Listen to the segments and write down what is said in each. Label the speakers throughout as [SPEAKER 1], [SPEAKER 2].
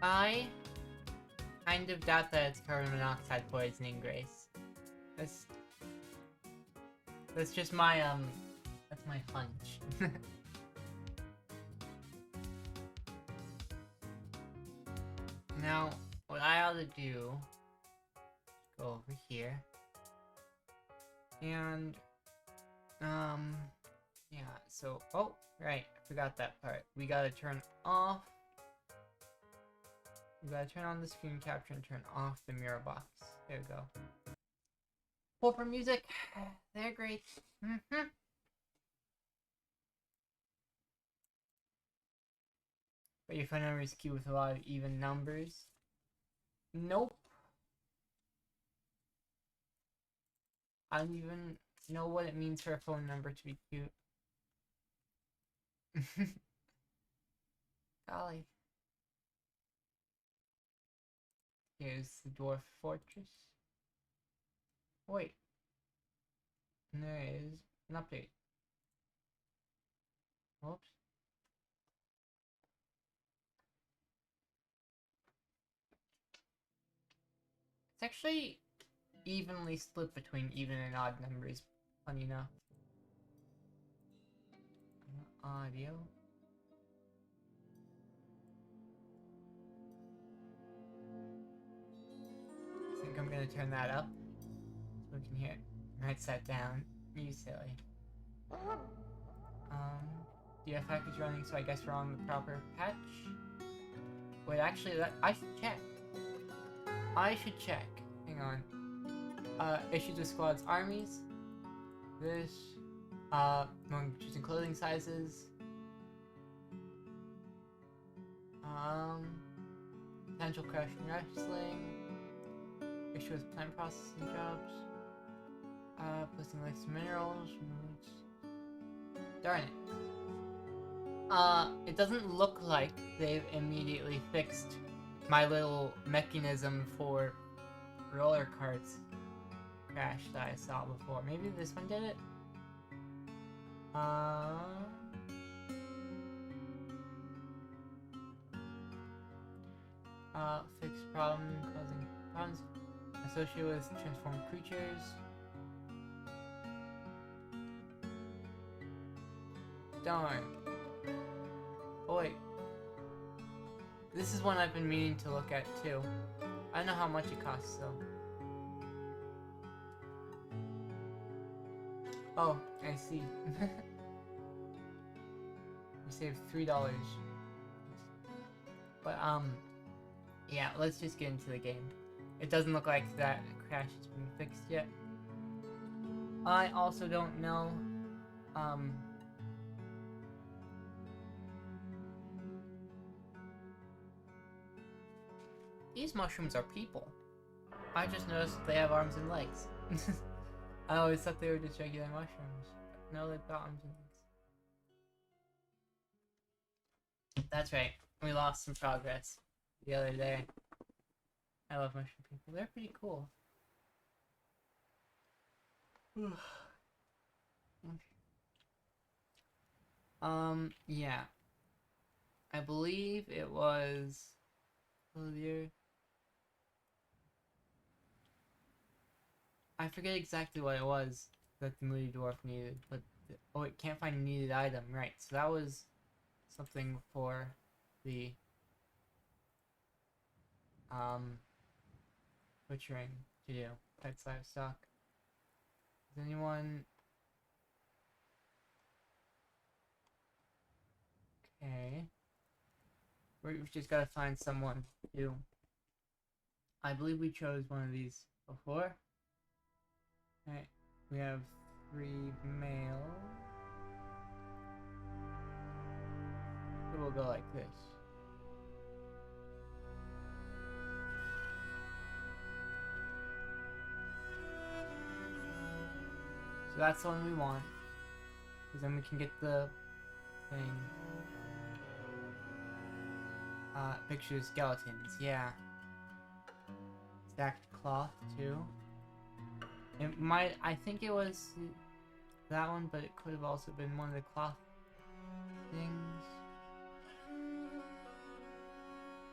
[SPEAKER 1] I kind of doubt that it's carbon monoxide poisoning, Grace. That's that's just my that's my hunch. Now, what I ought to do, go over here, and yeah. So, oh, right, I forgot that part. We gotta turn off. We gotta turn on the screen capture and turn off the mirror box. There we go. Proper music. They're great. But your phone number is key with a lot of even numbers. Nope. I don't even know what it means for a phone number to be cute. Golly. Here's the dwarf fortress. Wait. And there is an update. Whoops. It's actually evenly split between even and odd numbers. Funny enough. Audio. I think I'm gonna turn that up so we can hear it. Write that down. You silly. DFX is running, so I guess we're on the proper patch. Wait, actually, I should check. Hang on. Issues with squads, armies. This. When choosing clothing sizes. Potential crash in wrestling. Issue with plant processing jobs. Placing links to minerals, moods. Darn it. It doesn't look like they've immediately fixed my little mechanism for roller carts crash that I saw before. Maybe this one did it? Fix problem causing problems associated with transformed creatures. Darn. Oh wait. This is one I've been meaning to look at too. I don't know how much it costs though. Oh, I see. We saved $3. But yeah, let's just get into the game. It doesn't look like that crash has been fixed yet. I also don't know these mushrooms are people. I just noticed that they have arms and legs. I always thought they were just regular mushrooms. But no, they've got arms and legs. That's right. We lost some progress the other day. I love mushroom people. They're pretty cool. Yeah. I believe it was earlier. I forget exactly what it was that the Moody Dwarf needed, but oh, it can't find a needed item, right? So that was something for the butchering to do. Pets livestock. Is anyone? Okay. We've just gotta find someone to. I believe we chose one of these before. Alright, we have 3 male. So we'll go like this. So that's the one we want. Because then we can get the thing. Picture of skeletons, yeah. Stacked cloth, too. It might, I think it was that one, but it could have also been one of the cloth things.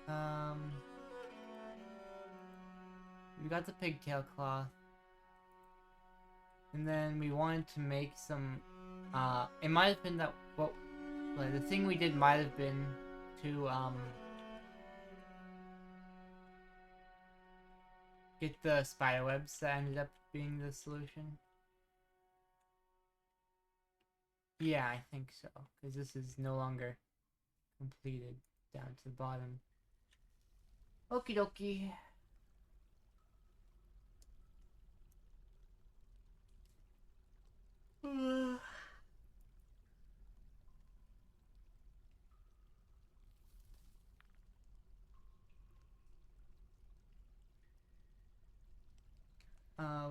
[SPEAKER 1] Um, we got the pigtail cloth. And then we wanted to make some, it might have been that, well, like, the thing we did might have been to, get the spider webs that ended up being the solution. Yeah, I think so, because this is no longer completed down to the bottom. Okie dokie.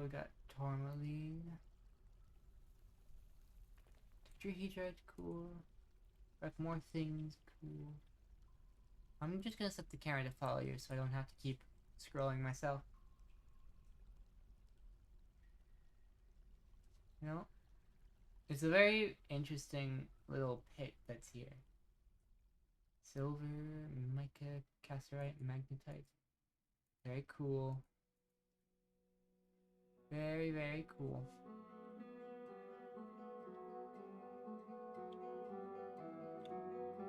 [SPEAKER 1] We got tourmaline. Tetrahedrite, cool. Like more things, cool. I'm just gonna set the camera to follow you so I don't have to keep scrolling myself. You know? It's a very interesting little pit that's here. Silver, mica, cassiterite, magnetite. Very cool. Very, very cool.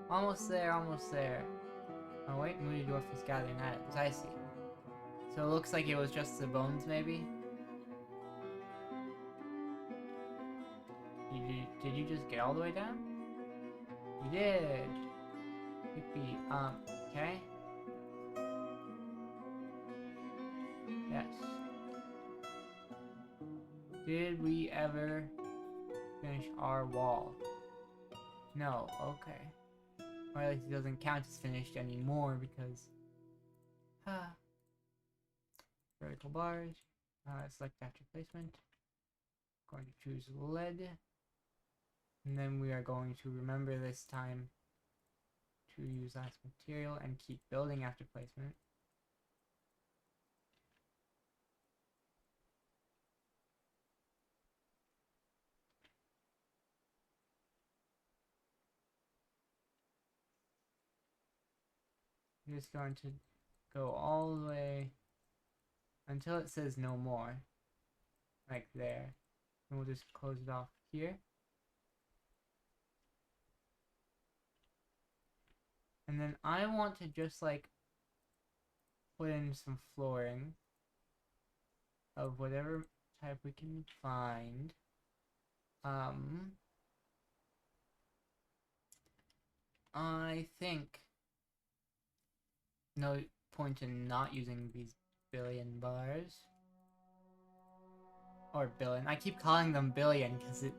[SPEAKER 1] Almost there, almost there. Oh wait, Moody Dwarf is gathering items. I see. So it looks like it was just the bones, maybe? Did you just get all the way down? You did! Yippee. Okay. Yes. Did we ever finish our wall? No, okay. Or at least it doesn't count as finished anymore because... Vertical bars. Select after placement. Going to choose lead. And then we are going to remember this time to use last material and keep building after placement. I'm just going to go all the way until it says no more. Like there. And we'll just close it off here. And then I want to just like put in some flooring of whatever type we can find. I think no point in not using these billion bars. Or billion. I keep calling them billion because it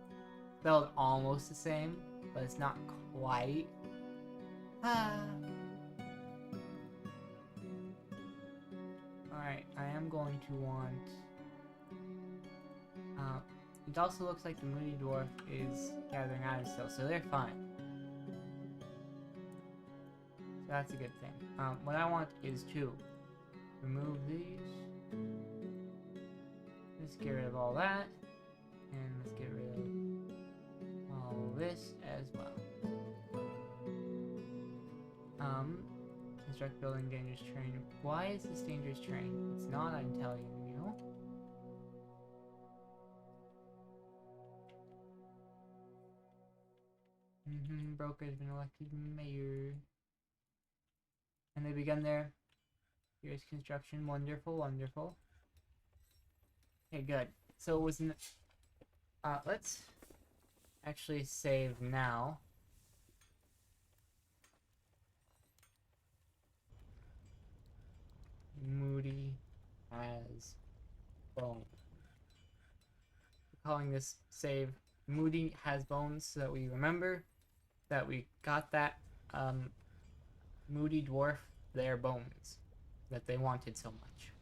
[SPEAKER 1] spelled almost the same, but it's not quite. Alright, I am going to want... it also looks like the Moody Dwarf is gathering items still, so they're fine. So that's a good thing. What I want is to remove these. Let's get rid of all that. And let's get rid of all this as well. Construct building dangerous terrain. Why is this dangerous terrain? It's not, I'm telling you, you know? Broker has been elected mayor. And they begun their here's construction. Wonderful, wonderful. Okay, good. So it was let's actually save now. Moody has bones. We're calling this save Moody has bones so that we remember that we got that Moody Dwarf their bones that they wanted so much.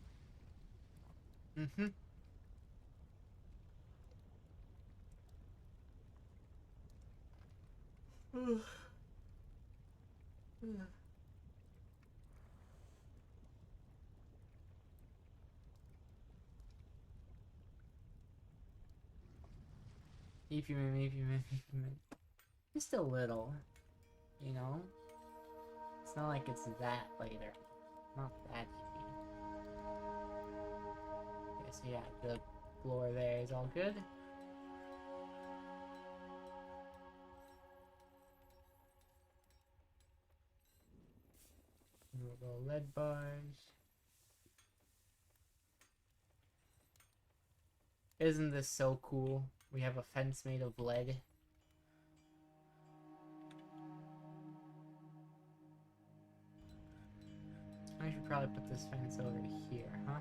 [SPEAKER 1] If you just a little, you know? It's not like it's that later. Not that easy. Okay, so yeah, the floor there is all good. Little lead bars. Isn't this so cool? We have a fence made of lead. I should probably put this fence over here, huh?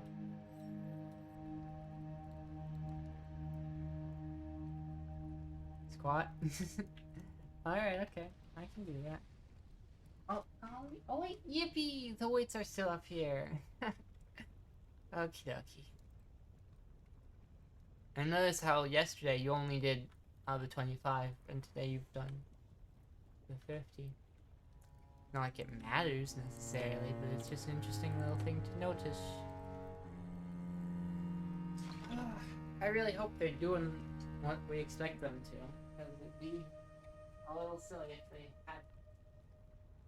[SPEAKER 1] Squat? Alright, okay. I can do that. Oh wait, yippee! The weights are still up here. Okie dokie. And notice how yesterday you only did the 25, and today you've done the 50. Not like it matters necessarily, but it's just an interesting little thing to notice. I really hope they're doing what we expect them to, because it'd be a little silly if they had,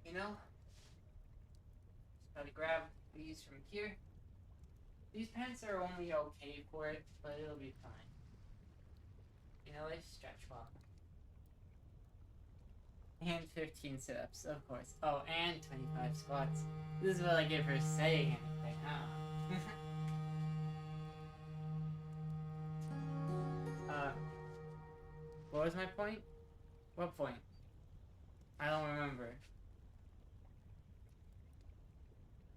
[SPEAKER 1] you know? Just gotta grab these from here. These pants are only okay for it, but it'll be fine. You know, they stretch well. And 15 sit-ups, of course. Oh, and 25 squats. This is what I get for saying anything, huh? What was my point? What point? I don't remember.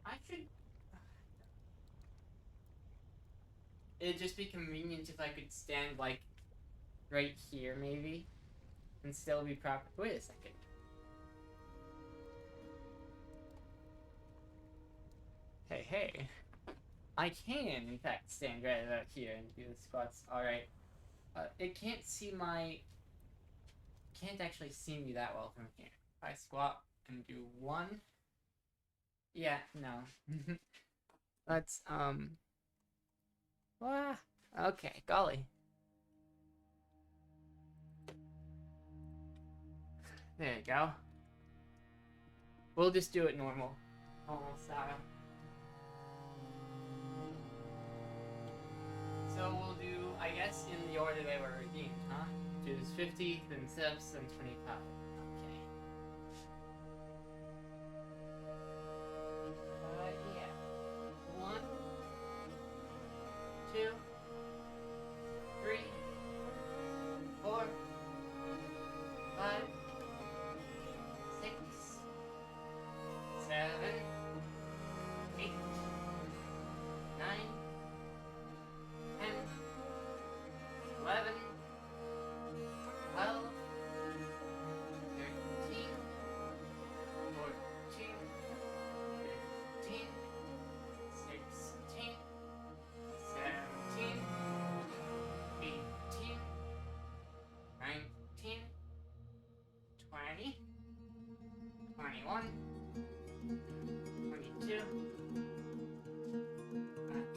[SPEAKER 1] I should... It'd just be convenient if I could stand, like, right here, maybe. And still be proper. Wait a second. Hey. I can, in fact, stand right about here and do the squats. Alright. It can't see my... Can't actually see me that well from here. If I squat and do 1... Yeah, no. Let's, okay, golly. There you go. We'll just do it normal style. So we'll do, I guess, in the order they were redeemed, huh? Which is 50, then sit-ups, then 25. Okay. Yeah. 1, 2, 3, 4, 5, 6, 7, 8, 9, 10, 11, 12, 13, 14, 15, 16, 17, 18, 19, 20, 21, 22,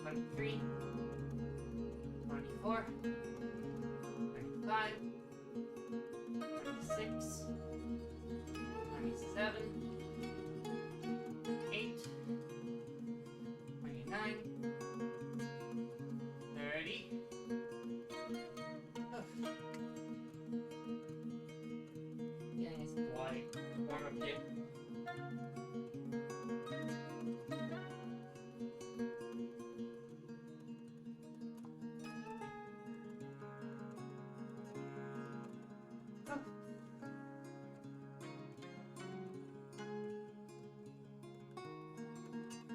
[SPEAKER 1] 23, 24, 25, 26, 27, 8, 29, 30. Yeah, it's water. Warm up here.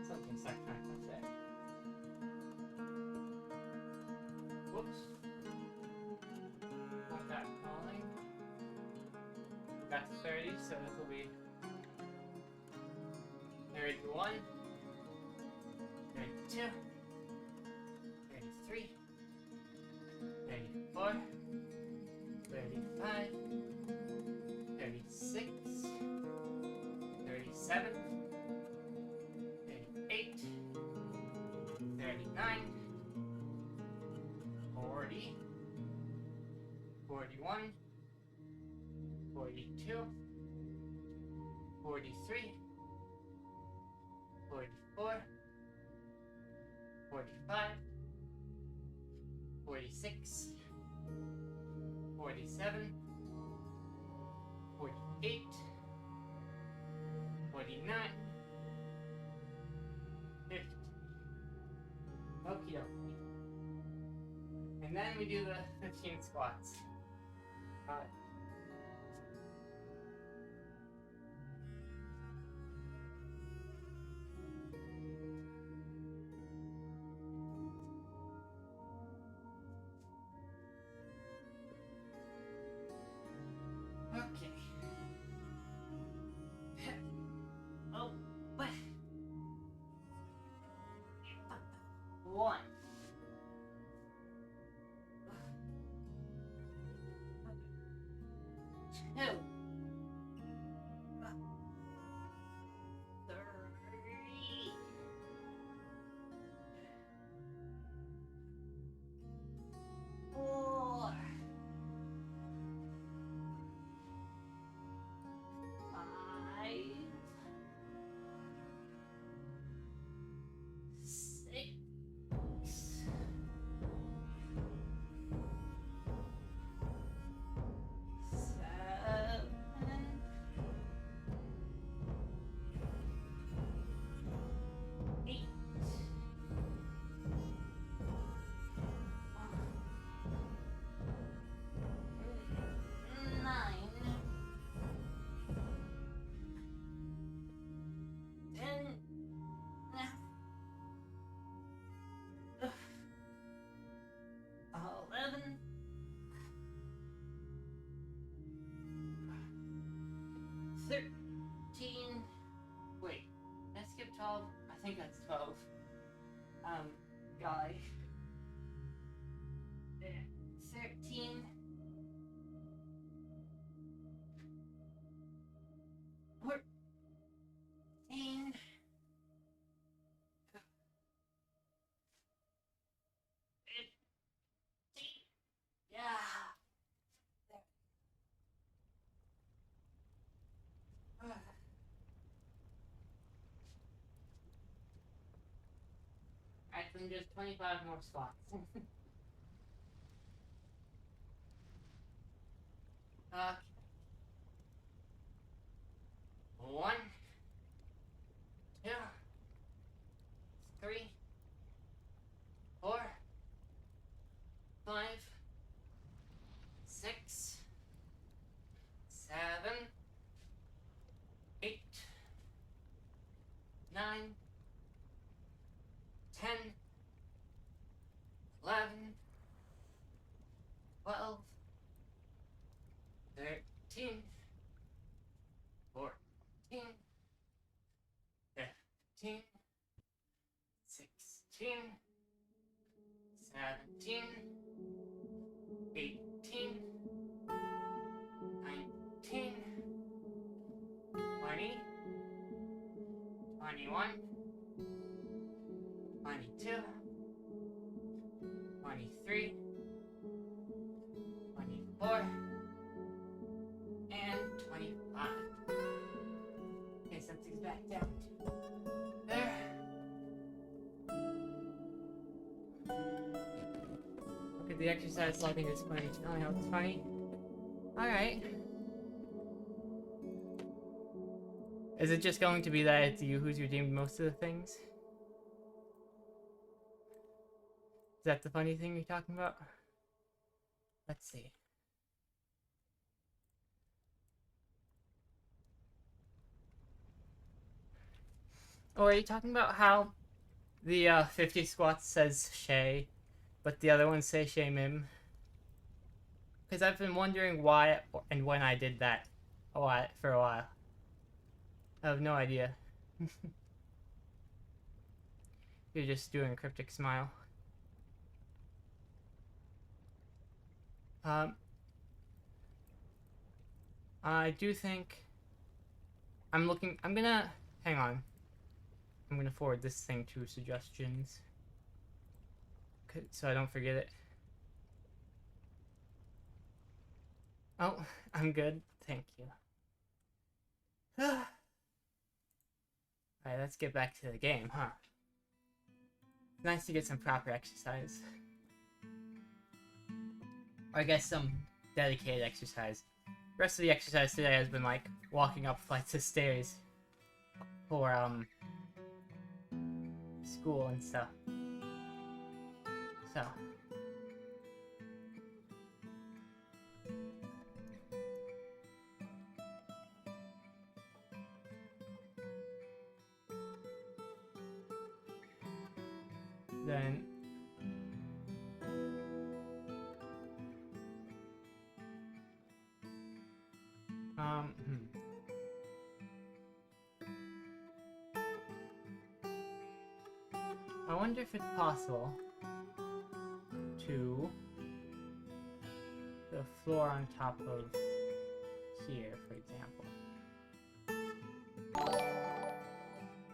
[SPEAKER 1] Something's not kind of that. Whoops. Not that calling. Got to 30, so this will be 31, 32, 33, 34, 35, 36, 37, 38, 39, 40, 41, 42, 43, 44, 45, 46, 47, 48, 49, 50. Okie dokie. And then we do the 15 squats. Okay. Oh, what? 1. 2. 3. 4. 5. 6. 7. 8. 9. 10. 11. 13. Wait, did I skip 12? I think that's 12. Golly. 13. 14. 15. Yeah. Actually, just 25 more squats. Okay. 1, 2, 3, 4, 5, 6, 7, 8, 9, 10, 11, 12, 13, 14, 15, 16, 17, 18, 19, 20, 21, 22, 23, 24, and 25. Okay, something's back down to there. Look at the exercise logging is funny. Tell me how it's funny. Alright. Is it just going to be that it's you who's redeemed most of the things? Is that the funny thing you're talking about? Let's see. Oh, are you talking about how the 50 squats says Shay, but the other ones say Shay Mim? Because I've been wondering why and when I did that for a while. I have no idea. You're just doing a cryptic smile. I do think I'm gonna hang on. I'm gonna forward this thing to suggestions so I don't forget it. Oh, I'm good. Thank you. Alright, let's get back to the game, huh? It's nice to get some proper exercise. Or I guess some dedicated exercise. The rest of the exercise today has been like walking up flights of stairs for school and stuff. So then I wonder if it's possible to the floor on top of here, for example.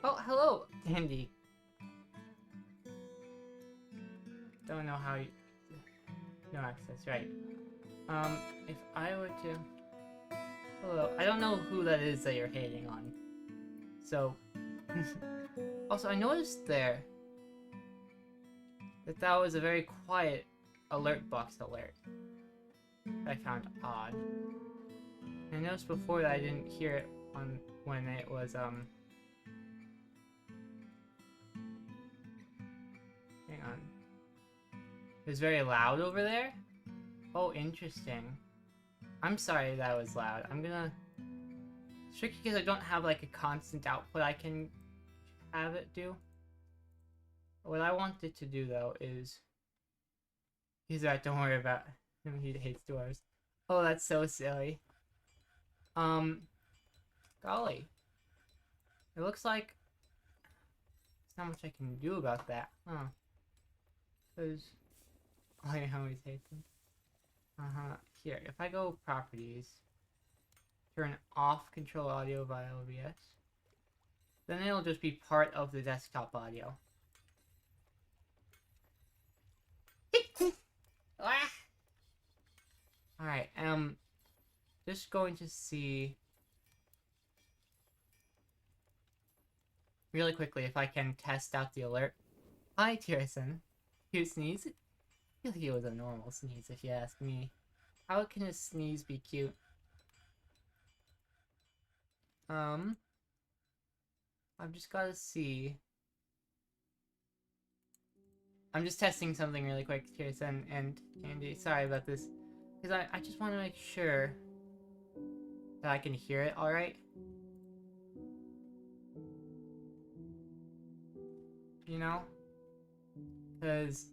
[SPEAKER 1] Oh, hello, Andy. Don't know how you... No access, right. If I were to... Hello, I don't know who that is that you're hating on. So... Also, I noticed there that was a very quiet alert box alert. I found odd. I noticed before that I didn't hear it on when it was hang on. It was very loud over there? Oh, interesting. I'm sorry that was loud. I'm gonna... It's tricky because I don't have like a constant output I can have it do. What I want it to do though is... He's right, don't worry about him, he hates dwarves. Oh, that's so silly. Golly. It looks like there's not much I can do about that, huh? Because I always hate them. Here, if I go properties, turn off control audio via OBS, then it'll just be part of the desktop audio. Alright, just going to see really quickly if I can test out the alert. Hi, Tierson. You sneeze? I feel like it was a normal sneeze if you ask me. How can a sneeze be cute? I've just gotta see. I'm just testing something really quick, Tierson and Andy. Sorry about this. Because I just want to make sure that I can hear it alright. You know? Because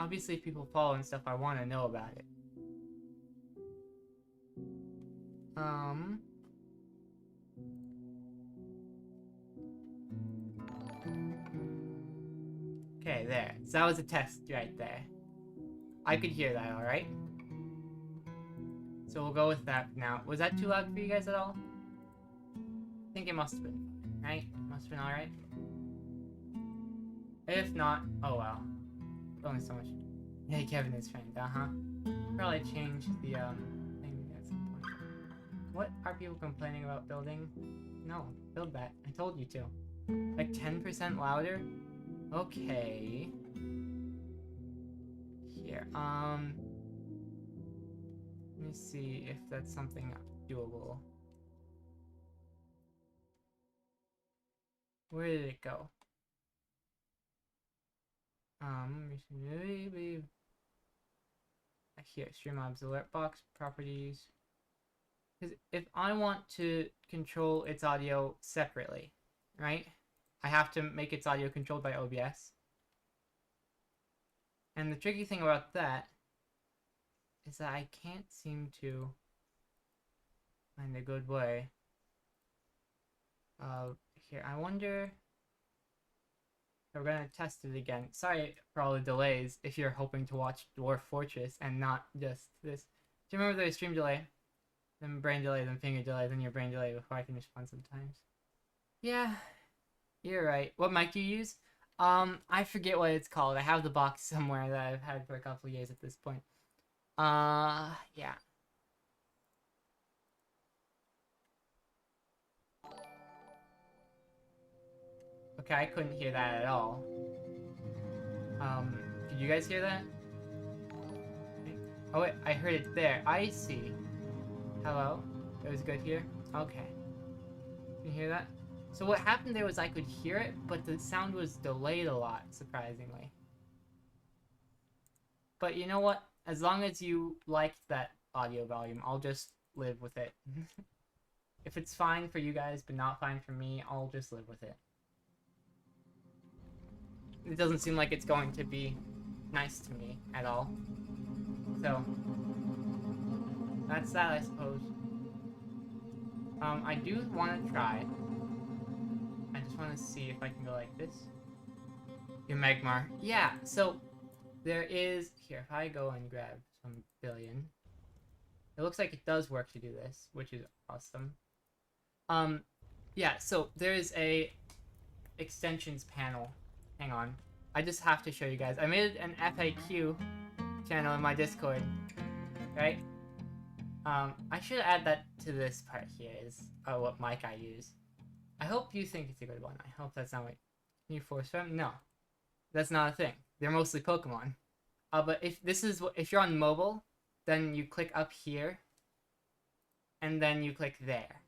[SPEAKER 1] obviously if people follow and stuff, I want to know about it. Okay, there. So that was a test right there. I could hear that, alright? So we'll go with that now. Was that too loud for you guys at all? I think it must have been, right? Must have been alright. If not, oh well. Only so much. Hey, Kevin is friend, Probably change the, thing at some point. What are people complaining about building? No, build that. I told you to. Like 10% louder? Okay. Here, let me see if that's something doable. Where did it go? Here, Streamlabs alert box properties. Because if I want to control its audio separately, right? I have to make its audio controlled by OBS. And the tricky thing about that is that I can't seem to find a good way. Here, I wonder... We're gonna test it again. Sorry for all the delays if you're hoping to watch Dwarf Fortress and not just this. Do you remember there's stream delay? Then brain delay, then finger delay, then your brain delay before I can respond sometimes. Yeah, you're right. What mic do you use? I forget what it's called. I have the box somewhere that I've had for a couple of years at this point. Yeah. Okay, I couldn't hear that at all. Did you guys hear that? Oh wait, I heard it there. I see. Hello? It was good here? Okay. Can you hear that? So what happened there was I could hear it, but the sound was delayed a lot, surprisingly. But you know what? As long as you liked that audio volume, I'll just live with it. If it's fine for you guys, but not fine for me, I'll just live with it. It doesn't seem like it's going to be nice to me at all. So, that's that, I suppose. I do want to try. I just want to see if I can go like this. Your Magmar. Yeah, so there is... Here, if I go and grab some billion. It looks like it does work to do this, which is awesome. Yeah, so there is a extensions panel. Hang on. I just have to show you guys. I made an FAQ channel in my Discord, right? I should add that to this part here, is what mic I use. I hope you think it's a good one. I hope that's not what... Can you force them? No. That's not a thing. They're mostly Pokemon. But if you're on mobile, then you click up here, and then you click there.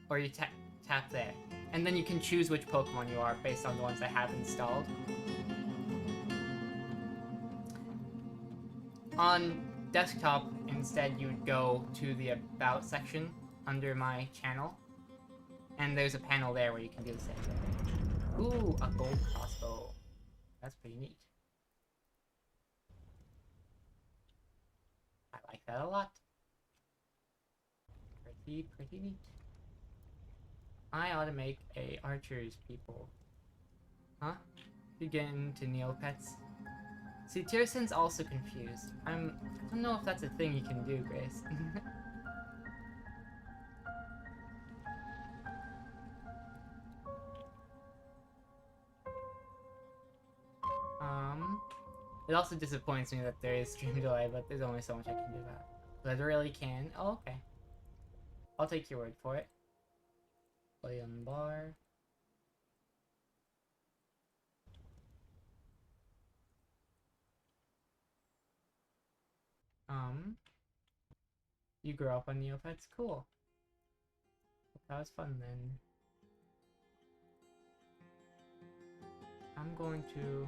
[SPEAKER 1] Or you tap there. And then you can choose which Pokemon you are based on the ones I have installed. On desktop, instead, you'd go to the About section under my channel. And there's a panel there where you can do the same thing. Ooh, a gold crossbow. That's pretty neat. I like that a lot. Pretty neat. I ought to make a archers people. Huh? You get into Neopets? See, Tierson's also confused. I don't know if that's a thing you can do, Grace. It also disappoints me that there is stream delay, but there's only so much I can do about it. But I really can. Oh, okay. I'll take your word for it. William Bar. You grew up on Neopets? Cool. That was fun then. I'm going to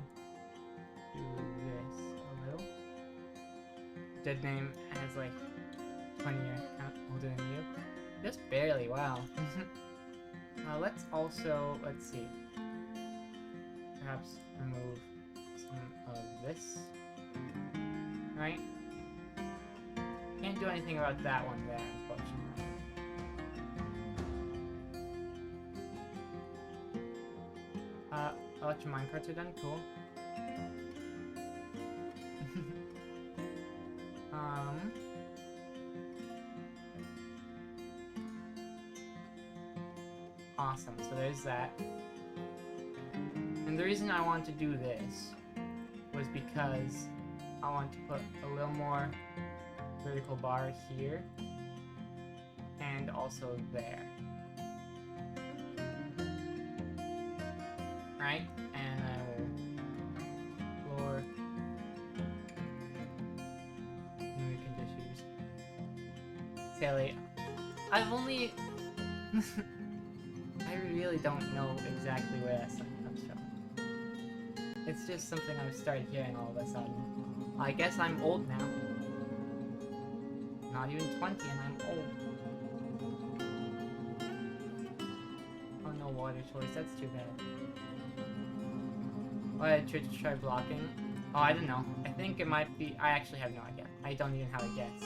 [SPEAKER 1] do this a little. Dead name has like 20 years older than you. Just barely, wow. Let's see. Perhaps remove some of this. Right? Can't do anything about that one there, unfortunately. Electro minecarts are done, cool. Awesome, so there's that. And the reason I want to do this was because I want to put a little more vertical bar here and also there. Right? And I will floor. And we can just use Sally. I've only I really don't know exactly where that stuff comes from. It's just something I've started hearing all of a sudden. I guess I'm old now. Not even 20 and I'm old. Oh, no water choice, that's too bad. Oh, I should try blocking. Oh, I don't know. I think it might be... I actually have no idea. I don't even know how it gets.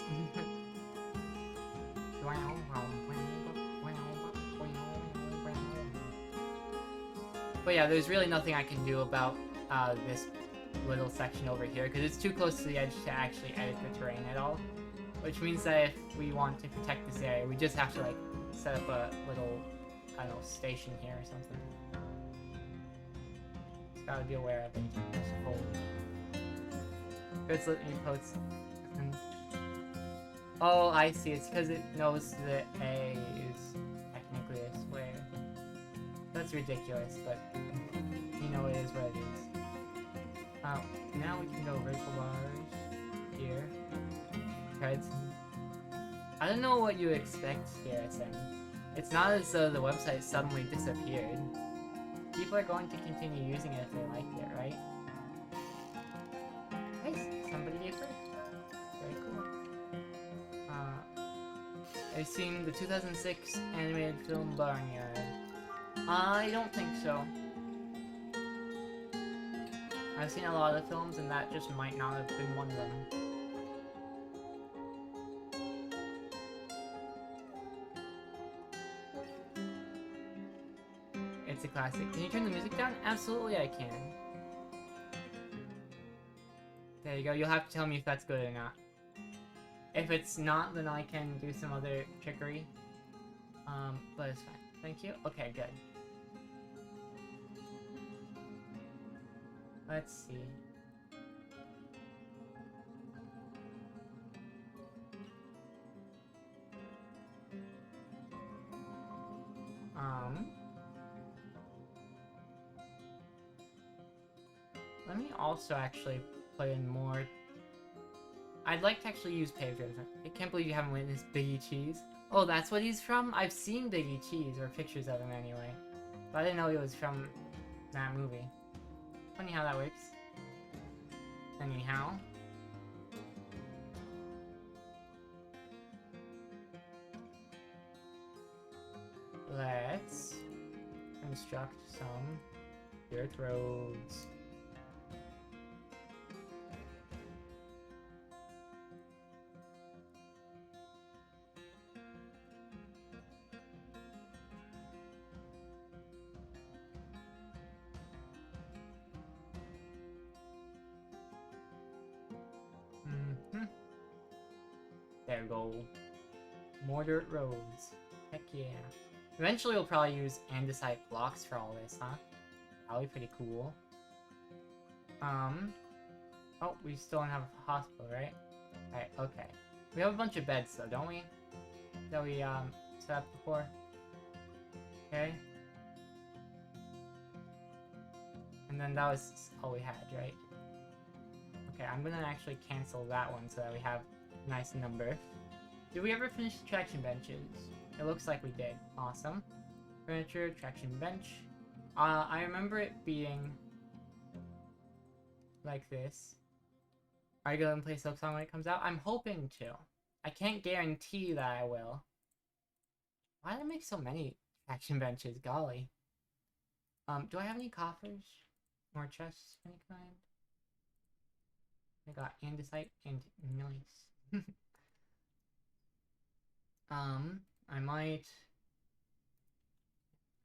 [SPEAKER 1] But yeah, there's really nothing I can do about this little section over here, because it's too close to the edge to actually edit the terrain at all. Which means that if we want to protect this area, we just have to, like, set up a little, I don't know, station here or something. Just gotta be aware of it. It's cold. Let's let me post. Oh, I see. It's because it knows that A is technically a square. That's ridiculous, but You know it is what it is. Now we can go vertical bars here. Treads. I don't know what you expect here, Sam. It's not as though the website suddenly disappeared. People are going to continue using it if they like it, right? Nice! Somebody gave birth. Very cool. I've seen the 2006 animated film Barnyard. I don't think so. I've seen a lot of films and that just might not have been one of them. It's a classic. Can you turn the music down? Absolutely I can. There you go. You'll have to tell me if that's good or not. If it's not, then I can do some other trickery. But it's fine. Thank you. Okay, good. Let's see. Let me also actually play in more. I'd like to actually use paved roads. I can't believe you haven't witnessed Biggie Cheese. Oh, that's what he's from? I've seen Biggie Cheese, or pictures of him anyway. But I didn't know he was from that movie. Funny how that works. Anyhow. Let's construct some dirt roads. There we go. More dirt roads. Heck yeah. Eventually we'll probably use andesite blocks for all this, huh? That'll be pretty cool. Oh, we still don't have a hospital, right? Right, okay. We have a bunch of beds though, don't we? That we, set up before. Okay. And then that was all we had, right? Okay, I'm gonna actually cancel that one so that we have a nice number. Did we ever finish the traction benches? It looks like we did. Awesome. Furniture, traction bench. I remember it being like this. Are you gonna play Silk Song when it comes out? I'm hoping to. I can't guarantee that I will. Why did I make so many traction benches? Golly. Do I have any coffers? Or chests of any kind? I got andesite and nice. I might...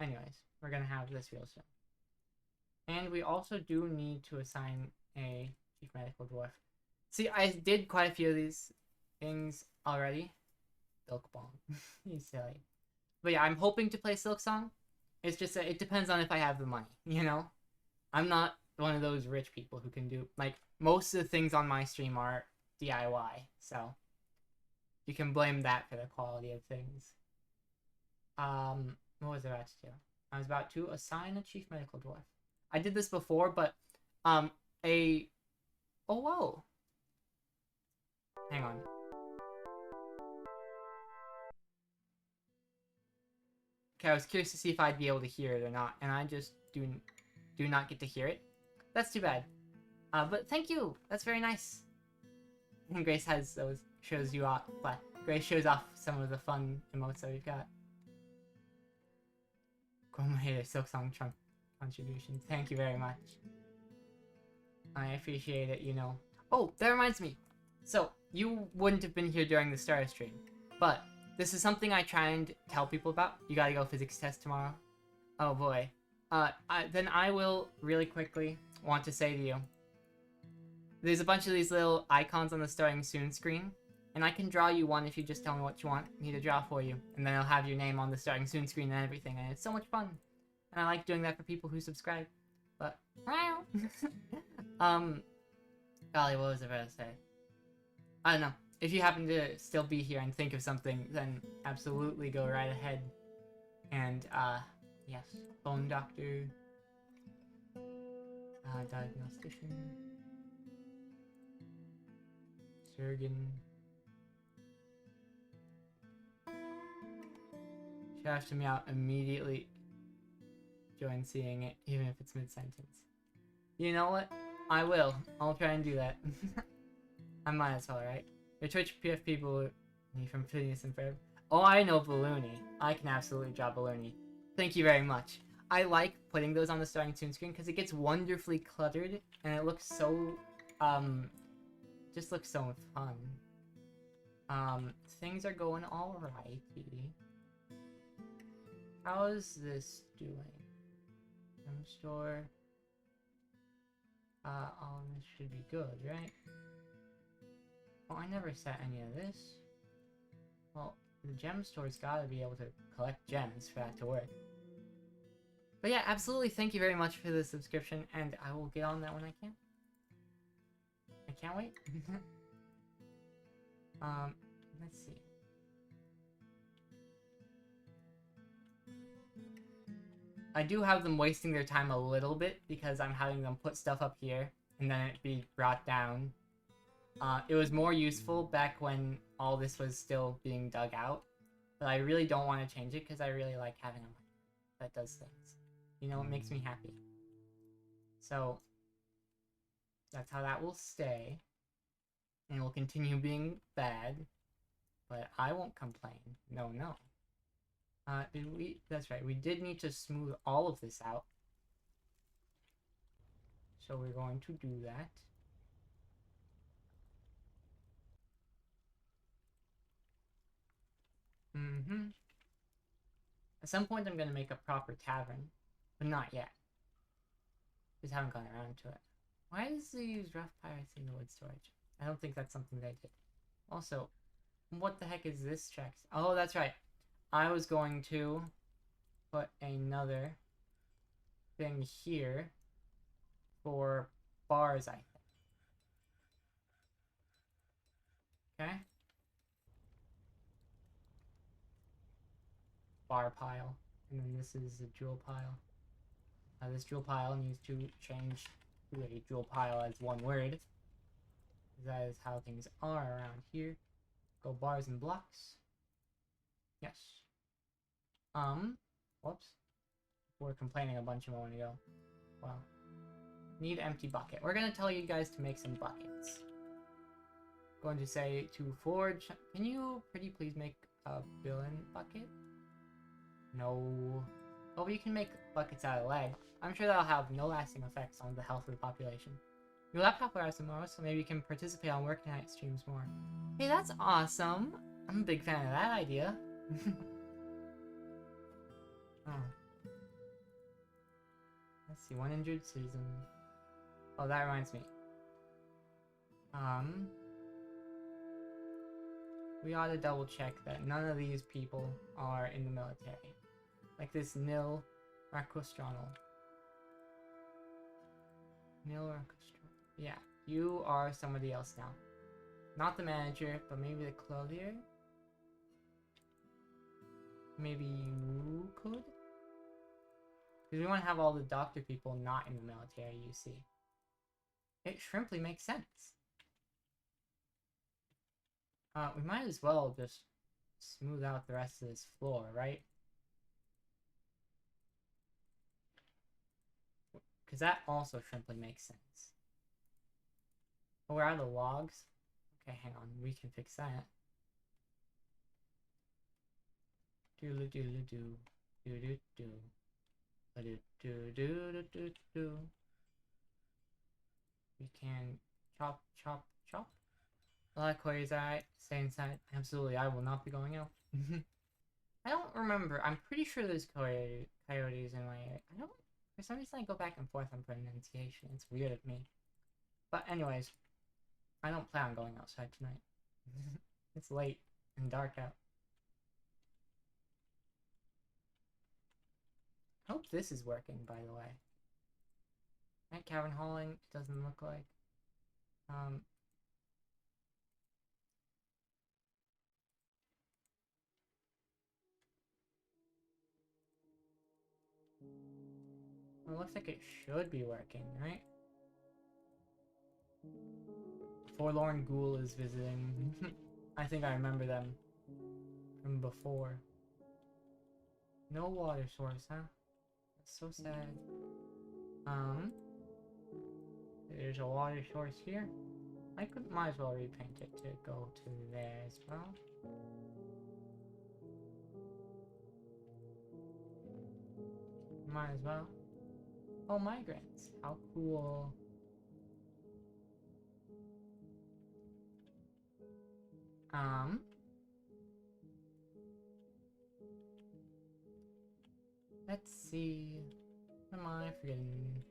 [SPEAKER 1] Anyways, we're gonna have this real soon. And we also do need to assign a chief medical dwarf. See, I did quite a few of these things already. Silk Bomb. You silly. But yeah, I'm hoping to play Silk Song. It's just that it depends on if I have the money, you know? I'm not one of those rich people who can do... Like, most of the things on my stream are DIY, so... You can blame that for the quality of things. What was I about to do? I was about to assign a chief medical dwarf. I did this before, but, Oh, whoa! Hang on. Okay, I was curious to see if I'd be able to hear it or not, and I just do not get to hear it. That's too bad. But thank you! That's very nice. And Grace has those, shows you off, but Grace shows off some of the fun emotes that we've got. Gomahater Silk Song Trunk contribution. Thank you very much. I appreciate it, you know. Oh, that reminds me. So, you wouldn't have been here during the Star stream, but this is something I try and tell people about. You gotta go physics test tomorrow. Oh boy. Then I will really quickly want to say to you, there's a bunch of these little icons on the starting soon screen, and I can draw you one if you just tell me what you want me to draw for you, and then I'll have your name on the starting soon screen and everything, and it's so much fun. And I like doing that for people who subscribe. But, golly, what was I about to say? I don't know. If you happen to still be here and think of something, then absolutely go right ahead. And, yes, Bone Doctor. Diagnostician. Surgeon. Shafts me out immediately. Join seeing it, even if it's mid-sentence. You know what? I will. I'll try and do that. I might as well, right? Your Twitch PF people from Phineas and Ferb. Oh, I know Balloony. I can absolutely draw Balloony. Thank you very much. I like putting those on the starting toon screen because it gets wonderfully cluttered and it looks so, just looks so fun. Things are going alrighty. How's this doing? Gem store. All this should be good, right? Oh, I never set any of this. Well, the gem store's gotta be able to collect gems for that to work. But yeah, absolutely thank you very much for the subscription, and I will get on that when I can. I can't wait. Let's see. I do have them wasting their time a little bit because I'm having them put stuff up here and then it be brought down. It was more useful back when all this was still being dug out, but I really don't want to change it because I really like having a mic that does things. You know, it makes me happy. So that's how that will stay, and it will continue being bad, but I won't complain. No, no. That's right, we did need to smooth all of this out. So we're going to do that. At some point I'm going to make a proper tavern, but not yet. Just haven't gotten around to it. Why does they use rough pirates in the wood storage? I don't think that's something they did. Also, what the heck is this check? Oh, that's right. I was going to put another thing here for bars, I think. Okay? Bar pile. And then this is a jewel pile. This jewel pile needs to change to a jewel pile as one word. That is how things are around here. Go bars and blocks. Yes. Whoops. We're complaining a bunch a moment ago. Wow. Need empty bucket. We're gonna tell you guys to make some buckets. Going to say to forge. Can you pretty please make a villain bucket? No. Oh, but you can make buckets out of lead. I'm sure that'll have no lasting effects on the health of the population. Your laptop will arrive tomorrow, so maybe you can participate on work night streams more. Hey, that's awesome! I'm a big fan of that idea. Oh. Let's see, 100 citizen. Oh, that reminds me. We ought to double check that none of these people are in the military. Like this Nil Rakostronal. Nil Rakostronal. Yeah, you are somebody else now. Not the manager, but maybe the clothier? Maybe you could? Because we want to have all the doctor people not in the military, you see. It shrimply makes sense. We might as well just smooth out the rest of this floor, right? Because that also shrimply makes sense. Oh, we're out of logs? Okay, hang on. We can fix that. Doodle-doodle-doo. Do-do-do. Do-do-do-do-do-do. We can chop, chop, chop. A lot of queries, alright. Stay inside. Absolutely, I will not be going out. I don't remember. I'm pretty sure there's coyotes in my area. I don't... For some reason I go back and forth on pronunciation. It's weird of me. But anyways, I don't plan on going outside tonight. It's late and dark out. I hope this is working, by the way. Night cavern hauling, it doesn't look like. Well, it looks like it should be working, right? Forlorn Ghoul is visiting. I think I remember them from before. No water source, huh? That's so sad. There's a water source here. Might as well repaint it to go to there as well. Might as well. Oh, migrants. How cool. Let's see. What am I forgetting?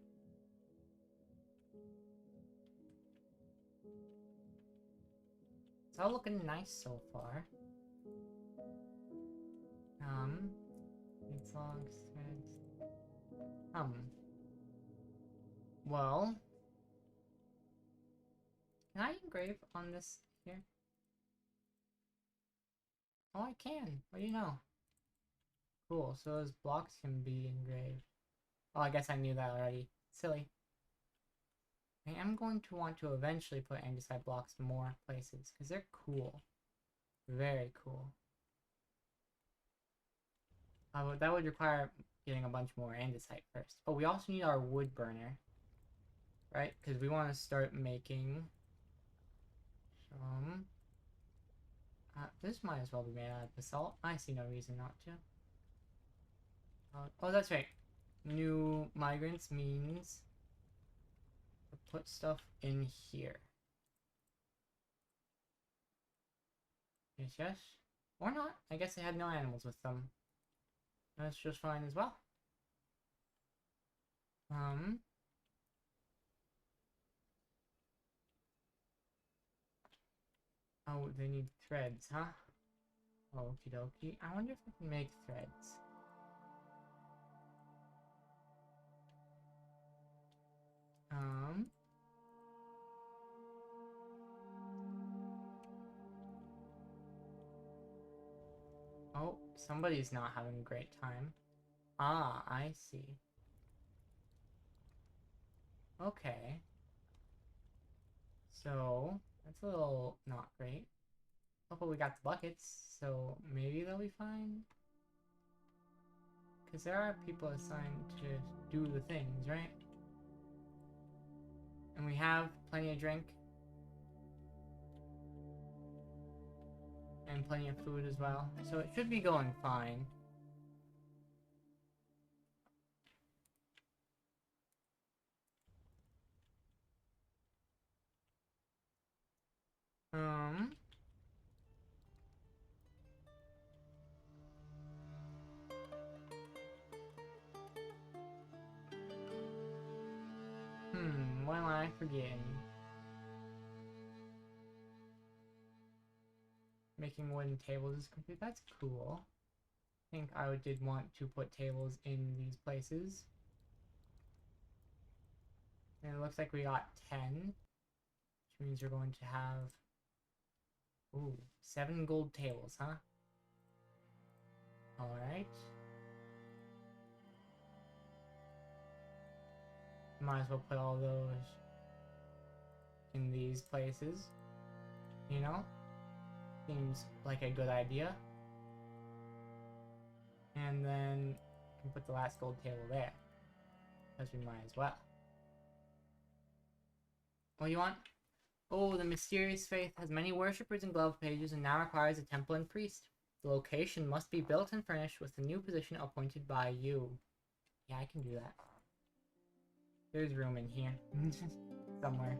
[SPEAKER 1] It's all looking nice so far. These logs, threads. Well, can I engrave on this here? Oh, I can. What do you know? Cool, so those blocks can be engraved. Oh, I guess I knew that already. Silly. I am going to want to eventually put andesite blocks more places, because they're cool. Very cool. That would require getting a bunch more andesite first. Oh, we also need our wood burner. Right? Because we want to start making some... this might as well be made out of basalt. I see no reason not to. Oh, that's right. New migrants means to put stuff in here. Yes, yes. Or not. I guess they had no animals with them. That's just fine as well. Oh, they need threads, huh? Okie dokie. I wonder if I can make threads. Oh, somebody's not having a great time. Ah, I see. Okay. So, that's a little not great. Oh, but we got the buckets, so maybe they'll be fine? Because there are people assigned to do the things, right? And we have plenty of drink. And plenty of food as well. So it should be going fine. What am I forgetting? Making wooden tables is complete. That's cool. I think I did want to put tables in these places. And it looks like we got 10. Which means we're going to have... Ooh, 7 gold tables, huh? Alright. Might as well put all those in these places. You know? Seems like a good idea. And then we can put the last gold table there. Because we might as well. What do you want? Oh, the mysterious faith has many worshippers and glove pages and now requires a temple and priest. The location must be built and furnished with a new position appointed by you. Yeah, I can do that. There's room in here. Somewhere.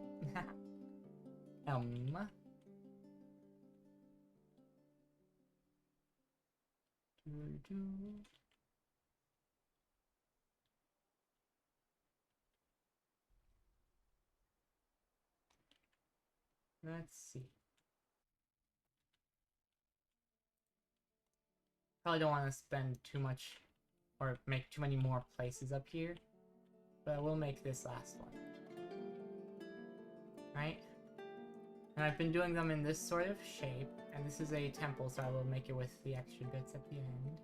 [SPEAKER 1] Let's see. Probably don't want to spend too much or make too many more places up here, but I will make this last one. Right? And I've been doing them in this sort of shape, and this is a temple, so I will make it with the extra bits at the end.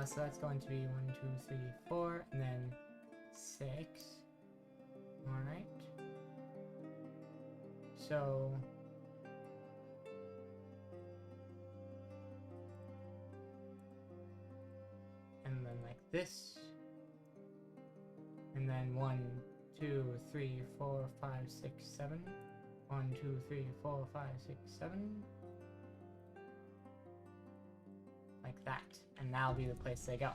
[SPEAKER 1] So that's going to be 1, 2, 3, 4, and then 6. Alright. So... and then like this. And then 1, 2, 3, 4, 5, 6, 7. 1, 2, 3, 4, 5, 6, 7. Like that. And that'll be the place they go.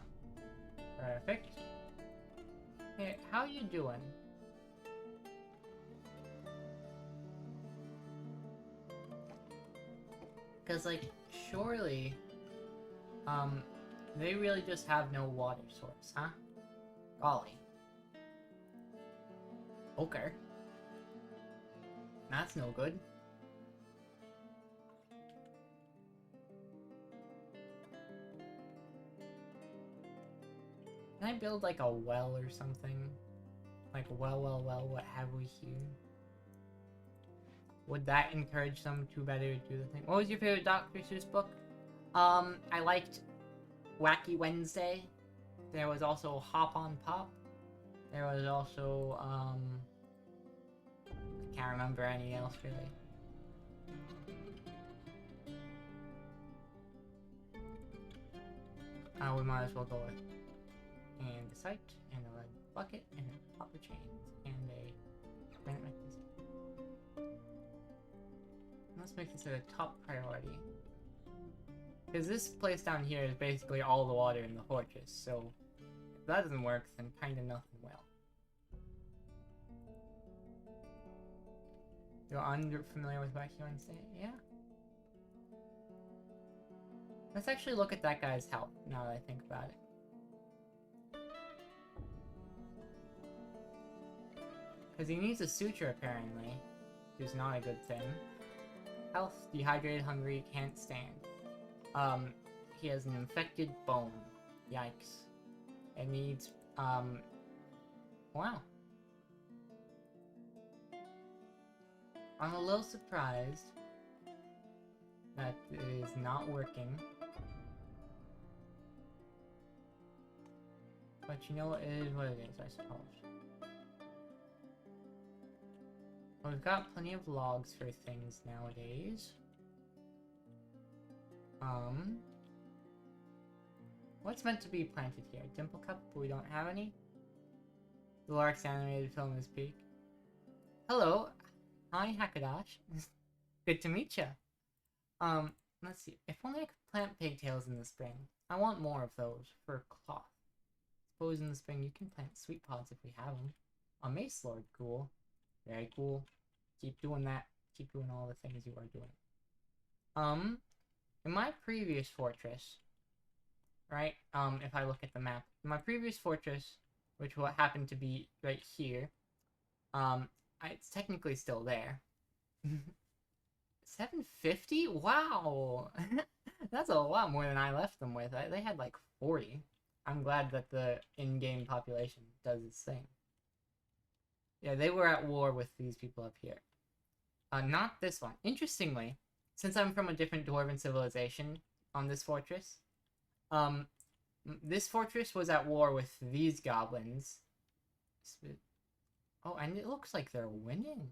[SPEAKER 1] Perfect. Hey, how you doing? Because, like, surely, they really just have no water source, huh? Golly. Okay. That's no good. Can I build, like, a well or something? Like, well, what have we here? Would that encourage them to better do the thing? What was your favorite Dr. Seuss book? I liked Wacky Wednesday. There was also Hop on Pop. There was also, I can't remember any else, really. We might as well go with and a sight, and a lead bucket, and a copper chains, and a granite mechanism. Let's make this a top priority. Because this place down here is basically all the water in the fortress, so if that doesn't work, then kinda nothing will. You're unfamiliar with Wacky Wednesday? Yeah? Let's actually look at that guy's health, now that I think about it. Because he needs a suture, apparently. Which is not a good thing. Health, dehydrated, hungry, can't stand. He has an infected bone. Yikes. It needs, wow. I'm a little surprised that it is not working. But you know, it is what it is, I suppose. Well, we've got plenty of logs for things nowadays. What's meant to be planted here? Dimple cup, but we don't have any? The Lark's animated film is peak. Hello. Hi, Hakadosh. Good to meet ya. Let's see. If only I could plant pigtails in the spring. I want more of those for cloth. Suppose in the spring you can plant sweet pods if we have them. A mace lord, cool. Very cool. Keep doing that. Keep doing all the things you are doing. In my previous fortress, right, if I look at the map, in my previous fortress, which what happened to be right here, it's technically still there. 750? Wow! That's a lot more than I left them with. They had like 40. I'm glad that the in-game population does its thing. Yeah, they were at war with these people up here. Not this one. Interestingly, since I'm from a different dwarven civilization on this fortress, this fortress was at war with these goblins. Oh, and it looks like they're winning.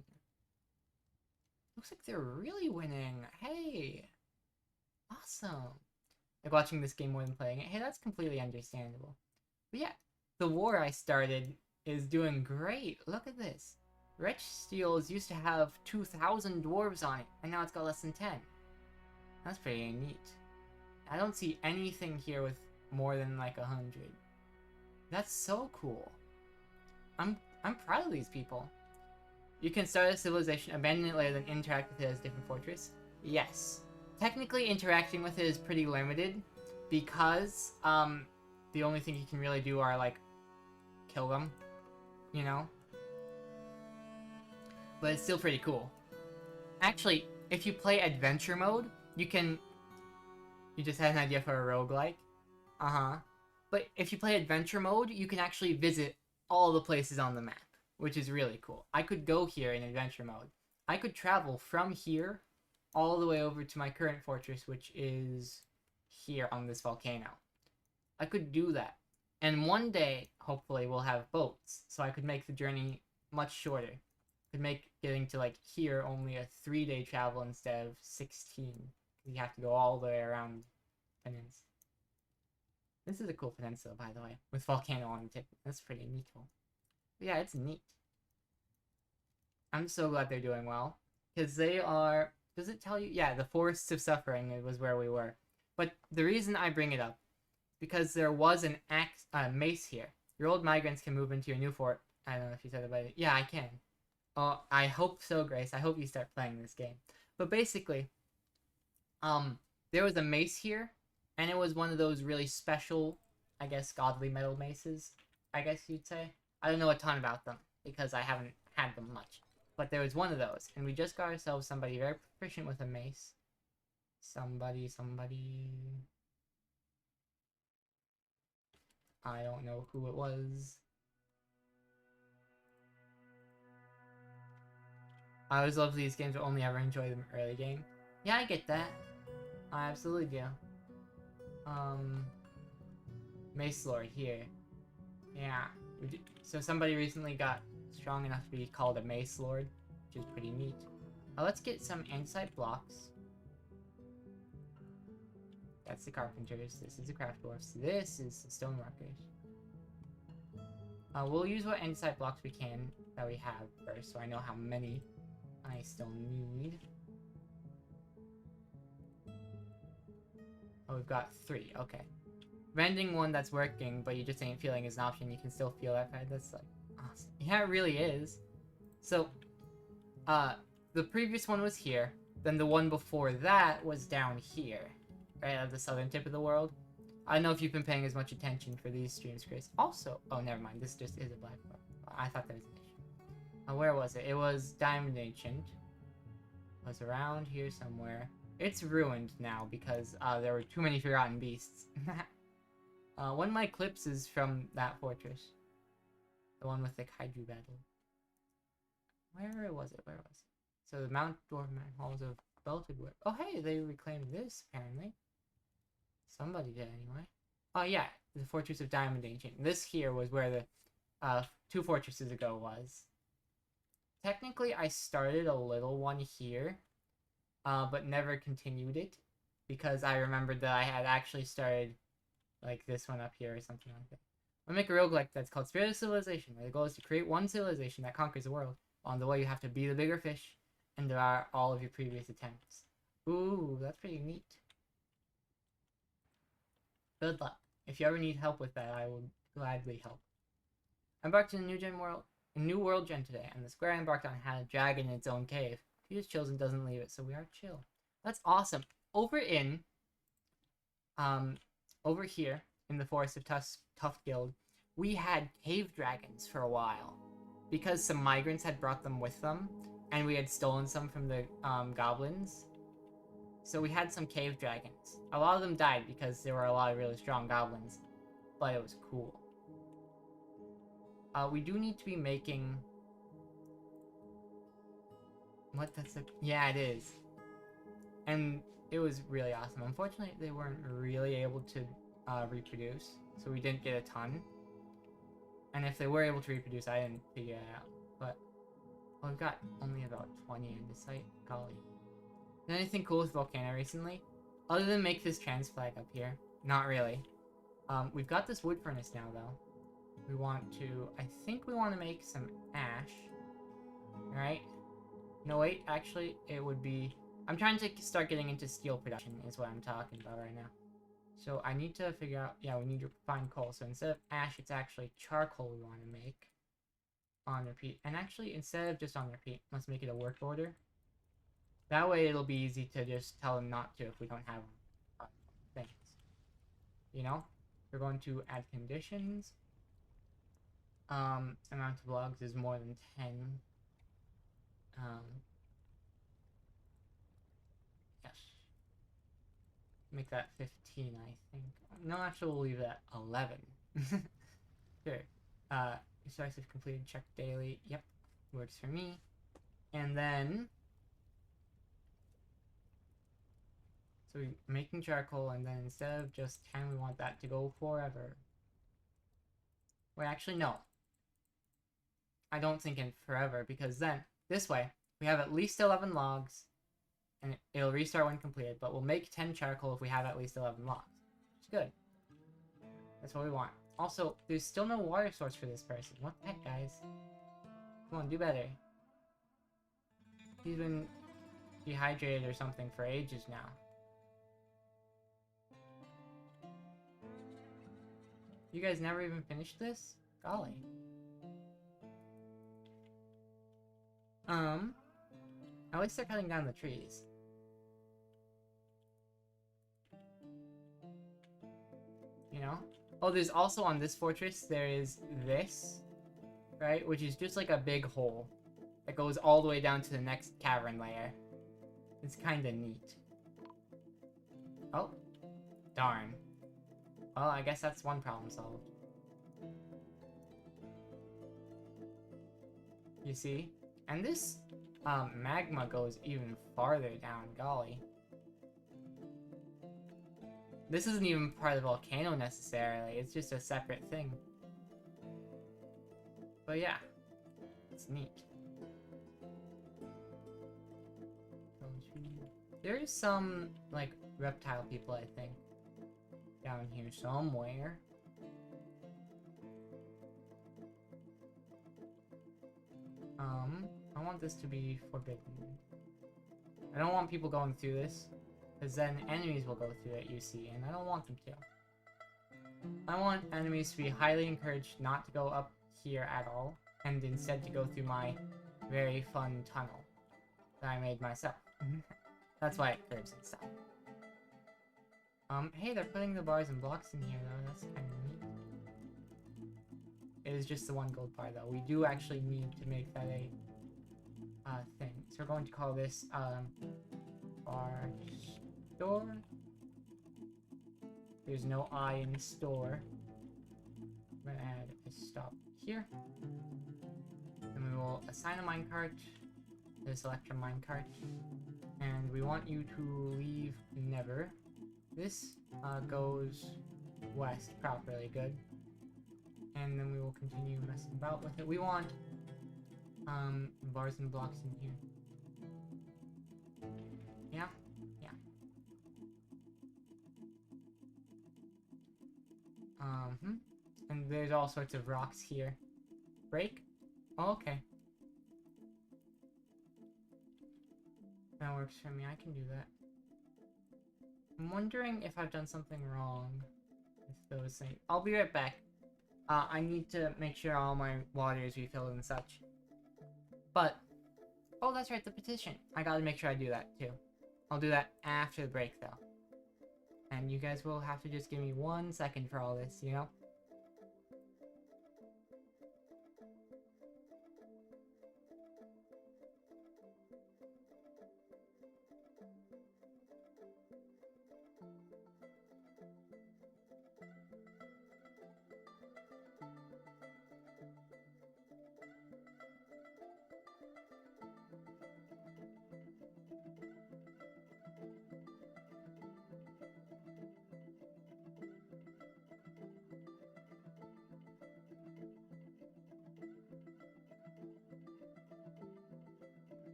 [SPEAKER 1] Looks like they're really winning. Hey! Awesome. Like watching this game more than playing it. Hey, that's completely understandable. But yeah, the war I started is doing great. Look at this. Wretch Steels used to have 2,000 dwarves on it, and now it's got less than 10. That's pretty neat. I don't see anything here with more than like 100. That's so cool. I'm proud of these people. You can start a civilization, abandon it later, then interact with it as a different fortress. Yes. Technically, interacting with it is pretty limited, because, the only thing you can really do are, like, kill them, you know? But it's still pretty cool. Actually, if you play adventure mode, you can... You just had an idea for a roguelike? Uh-huh. But if you play adventure mode, you can actually visit all the places on the map, which is really cool. I could go here in adventure mode. I could travel from here all the way over to my current fortress, which is here on this volcano. I could do that. And one day, hopefully, we'll have boats, so I could make the journey much shorter. Could make getting to like here only a 3-day travel instead of 16. You have to go all the way around peninsula. This is a cool peninsula, by the way, with volcano on the tip. That's pretty neat. Yeah, it's neat. I'm so glad they're doing well, because they are. Does it tell you? Yeah, the Forests of Suffering was where we were. But the reason I bring it up, because there was an mace here. Your old migrants can move into your new fort. I don't know if you said about it. Yeah, I can. Oh, I hope so, Grace. I hope you start playing this game. But basically, there was a mace here, and it was one of those really special, I guess, godly metal maces, I guess you'd say. I don't know a ton about them, because I haven't had them much. But there was one of those, and we just got ourselves somebody very proficient with a mace. Somebody. I don't know who it was. I always love these games, but only ever enjoy them early game. Yeah, I get that. I absolutely do. Mace Lord here. Yeah. So somebody recently got strong enough to be called a Mace Lord, which is pretty neat. Let's get some andesite blocks. That's the carpenters. This is the craft dwarfs. This is the stoneworkers. We'll use what andesite blocks we can that we have first, so I know how many I still need. Oh, we've got 3. Okay. Vending one that's working, but you just ain't feeling is an option. You can still feel that card. That's like awesome. Yeah, it really is. So, the previous one was here. Then the one before that was down here, right at the southern tip of the world. I don't know if you've been paying as much attention for these streams, Chris. Also, oh, never mind. This just is a black bar. I thought that was an issue. Where was it? It was Diamond Ancient. It was around here somewhere. It's ruined now because there were too many forgotten beasts. One of my clips is from that fortress. The one with the kaiju battle. Where was it? So the Mount Dwarf Halls of Belted Wood. Oh hey, they reclaimed this apparently. Somebody did anyway. Oh yeah, the Fortress of Diamond Ancient. This here was where the 2 fortresses ago was. Technically, I started a little one here, but never continued it because I remembered that I had actually started like this one up here or something like that. I'll make a roguelike that's called Spirit of Civilization, where the goal is to create one civilization that conquers the world. On the way, you have to be the bigger fish and devour all of your previous attempts. Ooh, that's pretty neat. Good luck. If you ever need help with that, I will gladly help. I embarked in a new world gen today, and the square I embarked on had a dragon in its own cave. He just chills and doesn't leave it, so we are chill. That's awesome. Over here in the Forest of Tough Guild, we had cave dragons for a while because some migrants had brought them with them, and we had stolen some from the goblins. So we had some cave dragons. A lot of them died because there were a lot of really strong goblins, but it was cool. We do need to be making... What? Yeah, it is. And it was really awesome. Unfortunately, they weren't really able to reproduce, so we didn't get a ton. And if they were able to reproduce, I didn't figure it out. But we've got only about 20 in the site. Golly. Did anything cool with Volcano recently? Other than make this trans flag up here. Not really. We've got this wood furnace now, though. We want to... I think we want to make some ash. Right? No, wait. Actually, it would be... I'm trying to start getting into steel production is what I'm talking about right now. So I need to figure out... Yeah, we need to find coal. So instead of ash, it's actually charcoal we want to make. On repeat. And actually, instead of just on repeat, let's make it a work order. That way it'll be easy to just tell them not to if we don't have things. You know? We're going to add conditions. Amount of logs is more than 10. Yes. Make that 15, I think. No, actually, we'll leave that 11. Sure. Decisive completed check daily. Yep. Works for me. And then... So we're making charcoal, and then instead of just 10, we want that to go forever. Wait, actually, no. I don't think in forever, because then, this way, we have at least 11 logs, and it'll restart when completed, but we'll make 10 charcoal if we have at least 11 logs. It's good. That's what we want. Also, there's still no water source for this person. What the heck, guys? Come on, do better. He's been dehydrated or something for ages now. You guys never even finished this? Golly. At least they're cutting down the trees. You know? Oh, there's also on this fortress, there is this, right? Which is just like a big hole that goes all the way down to the next cavern layer. It's kinda neat. Oh. Darn. Well, I guess that's one problem solved. You see? And this magma goes even farther down, golly. This isn't even part of the volcano necessarily, it's just a separate thing. But yeah, it's neat. There is some, like, reptile people, I think, down here somewhere. I want this to be forbidden. I don't want people going through this, because then enemies will go through it, you see, and I don't want them to. I want enemies to be highly encouraged not to go up here at all, and instead to go through my very fun tunnel that I made myself. That's why it curves and stuff. Hey, they're putting the bars and blocks in here, though. That's kind of neat. It is just the one gold bar, though. We do actually need to make that a thing. So we're going to call this bar store. There's no I in store. I'm gonna add a stop here. And we will assign a minecart. This electrum minecart. And we want you to leave never. This goes west properly, good. And then we will continue messing about with it. We want bars and blocks in here. Yeah? Yeah. And there's all sorts of rocks here. Break? Oh, okay. That works for me, I can do that. I'm wondering if I've done something wrong with those things. I'll be right back. I need to make sure all my water is refilled and such. But, oh, that's right, the petition. I gotta make sure I do that, too. I'll do that after the break, though. And you guys will have to just give me 1 second for all this, you know?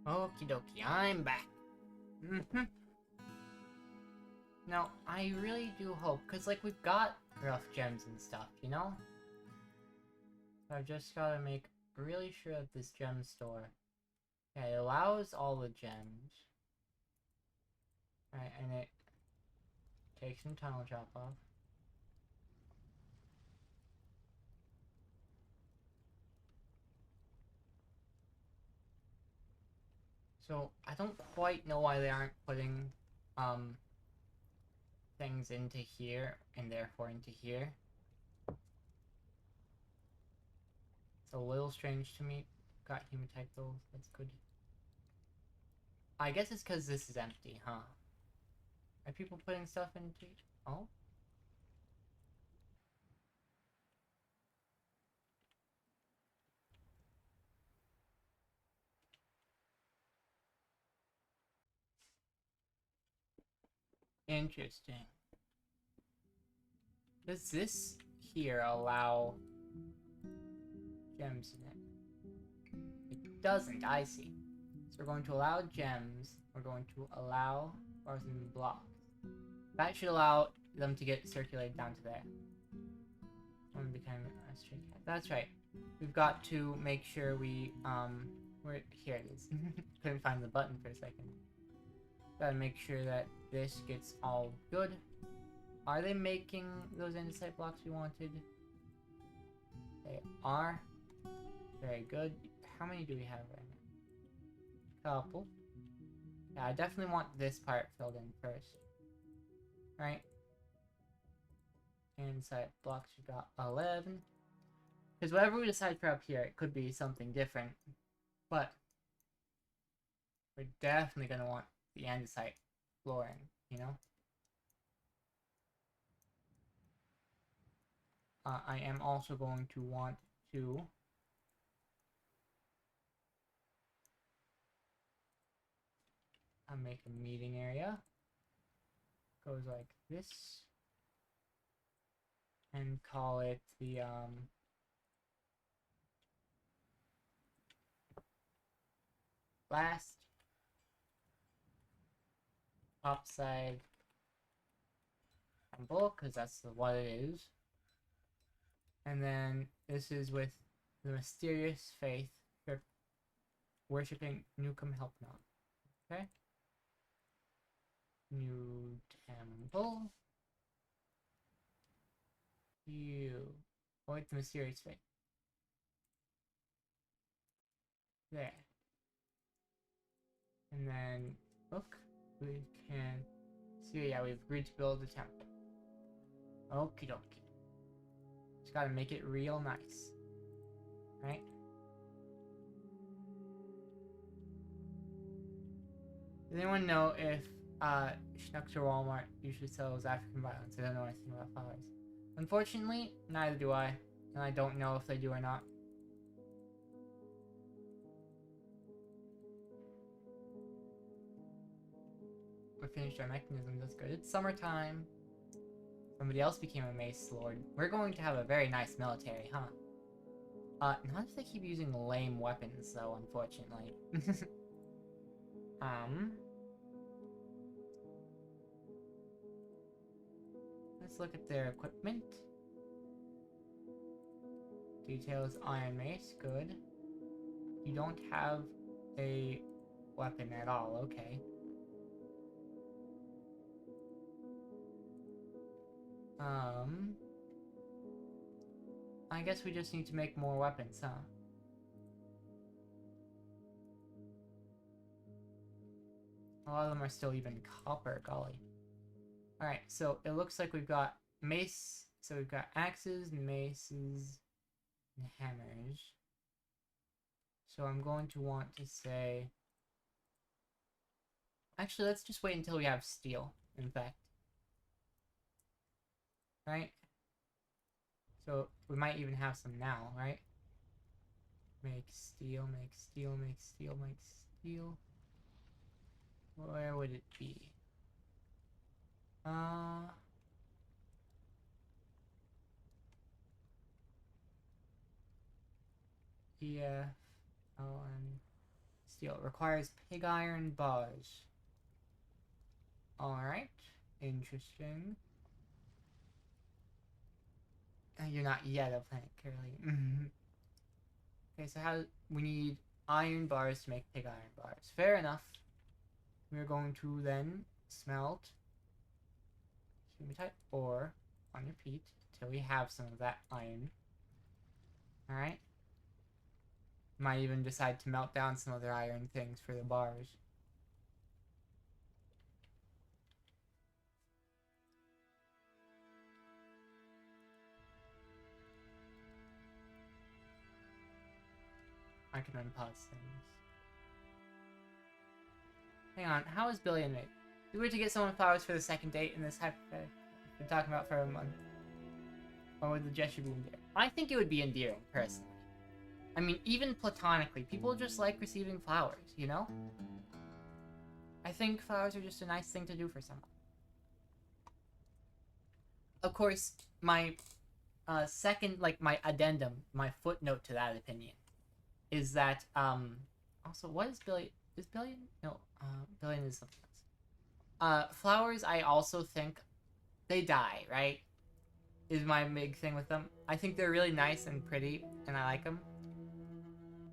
[SPEAKER 1] Okie dokie, I'm back. Mm-hmm. Now, I really do hope, because, like, we've got rough gems and stuff, you know? So I just gotta make really sure that this gem store, yeah, it allows all the gems. Right, and it takes some tunnel drop off. So, I don't quite know why they aren't putting, things into here, and therefore into here. It's a little strange to me. Got hematite though, that's good. I guess it's because this is empty, huh? Are people putting stuff into... Oh? Interesting. Does this here allow gems in it? It doesn't, I see. So we're going to allow gems. We're going to allow bars and blocks. That should allow them to get circulated down to there. That's right. We've got to make sure we, here it is. Couldn't find the button for a second. Gotta make sure that this gets all good. Are they making those andesite blocks we wanted? They are. Very good. How many do we have right now? Couple. Yeah, I definitely want this part filled in first. Right? Andesite blocks, we got 11. Because whatever we decide for up here, it could be something different. But we're definitely going to want the andesite flooring, you know? I am also going to want to make a meeting area. Goes like this. And call it the, last upside temple, because that's what it is. And then this is with the mysterious faith worshipping Newcomb Help Not. Okay? New temple. You. Oh, wait, the mysterious faith. There. And then, look, we can see, yeah, we've agreed to build a temple. Okie dokie. Just gotta make it real nice. Right? Does anyone know if Schnucks or Walmart usually sells African violets? I don't know anything about flowers. Unfortunately, neither do I. And I don't know if they do or not. We finished our mechanisms, that's good. It's summertime. Somebody else became a mace lord. We're going to have a very nice military, huh? Not if they keep using lame weapons, though, unfortunately. Let's look at their equipment. Details iron mace, good. You don't have a weapon at all, okay. I guess we just need to make more weapons, huh? A lot of them are still even copper, golly. Alright, so it looks like we've got mace, so we've got axes, maces, and hammers. So I'm going to want to say... Actually, let's just wait until we have steel, in fact. Right? So we might even have some now, right? Make steel, make steel, make steel, make steel. Where would it be? Yeah. Oh, and Steel. Requires pig iron bars. Alright. Interesting. You're not yet a plant, Curly. Okay, so how... We need iron bars to make pig iron bars. Fair enough. We're going to then smelt hematite ore on repeat until we have some of that iron. Alright. Might even decide to melt down some other iron things for the bars. I can unpause things. Hang on, how is Billy and Nate? We were to get someone flowers for the second date in this hypothetical we've been talking about for a month. Or would the gesture be endearing? I think it would be endearing, personally. I mean, even platonically, people just like receiving flowers, you know? I think flowers are just a nice thing to do for someone. Of course, my second, like, my addendum, my footnote to that opinion, is that, also, what is Billy? Is billion? No, billion is something else. Flowers, I also think, they die, right? Is my big thing with them. I think they're really nice and pretty, and I like them.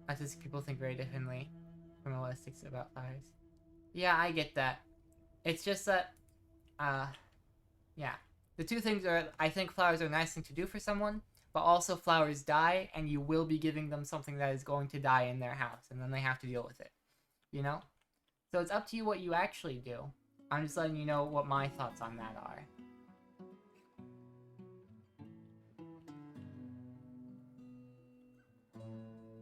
[SPEAKER 1] Not just people think very differently from holistics about flowers. Yeah, I get that. It's just that, yeah. The two things are, I think flowers are a nice thing to do for someone, but also flowers die, and you will be giving them something that is going to die in their house, and then they have to deal with it. You know? So it's up to you what you actually do. I'm just letting you know what my thoughts on that are.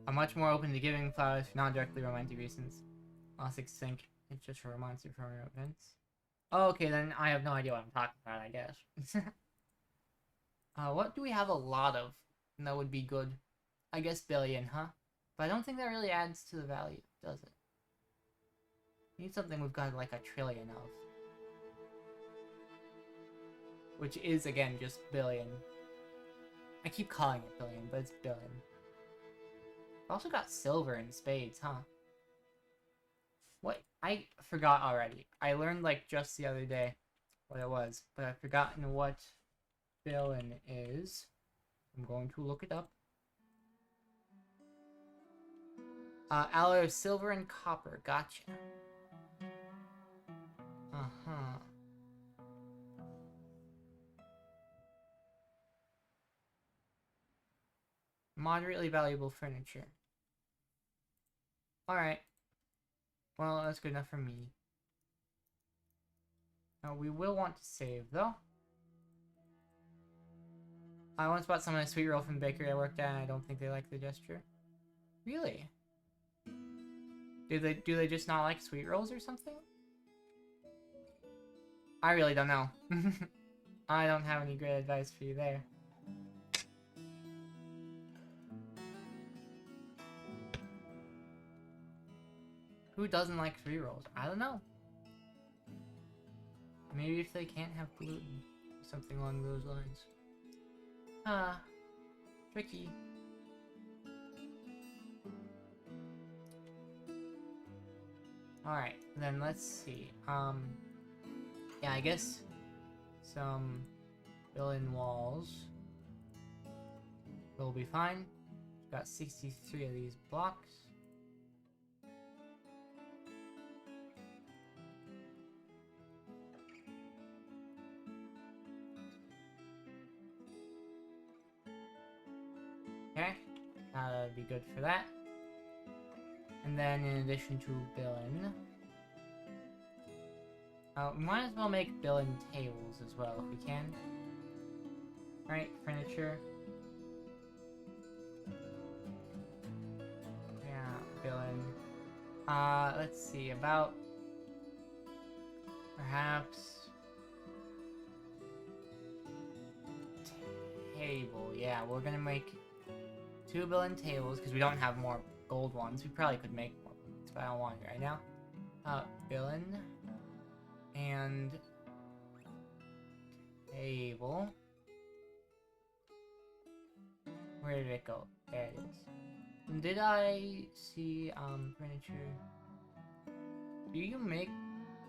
[SPEAKER 1] I'm much more open to giving flowers for non-directly romantic reasons. Holistics think it's just for romantic events. Oh, okay, then I have no idea what I'm talking about, I guess. What do we have a lot of? And that would be good. I guess billion, huh? But I don't think that really adds to the value, does it? We need something we've got like a trillion of. Which is, again, just billion. I keep calling it billion, but it's billion. I've also got silver in spades, huh? What? I forgot already. I learned, like, just the other day what it was, but I've forgotten what billion is. I'm going to look it up. Alloy of silver and copper. Gotcha. Uh-huh. Moderately valuable furniture. Alright. Well, that's good enough for me. Now, we will want to save, though. I once bought someone a sweet roll from the bakery I worked at, and I don't think they like the gesture. Really? Do they just not like sweet rolls or something? I really don't know. I don't have any great advice for you there. Who doesn't like sweet rolls? I don't know. Maybe if they can't have gluten. Something along those lines. Tricky. Alright, then let's see. Yeah, I guess some fill-in walls will be fine. Got 63 of these blocks. Okay, that'll be good for that. And then in addition to billion, we might as well make billion tables as well if we can. Right, furniture. Yeah, billion. Let's see, about perhaps table. Yeah, we're gonna make 2 billion tables because we don't have more gold ones. We probably could make more, but I don't want it right now. Billion and table. Where did it go? There it is. Did I see, furniture? Do you make...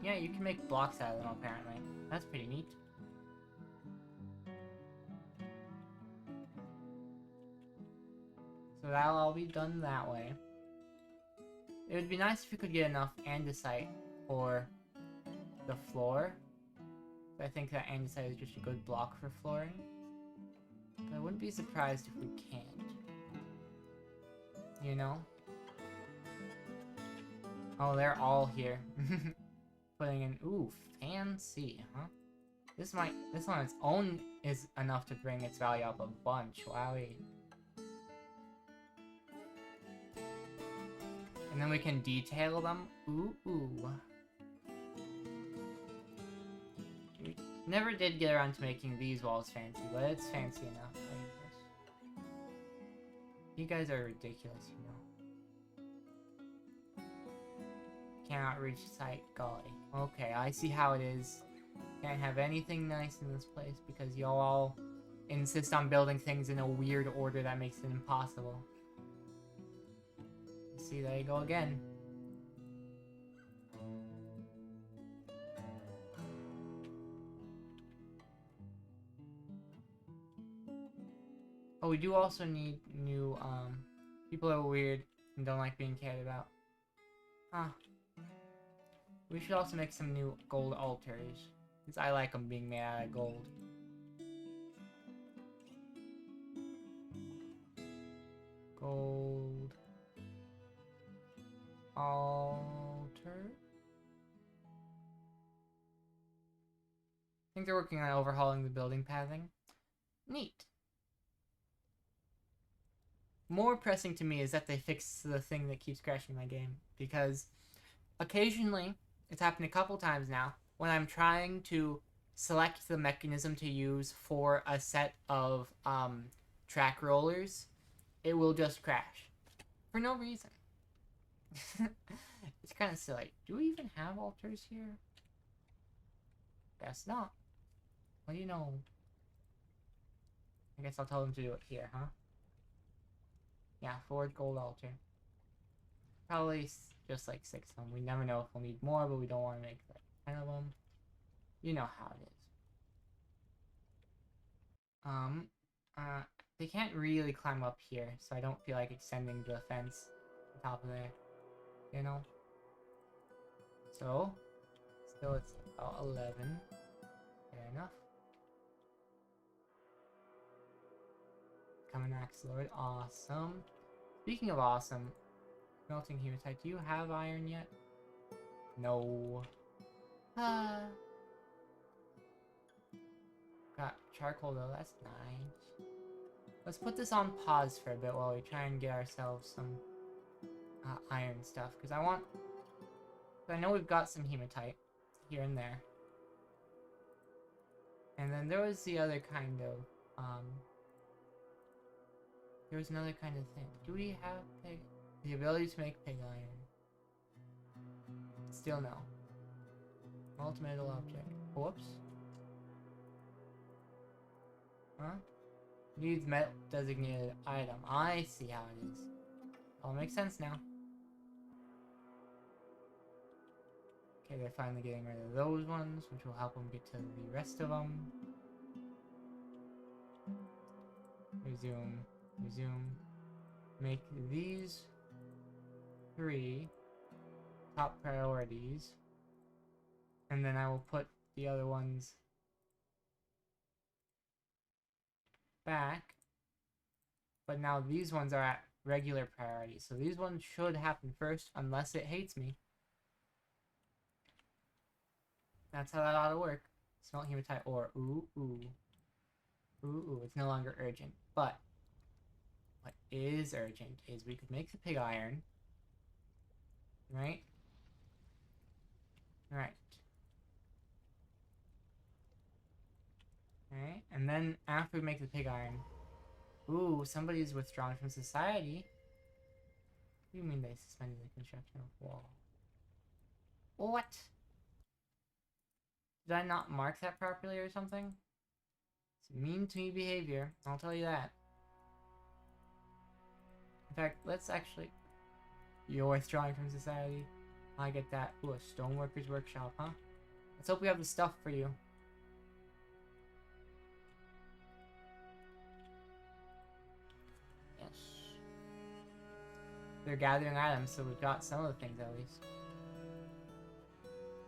[SPEAKER 1] Yeah, you can make blocks out of them, apparently. That's pretty neat. So that'll all be done that way. It would be nice if we could get enough andesite for the floor. I think that andesite is just a good block for flooring. But I wouldn't be surprised if we can't. You know? Oh, they're all here. Putting in... Ooh, fancy, huh? This on its own is enough to bring its value up a bunch. Wowie. And then we can detail them. Ooh, ooh. We never did get around to making these walls fancy, but it's fancy enough, I guess. You guys are ridiculous, you know. Cannot reach sight, golly. Okay, I see how it is. Can't have anything nice in this place because y'all all insist on building things in a weird order that makes it impossible. See, there you go again. Oh, we do also need new, people are weird and don't like being cared about. Huh. We should also make some new gold altars. Because I like them being made out of gold. Gold... altar? I think they're working on overhauling the building pathing. Neat. More pressing to me is that they fix the thing that keeps crashing my game. Because occasionally, it's happened a couple times now, when I'm trying to select the mechanism to use for a set of track rollers, it will just crash. For no reason. It's kind of silly. Do we even have altars here? Guess not. What do you know? I guess I'll tell them to do it here, huh? Yeah, 4 gold altar. Probably just like 6 of them. We never know if we'll need more, but we don't want to make like 10 of them. You know how it is. They can't really climb up here, so I don't feel like extending the fence on top of there. You know? So, still it's about 11. Fair enough. Common Axe Lord, awesome. Speaking of awesome, melting hematite, do you have iron yet? No. Got charcoal though, that's nice. Let's put this on pause for a bit while we try and get ourselves some iron stuff, because I know we've got some hematite here and there. And then there was the other kind of, there was another kind of thing. Do we have the ability to make pig iron? Still no. Multi-metal object. Whoops. Huh? Needs metal designated item. I see how it is. All makes sense now. Okay, they're finally getting rid of those ones, which will help them get to the rest of them. Resume. Resume. Make these 3 top priorities. And then I will put the other ones back. But now these ones are at regular priority. So these ones should happen first, unless it hates me. That's how that ought to work. Smelt hematite ore. Ooh, ooh. Ooh, ooh. It's no longer urgent. But what is urgent is we could make the pig iron. Right? Right. Right? And then after we make the pig iron... Ooh, somebody's withdrawn from society. What do you mean they suspended the construction of wall? What? Did I not mark that properly or something? It's mean to me behavior, I'll tell you that. In fact, let's actually... You're withdrawing from society. I get that. Ooh, a stoneworker's workshop, huh? Let's hope we have the stuff for you. Yes. They're gathering items, so we've got some of the things at least.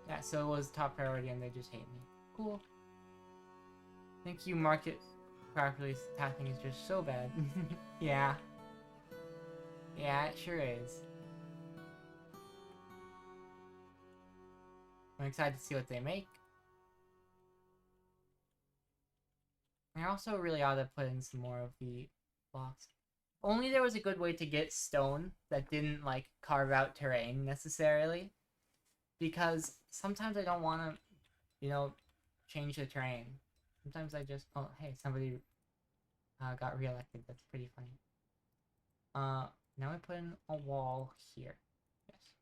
[SPEAKER 1] Yeah, so it was top priority and they just hate me. Cool. Think you mark it properly, tapping is just so bad. Yeah. Yeah, it sure is. I'm excited to see what they make. I also really ought to put in some more of the blocks. Only there was a good way to get stone that didn't, like, carve out terrain, necessarily. Because sometimes I don't want to, you know, change the terrain. Sometimes I just... Oh, hey, somebody got reelected. That's pretty funny. Now I put in a wall here. Yes.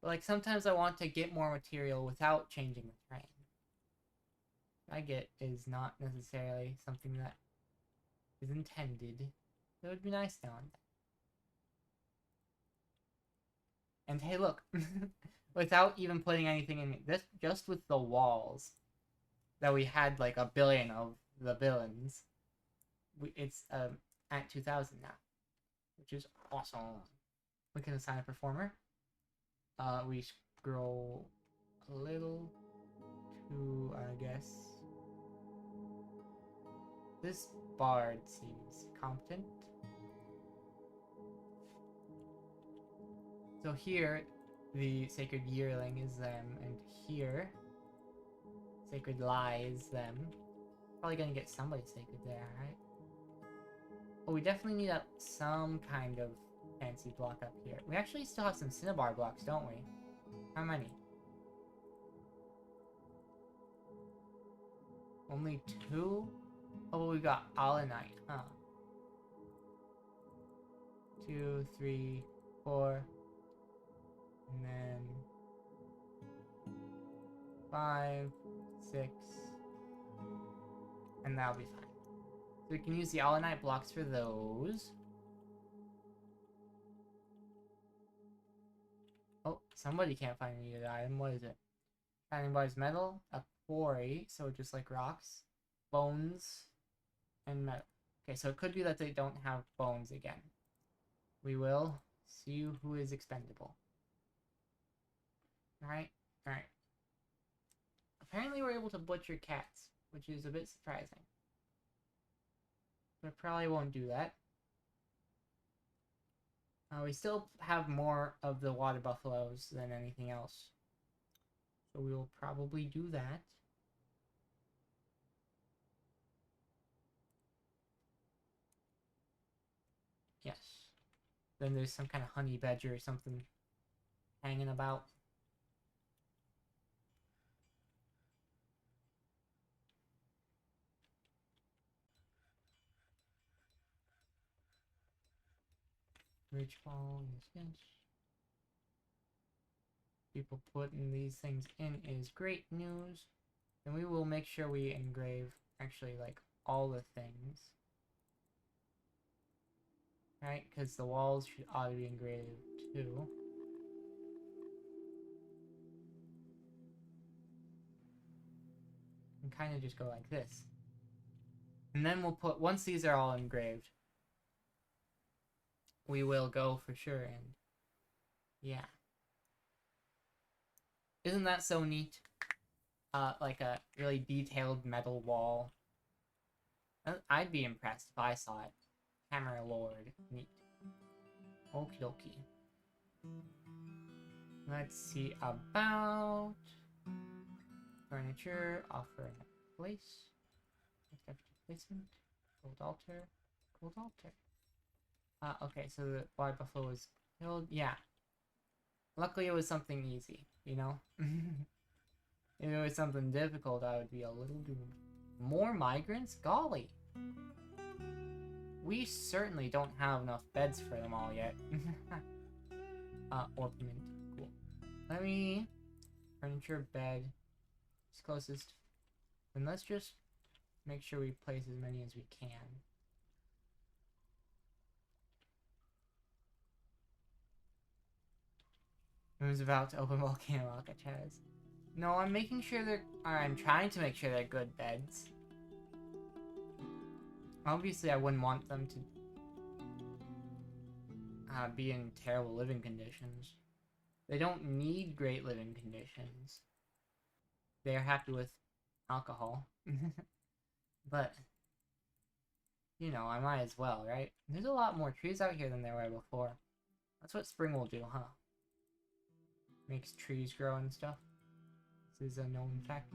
[SPEAKER 1] But, like, sometimes I want to get more material without changing the terrain. I get is not necessarily something that is intended. It would be nice now and then. And hey, look, without even putting anything in this, just with the walls that we had like a billion of the villains, it's at 2,000 now, which is awesome. We can assign a performer. We scroll a little to, I guess. This bard seems competent. So here, the Sacred Yearling is them, and here, Sacred Lie is them. Probably gonna get somebody sacred there, right? Oh, we definitely need some kind of fancy block up here. We actually still have some Cinnabar blocks, don't we? How many? Only 2? Oh, we got Allanite, huh? 2, 3, 4, and then 5, 6, and that'll be fine. So we can use the Allanite blocks for those. Oh, somebody can't find a needed item. What is it? Finding bars metal, a quarry, so just like rocks, bones, and metal. Okay, so it could be that they don't have bones again. We will see who is expendable. Alright, alright. Apparently we're able to butcher cats, which is a bit surprising. But I probably won't do that. We still have more of the water buffaloes than anything else. So we will probably do that. Yes. Then there's some kind of honey badger or something hanging about. Rich ball, yes. People putting these things in is great news. And we will make sure we engrave actually like all the things. Right? Because the walls should ought to be engraved too. And kind of just go like this. And then we'll put, once these are all engraved, we will go for sure and yeah. Isn't that so neat? Like a really detailed metal wall. I'd be impressed if I saw it. Hammer Lord. Neat. Okie dokie. Let's see about furniture. Offer a place. Placement. Gold altar. Gold altar. Okay, so the water buffalo was killed. Yeah. Luckily it was something easy, you know? If it was something difficult, I would be a little doomed. More migrants? Golly! We certainly don't have enough beds for them all yet. Orpiment. Cool. Let me... Furniture, bed. It's closest. Then let's just make sure we place as many as we can. Who's about to open volcano Alcatraz? No, I'm making sure they're... I'm trying to make sure they're good beds. Obviously, I wouldn't want them to be in terrible living conditions. They don't need great living conditions. They are happy with alcohol. But, you know, I might as well, right? There's a lot more trees out here than there were before. That's what spring will do, huh? Makes trees grow and stuff. This is a known fact.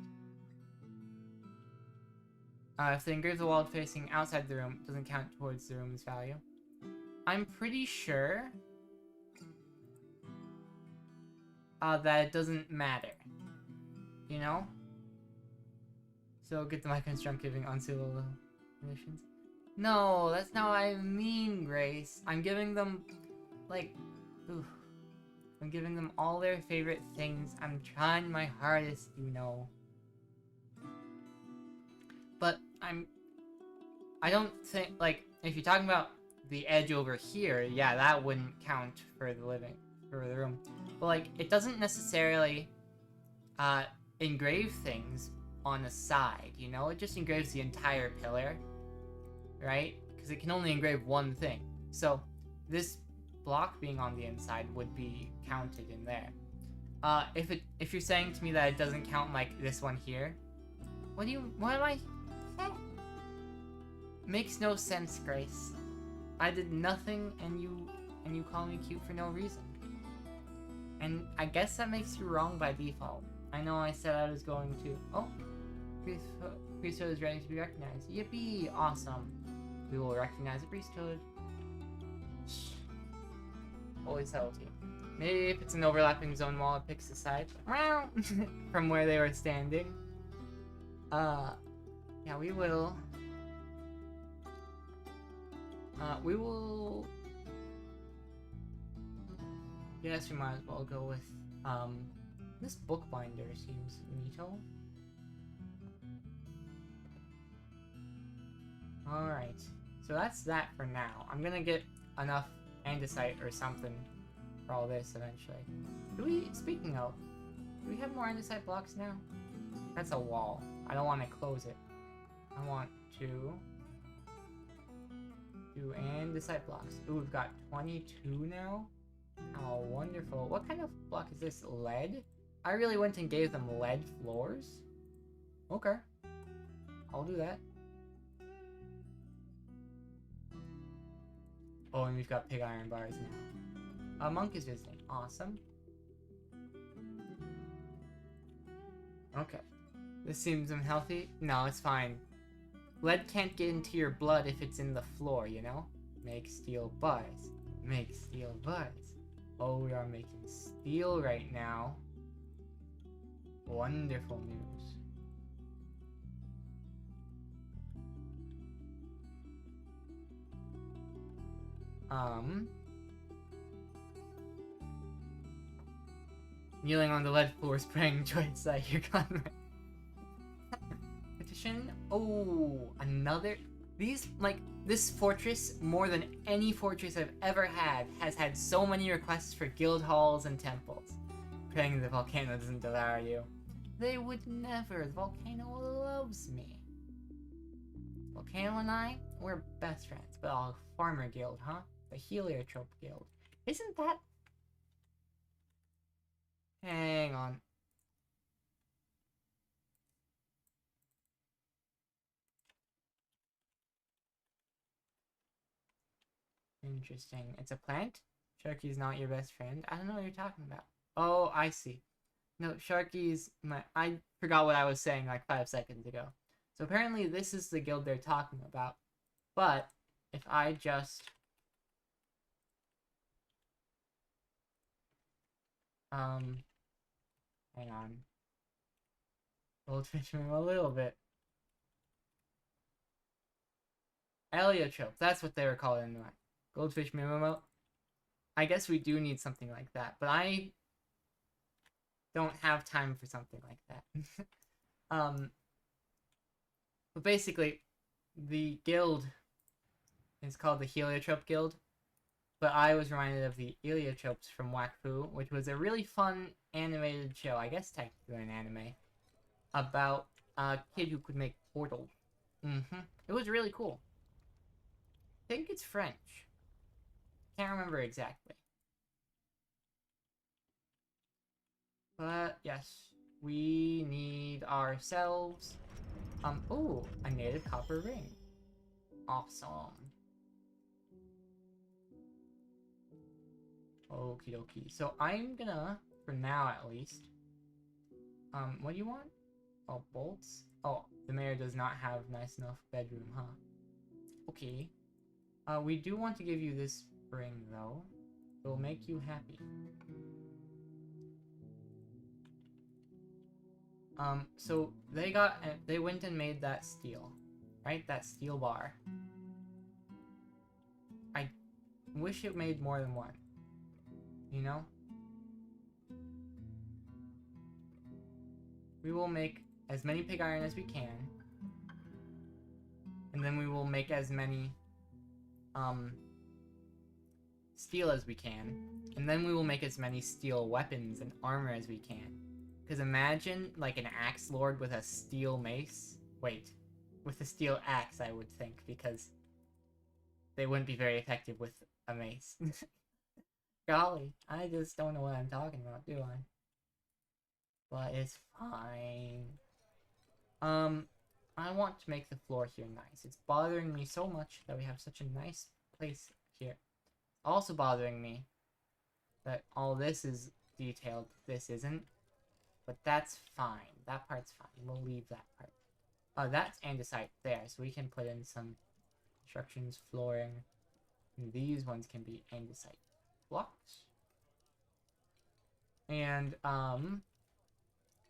[SPEAKER 1] If they engrave the wall facing outside the room, it doesn't count towards the room's value. I'm pretty sure that it doesn't matter. You know? So get the micro-construct giving unsealable conditions. No, that's not what I mean, Grace. I'm giving them, like, oof. I'm giving them all their favorite things. I'm trying my hardest, you know. But I don't think, like, if you're talking about the edge over here, yeah, that wouldn't count for the room. But, like, it doesn't necessarily, engrave things on the side, you know? It just engraves the entire pillar, right? Because it can only engrave one thing. So, this block being on the inside would be counted in there. If you're saying to me that it doesn't count like this one here, what am I? Makes no sense, Grace. I did nothing and you call me cute for no reason. And I guess that makes you wrong by default. I know I said I was going to. Oh, priesthood is ready to be recognized. Yippee! Awesome. We will recognize the priesthood. Holy subtlety. Maybe if it's an overlapping zone wall, it picks a side from where they were standing. Yeah, we will. Yes, we might as well go with, this bookbinder seems neato. Alright, so that's that for now. I'm gonna get enough andesite or something for all this eventually. Speaking of, do we have more andesite blocks now? That's a wall. I don't want to close it. I want to do andesite blocks. Ooh, we've got 22 now. Oh, wonderful. What kind of block is this? Lead? I really went and gave them lead floors? Okay. I'll do that. Oh, and we've got pig iron bars now. A monk is visiting. Awesome. Okay. This seems unhealthy. No, it's fine. Lead can't get into your blood if it's in the floor, you know? Make steel bars. Make steel bars. Oh, we are making steel right now. Wonderful news. Kneeling on the lead floor, spraying choice at your gun. Petition? Oh, another... this fortress, more than any fortress I've ever had, has had so many requests for guild halls and temples. Praying the volcano doesn't devour you. They would never. The volcano loves me. Volcano and I, we're best friends. But a farmer guild, huh? The Heliotrope guild. Isn't that... Hang on. Interesting. It's a plant? Sharky's not your best friend? I don't know what you're talking about. Oh, I see. No, Sharky's my... I forgot what I was saying like 5 seconds ago. So apparently this is the guild they're talking about. But, if I just... Hang on. Goldfish him a little bit. Heliotrope, that's what they were calling in my Goldfish Mimomo. I guess we do need something like that, but I don't have time for something like that. But basically, the guild is called the Heliotrope Guild, But I was reminded of the Eliotropes from Wakfu, which was a really fun animated show, I guess technically an anime, about a kid who could make portals. It was really cool. I think it's French. Can't remember exactly. But yes, we need ourselves oh, a native copper ring. Awesome. Okie dokie. So I'm gonna, for now at least, what do you want? Oh, bolts? Oh, the mayor does not have nice enough bedroom, huh? Okay. We do want to give you this ring, though. It will make you happy. So they went and made that steel, right? That steel bar. I wish it made more than one. You know? We will make as many pig iron as we can. And then we will make as many, steel as we can. And then we will make as many steel weapons and armor as we can. Because imagine, like, an axe lord with a steel mace. Wait. With a steel axe, I would think, because they wouldn't be very effective with a mace. Golly, I just don't know what I'm talking about, do I? But it's fine. I want to make the floor here nice. It's bothering me so much that we have such a nice place here. Also bothering me that all this is detailed, this isn't. But that's fine. That part's fine. We'll leave that part. That's andesite there, so we can put in some instructions, flooring. And these ones can be andesite blocks. And, so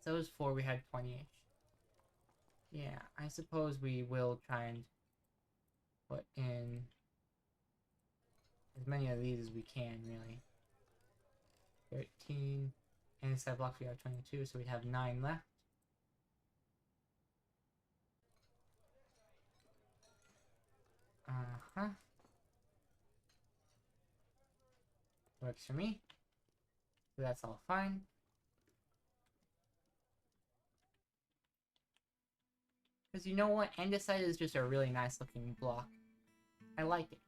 [SPEAKER 1] it was 4, we had 20-ish. Yeah, I suppose we will try and put in as many of these as we can, really. 13. Andesite blocks, we have 22, so we'd have 9 left. Works for me. So that's all fine. Because you know what? Andesite is just a really nice looking block. I like it.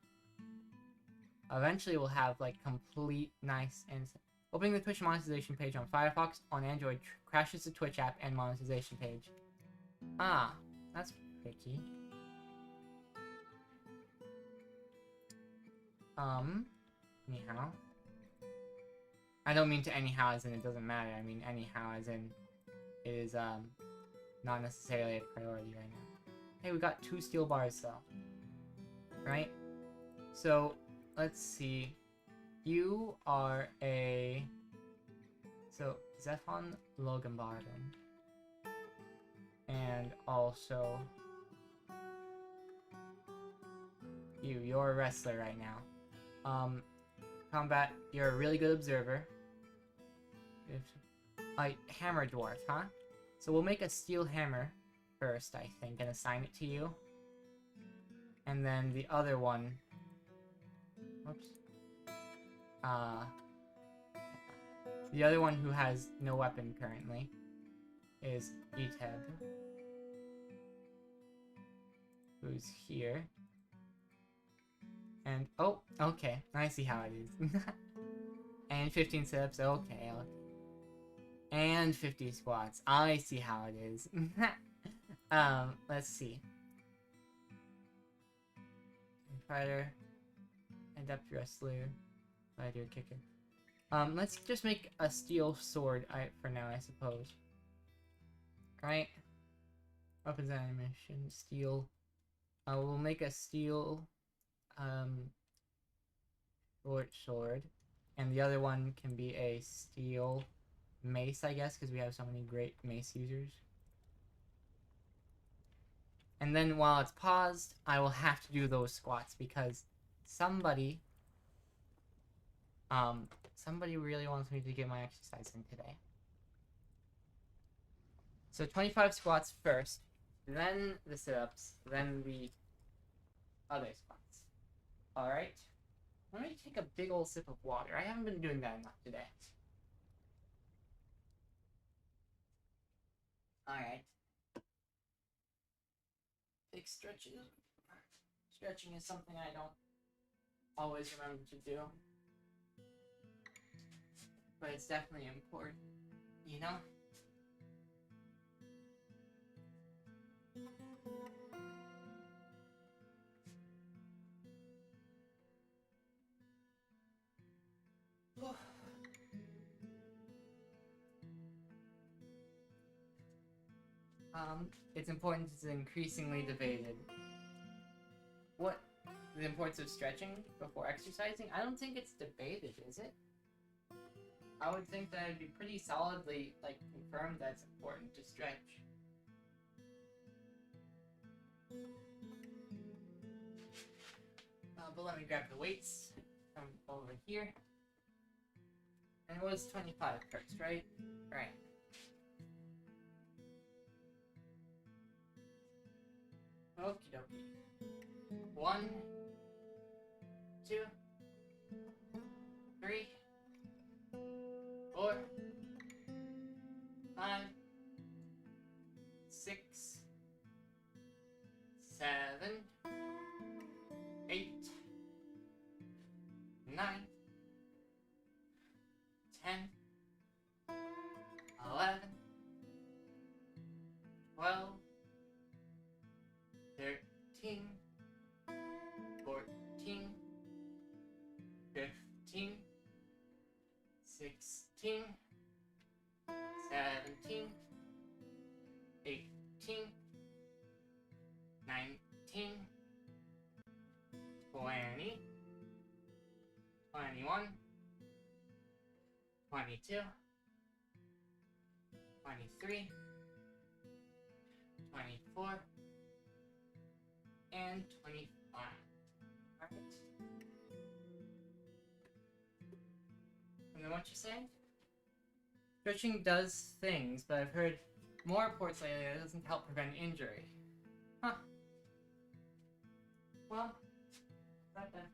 [SPEAKER 1] Eventually we'll have like complete nice andesite. Opening the Twitch monetization page on Firefox on Android crashes the Twitch app and monetization page. Ah, that's tricky. Anyhow. I don't mean to anyhow as in it doesn't matter. I mean anyhow as in it is, not necessarily a priority right now. Hey, we got 2 steel bars though. Right? So, let's see. You are a... So, Zephon Loganbarden. And also... You're a wrestler right now. Combat, you're a really good observer. Hammer dwarf, huh? So we'll make a steel hammer first, I think, and assign it to you. And then the other one... Whoops. The other one who has no weapon currently is Eteb, who's here. And, oh, okay, I see how it is. And 15 sit-ups, okay. And 50 squats, I see how it is. Let's see. Fighter, adept wrestler, fighter, kicker. Let's just make a steel sword for now, I suppose. Right? Weapons animation, steel. We'll make a steel, short sword. And the other one can be a steel mace, I guess, because we have so many great mace users. And then while it's paused, I will have to do those squats because somebody really wants me to get my exercise in today. So 25 squats first, then the sit-ups, then the other squats. Alright? Let me take a big old sip of water. I haven't been doing that enough today. Alright. Big stretches. Stretching is something I don't always remember to do. But it's definitely important, you know? Its importance is increasingly debated. What? The importance of stretching before exercising? I don't think it's debated, is it? I would think that it'd be pretty solidly, like, confirmed that it's important to stretch. But let me grab the weights from over here. And it was 25 perks, right? Right. Okie dokie. 1, 2, 3, 4, 5, 6, 7, 8, 9, 10, 11, 12, 13, 14, 15, 16, 17, 18, 19, 20, 21, 22, 23, 24, and 25. Alright. And then what you saying? Stretching does things, but I've heard more reports lately that it doesn't help prevent injury. Huh. Well, that then.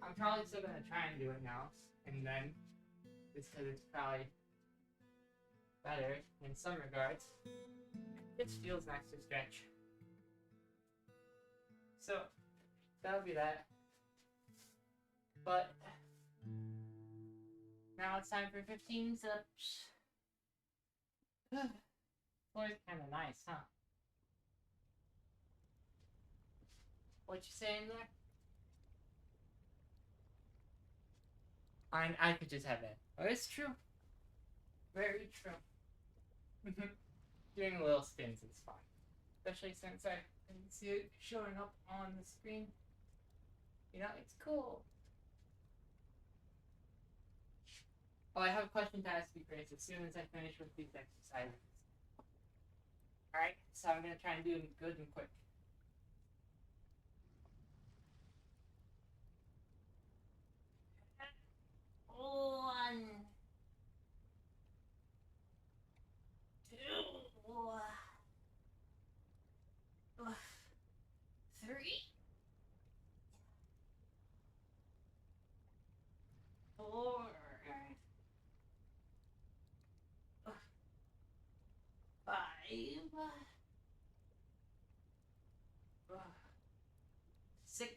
[SPEAKER 1] I'm probably still gonna try and do it now, and then, just because it's probably better in some regards. It feels nice to stretch. So, that'll be that. But, now it's time for 15 sit-ups. Floor's kinda nice, huh? What you saying there? I could just have it. Oh, it's true. Very true. Doing little spins is fun. Especially since I can see it showing up on the screen. You know, it's cool. Oh, I have a question to ask you, Grace, as soon as I finish with these exercises. Alright, so I'm gonna try and do them good and quick. 1, 2, 3, 4, 5, 6,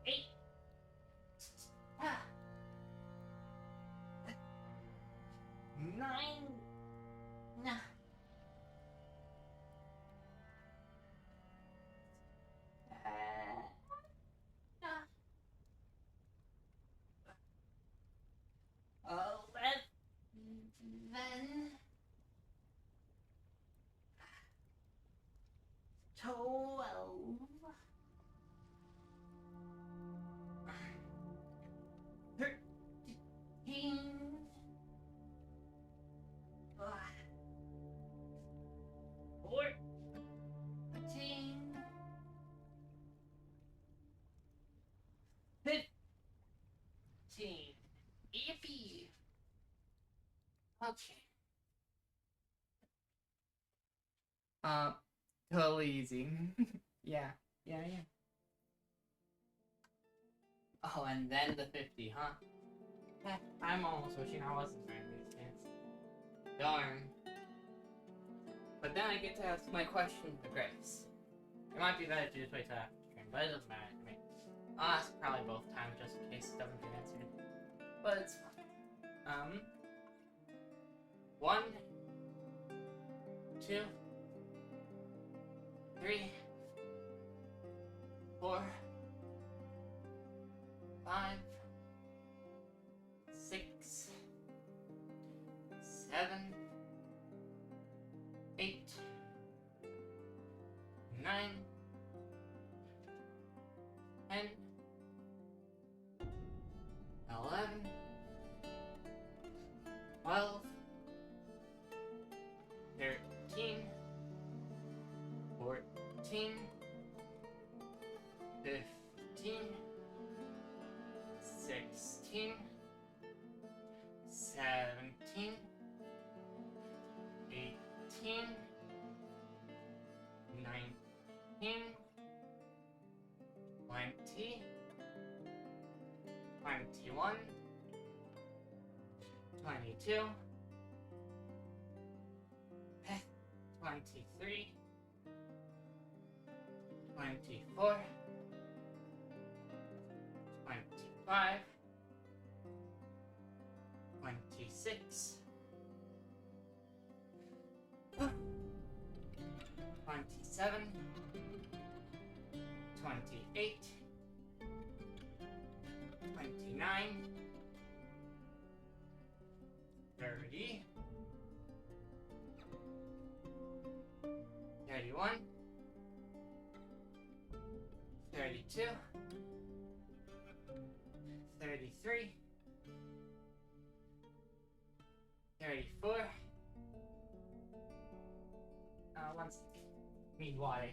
[SPEAKER 1] 8, 9, 11, 12, 13, Okay. Totally easy. Yeah. Oh, and then the 50, huh? I'm almost wishing I wasn't trying these games. Darn. But then I get to ask my question to Grace. It might be better to just wait till after the stream, but it doesn't matter to me. I'll ask probably both times just in case it doesn't get answered. But it's fine. 1, 2, 3, 4, 5, 6, 7, 8, 9, 10, 11, 12, 13, 14, 15, 16, 17, 18, 19, 20, 21, 22, 23, 24, 25, 26, 27, 28, 29, 30, 31, 32, 33, 34. One second. Need water.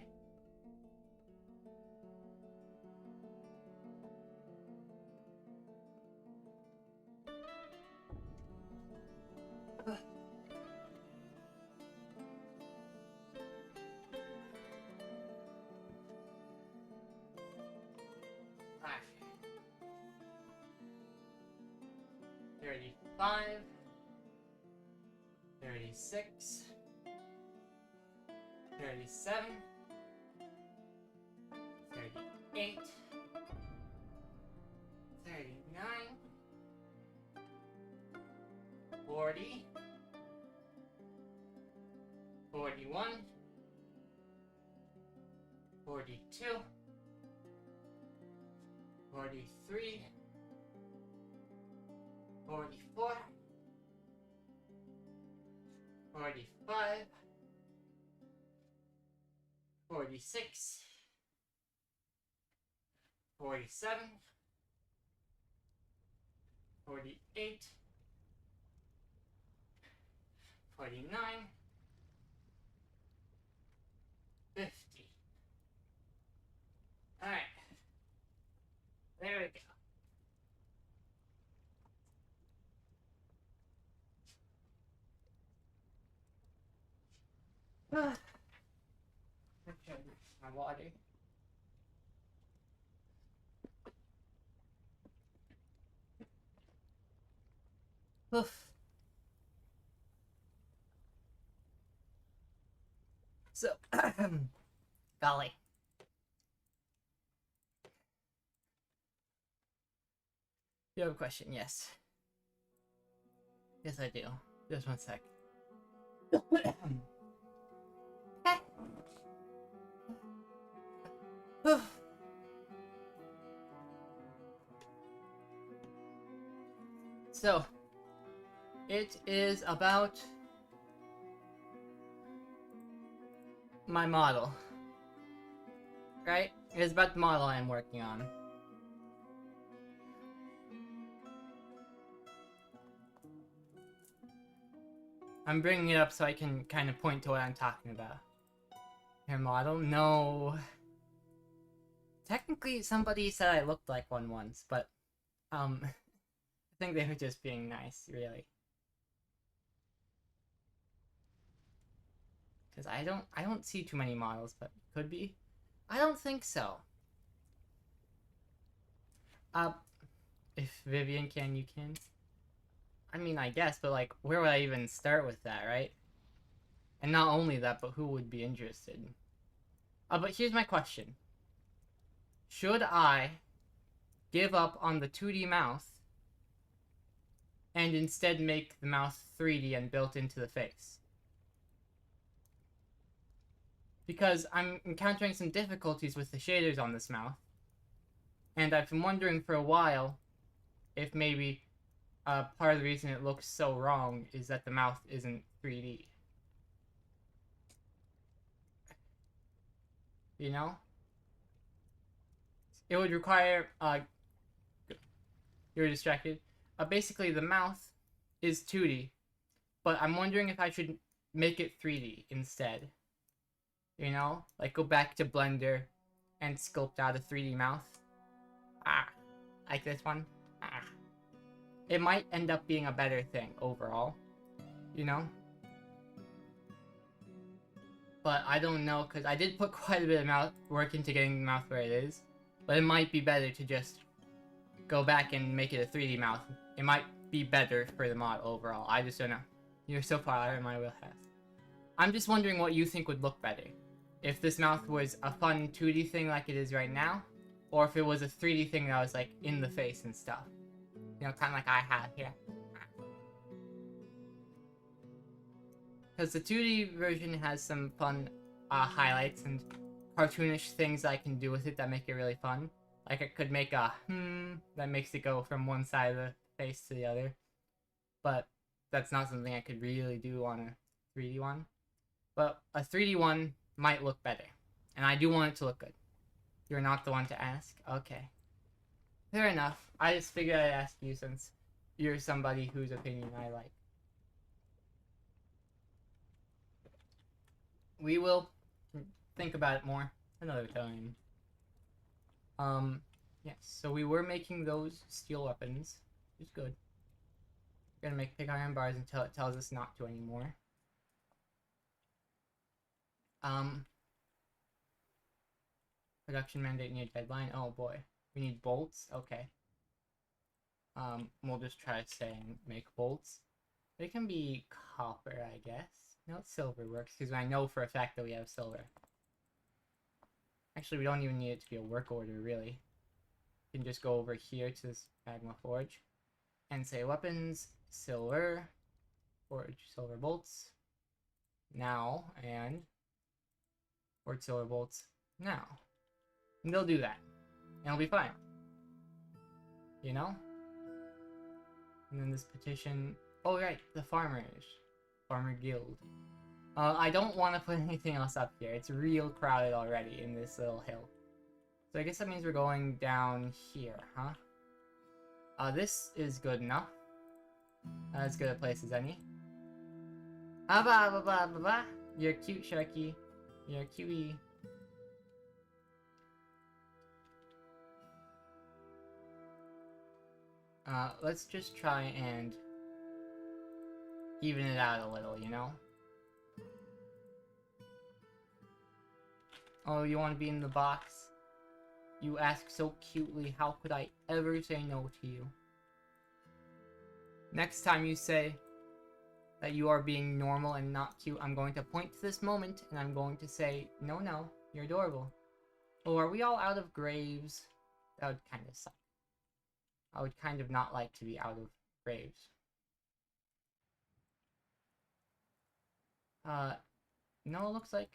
[SPEAKER 1] Alright. 35, 36, 37, 38, 39, 40, 41, 42, 43, 44, 45, 46, 47, 48, 49, 50. Alright. There we go. My water. Oof. So, golly. You have a question? Yes. Yes, I do. Just one sec. So, it is about my model, right? It is about the model I'm working on. I'm bringing it up so I can kind of point to what I'm talking about. Your model? No. Technically, somebody said I looked like one once, but, I think they were just being nice, really. Because I don't see too many models, but could be. I don't think so. If Vivian can, you can. I mean, I guess, but like, where would I even start with that, right? And not only that, but who would be interested? But here's my question. Should I give up on the 2D mouth and instead make the mouth 3D and built into the face? Because I'm encountering some difficulties with the shaders on this mouth. And I've been wondering for a while if maybe part of the reason it looks so wrong is that the mouth isn't 3D. You know? It would require, you're distracted. Basically, the mouth is 2D, but I'm wondering if I should make it 3D instead. You know? Like, go back to Blender and sculpt out a 3D mouth. Like this one. It might end up being a better thing overall. You know? But I don't know, because I did put quite a bit of work into getting the mouth where it is. But it might be better to just go back and make it a 3D mouth. It might be better for the model overall. I just don't know. You're so far out of my wheelhouse. I'm just wondering what you think would look better. If this mouth was a fun 2D thing like it is right now, or if it was a 3D thing that was like in the face and stuff. You know, kind of like I have here. Because the 2D version has some fun highlights and cartoonish things I can do with it that make it really fun. Like I could make a that makes it go from one side of the face to the other. But that's not something I could really do on a 3D one. But a 3D one might look better. And I do want it to look good. You're not the one to ask? Okay. Fair enough. I just figured I'd ask you since you're somebody whose opinion I like. We will think about it more another time. Yes, so we were making those steel weapons, which is good. We're gonna make pig iron bars until it tells us not to anymore. Production mandate near deadline. Oh boy. We need bolts? Okay. We'll just try saying make bolts. They can be copper, I guess. No, silver works, because I know for a fact that we have silver. Actually, we don't even need it to be a work order, really. You can just go over here to this magma forge and say weapons, silver, forge silver bolts, now, and forge silver bolts, now. And they'll do that. And it'll be fine. You know? And then this petition... Oh, right, the farmers. Farmer Guild. I don't want to put anything else up here. It's real crowded already in this little hill. So I guess that means we're going down here, huh? This is good enough. As good a place as any. Ba ba ba ba ba. You're cute, Sharky. You're cutie. Let's just try and even it out a little, you know? Oh, you want to be in the box? You ask so cutely, how could I ever say no to you? Next time you say that you are being normal and not cute, I'm going to point to this moment and I'm going to say, no, no, you're adorable. Oh, are we all out of graves? That would kind of suck. I would kind of not like to be out of graves. No, it looks like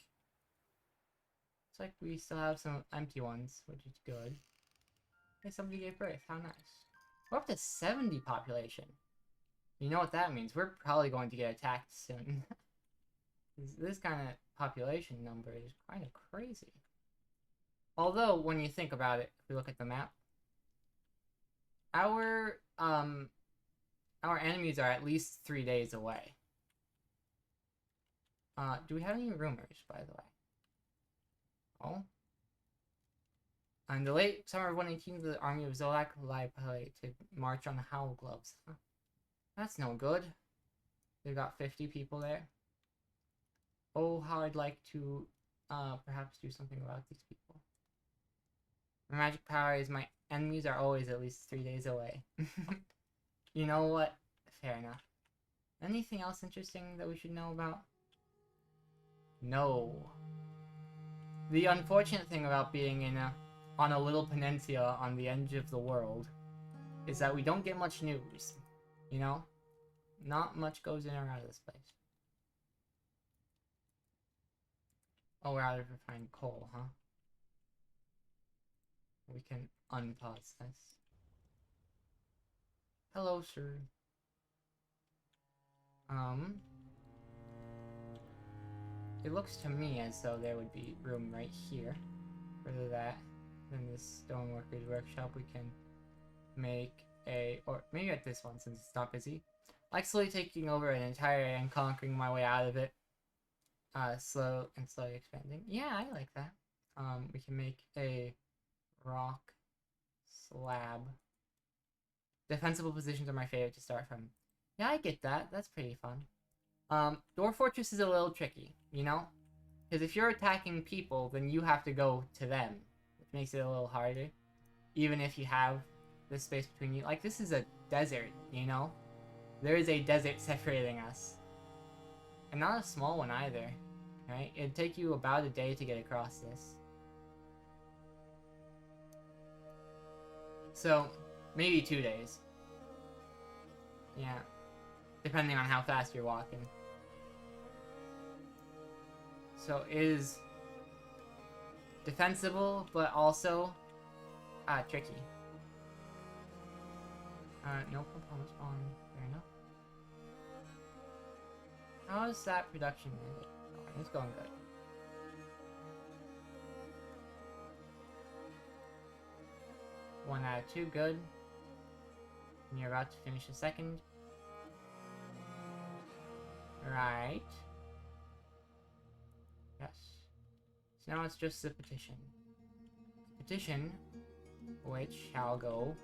[SPEAKER 1] we still have some empty ones, which is good. Hey, somebody gave birth. How nice. We're up to 70 population. You know what that means? We're probably going to get attacked soon. This kind of population number is kind of crazy. Although, when you think about it, if we look at the map, our enemies are at least 3 days away. Do we have any rumors, by the way? Oh. In the late summer of 118, the army of Zolak lied to march on the Howl Gloves. Huh? That's no good. They've got 50 people there. Oh, how I'd like to perhaps do something about these people. My magic power is my enemies are always at least 3 days away. You know what? Fair enough. Anything else interesting that we should know about? No. The unfortunate thing about being on a little peninsula on the edge of the world is that we don't get much news. You know? Not much goes in or out of this place. Oh, we're out of refined coal, huh? We can unpause this. Hello, sir. It looks to me as though there would be room right here. Further that, then this stoneworker's workshop, we can make a, or maybe at this one since it's not busy. Like slowly taking over an entire area and conquering my way out of it. Slowly expanding. Yeah, I like that. We can make a rock slab. Defensible positions are my favorite to start from. Yeah, I get that. That's pretty fun. Dwarf Fortress is a little tricky, you know? Because if you're attacking people, then you have to go to them, which makes it a little harder. Even if you have this space between you. Like, this is a desert, you know? There is a desert separating us. And not a small one either, right? It'd take you about a day to get across this. So, maybe 2 days. Yeah. Depending on how fast you're walking. So it is defensible, but also tricky. No components spawn. Fair enough. How is that production going? It's going good. One out of 2, good. And you're about to finish the second. Right. Yes. So now it's just the petition. Petition, which shall go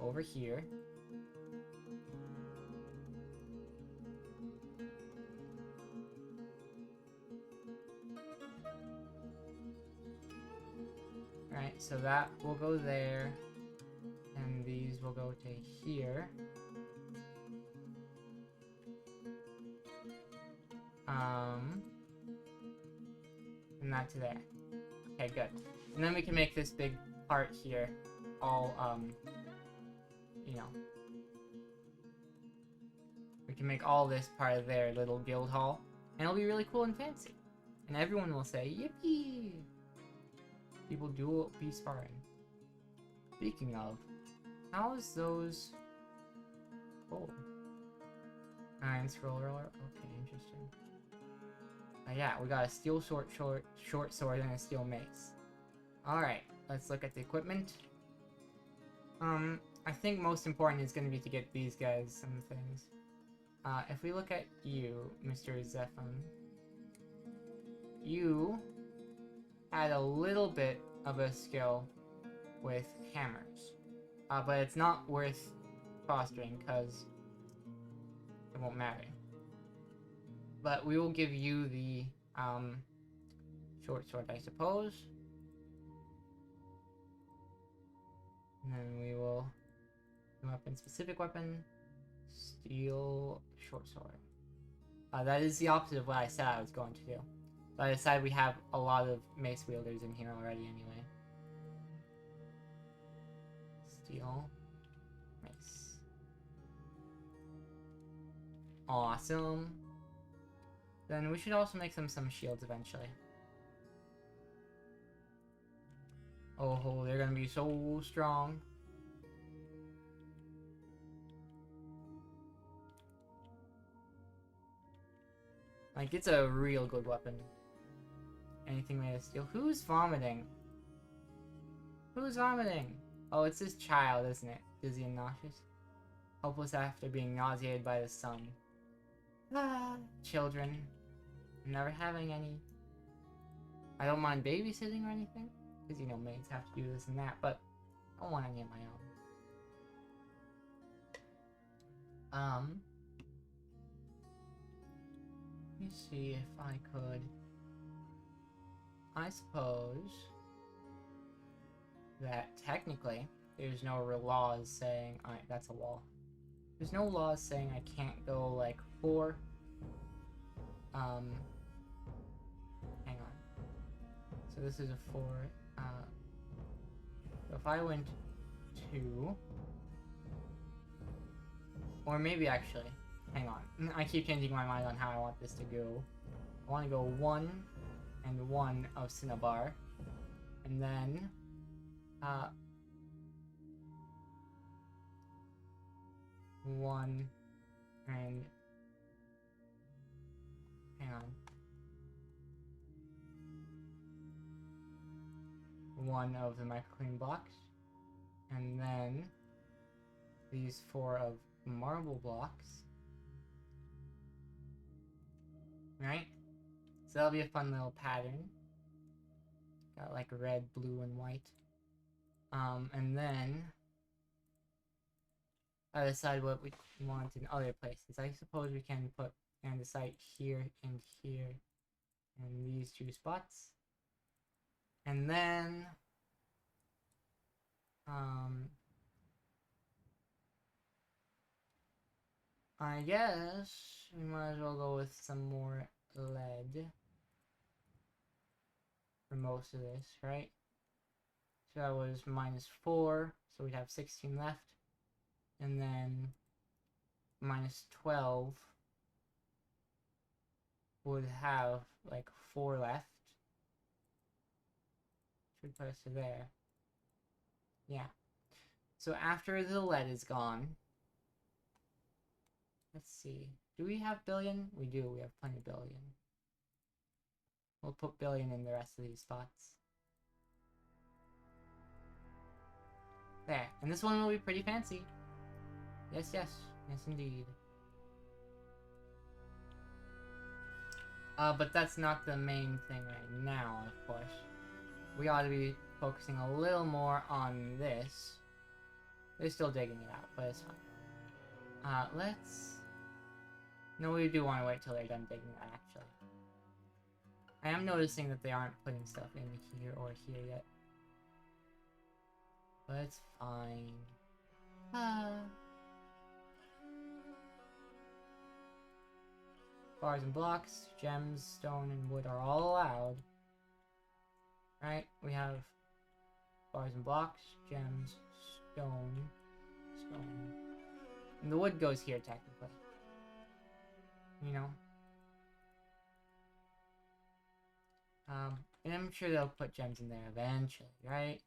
[SPEAKER 1] over here. Right, so that will go there. And these will go to here. And that to there. Okay, good. And then we can make this big part here all, you know. We can make all this part of their little guild hall. And it'll be really cool and fancy. And everyone will say, yippee! People do be sparring. Speaking of, how's those... Oh. Iron scroll roller? Okay, interesting. Yeah, we got a steel short sword and a steel mace. Alright, let's look at the equipment. I think most important is going to be to get these guys some things. If we look at you, Mr. Zephon, you had a little bit of a skill with hammers. But it's not worth fostering because it won't matter. But we will give you the short sword, I suppose. And then we will weapon, specific weapon, steel short sword. That is the opposite of what I said I was going to do. But I decided we have a lot of mace wielders in here already anyway. Steel mace. Awesome. Then we should also make them some shields eventually. Oh, they're gonna be so strong. Like, it's a real good weapon. Anything made of steel. Who's vomiting? Who's vomiting? Oh, it's this child, isn't it? Dizzy and nauseous. Hopeless after being nauseated by the sun. Ah, children. I'm never having any. I don't mind babysitting or anything. Because, you know, maids have to do this and that. But I don't want any of my own. Let me see if I could. I suppose that technically there's no real laws saying that's a wall. There's no laws saying I can't go like 4. Hang on. So this is a 4. So if I went 2, or maybe actually, hang on. I keep changing my mind on how I want this to go. I want to go 1 and 1 of Cinnabar, and then 1 and hang on. 1 of the microclean blocks, and then these 4 of marble blocks. Right? So that'll be a fun little pattern. Got like red, blue, and white. And then I decide what we want in other places. I suppose we can put andesite here and here in these 2 spots. And then I guess we might as well go with some more lead for most of this, right? So that was -4, so we'd have 16 left. And then -12 would have like 4 left. Should put us to there. Yeah. So after the lead is gone, let's see. Do we have billion? We do. We have plenty of billion. We'll put billion in the rest of these spots. There. And this one will be pretty fancy. Yes, yes. Yes, indeed. But that's not the main thing right now, of course. We ought to be focusing a little more on this. They're still digging it out, but it's fine. Let's... No, we do want to wait till they're done digging it, actually. I am noticing that they aren't putting stuff in here or here yet. But it's fine. Bars and blocks, gems, stone, and wood are all allowed. Right? We have bars and blocks, gems, stone. And the wood goes here, technically. You know? And I'm sure they'll put gems in there eventually, right?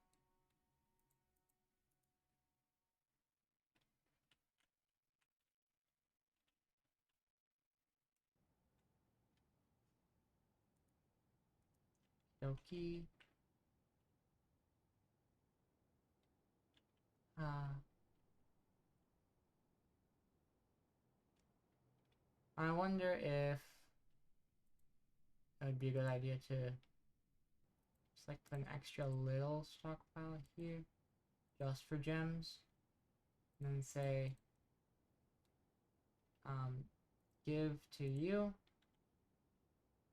[SPEAKER 1] Doki. I wonder if it would be a good idea to just like put an extra little stockpile here just for gems, and then say give to you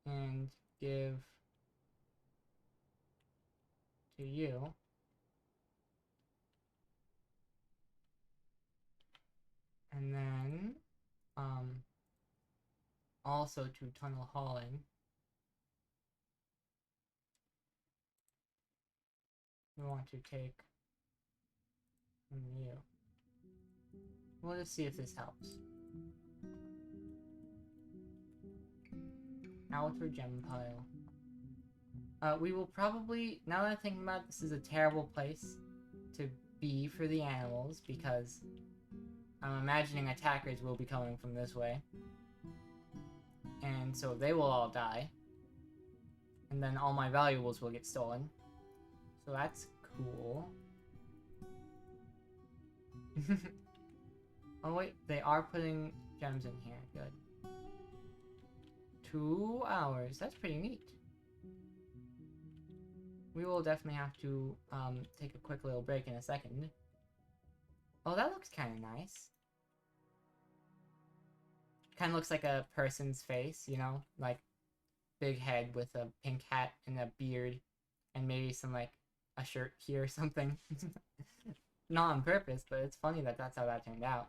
[SPEAKER 1] and give to you. And then also to tunnel hauling. We want to take from you. We'll just see if this helps. Outer gem pile. We will probably, now that I think about it, this is a terrible place to be for the animals because I'm imagining attackers will be coming from this way. And so they will all die. And then all my valuables will get stolen. So that's cool. Oh wait, they are putting gems in here. Good. 2 hours. That's pretty neat. We will definitely have to take a quick little break in a second. Oh, that looks kind of nice. kind of looks like a person's face, you know, like big head with a pink hat and a beard, and maybe some like a shirt here or something. Not on purpose, but it's funny that that's how that turned out.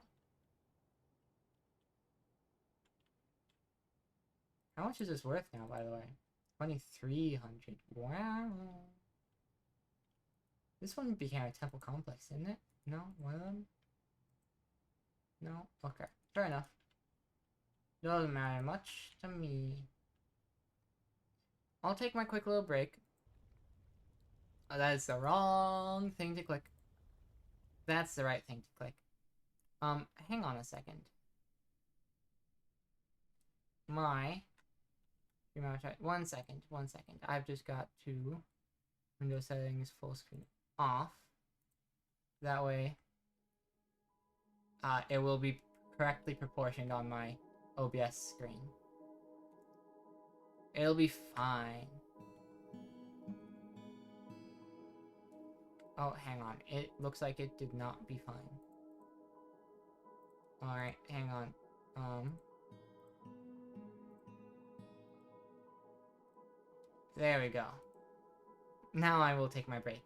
[SPEAKER 1] How much is this worth now, by the way? 2,300. Wow. This one became a temple complex, didn't it? No? One of them? No? Okay. Fair enough. Doesn't matter much to me. I'll take my quick little break. Oh, that is the wrong thing to click. That's the right thing to click. Hang on a second. One second. I've just got to Windows settings full screen off. That way, it will be correctly proportioned on my OBS screen. It'll be fine. Oh, hang on. It looks like it did not be fine. Alright, hang on. There we go. Now I will take my break.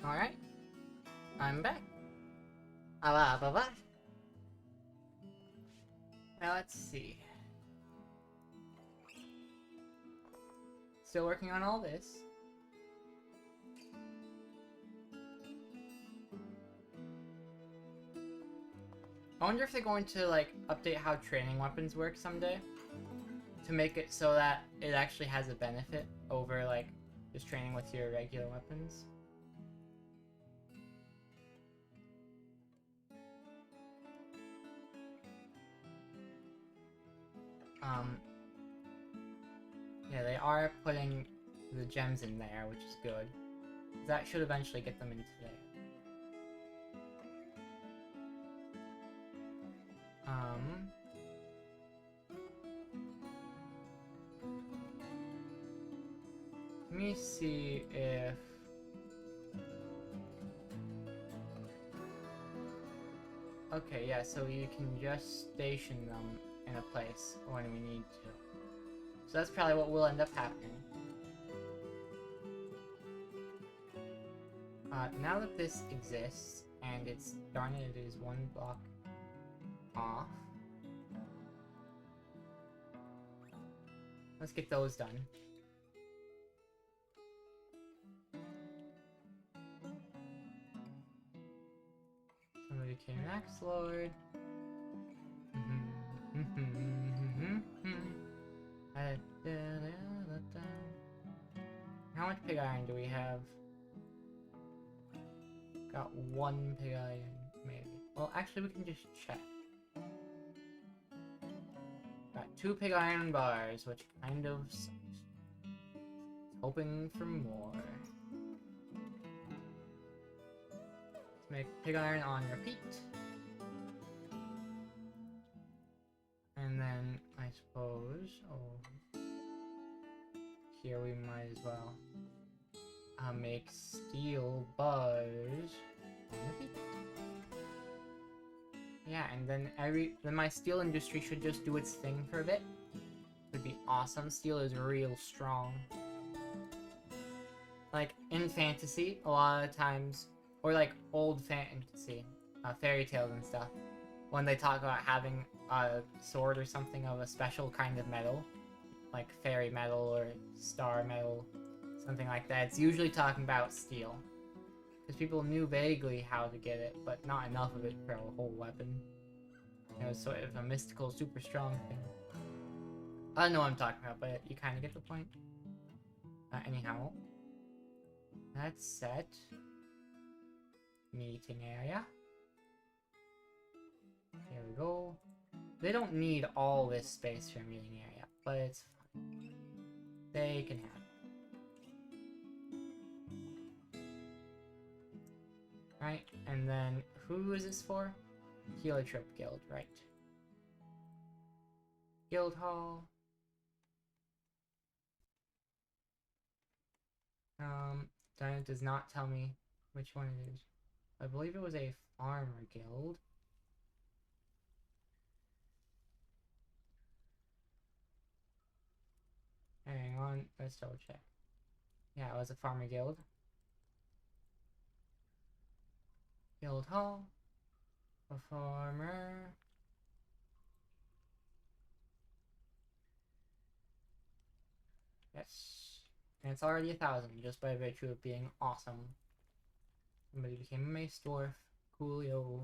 [SPEAKER 1] Alright. I'm back. Blah. Now let's see. Still working on all this. I wonder if they're going to like update how training weapons work someday. to make it so that it actually has a benefit over like just training with your regular weapons. Yeah, they are putting the gems in there, which is good. That should eventually get them into there. Let me see if... Okay, yeah, so you can just station them in a place when we need to. So that's probably what will end up happening. Now that this exists, and it's, darn it is one block off. Let's get those done. Somebody became an Axe Lord. How much pig iron do we have? Got one pig iron, maybe. Well, actually, we can just check. Got 2 pig iron bars, which kind of sucks. Hoping for more. Let's make pig iron on repeat. And then, I suppose, here we might as well make steel bars on repeat. Yeah, and then my steel industry should just do its thing for a bit. Would be awesome. Steel is real strong. Like in fantasy, a lot of times, or like old fantasy, fairy tales and stuff, when they talk about having a sword or something of a special kind of metal, like fairy metal or star metal, something like that, it's usually talking about steel. Because people knew vaguely how to get it, but not enough of it for a whole weapon. It was sort of a mystical, super strong thing. I don't know what I'm talking about, but you kind of get the point. Anyhow, that's set. Meeting area. Here we go. They don't need all this space for a meeting area, but it's fine. They can have it. Right, and then who is this for? Heliotrope Guild, right. Guild Hall. It does not tell me which one it is. I believe it was a farmer guild. Hang on, let's double check. Yeah, it was a farmer guild. Guild Hall. A farmer. Yes. And it's already 1,000 just by virtue of being awesome. Somebody became a mace dwarf. Coolio.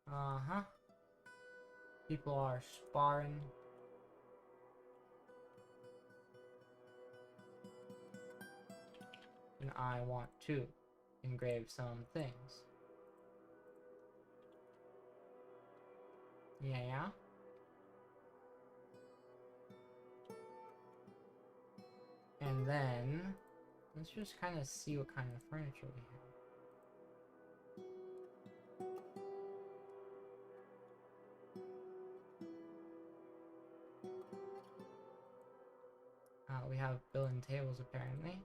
[SPEAKER 1] Uh-huh. People are sparring. And I want to engrave some things. Yeah. And then, let's just kind of see what kind of furniture we have. We have building tables apparently.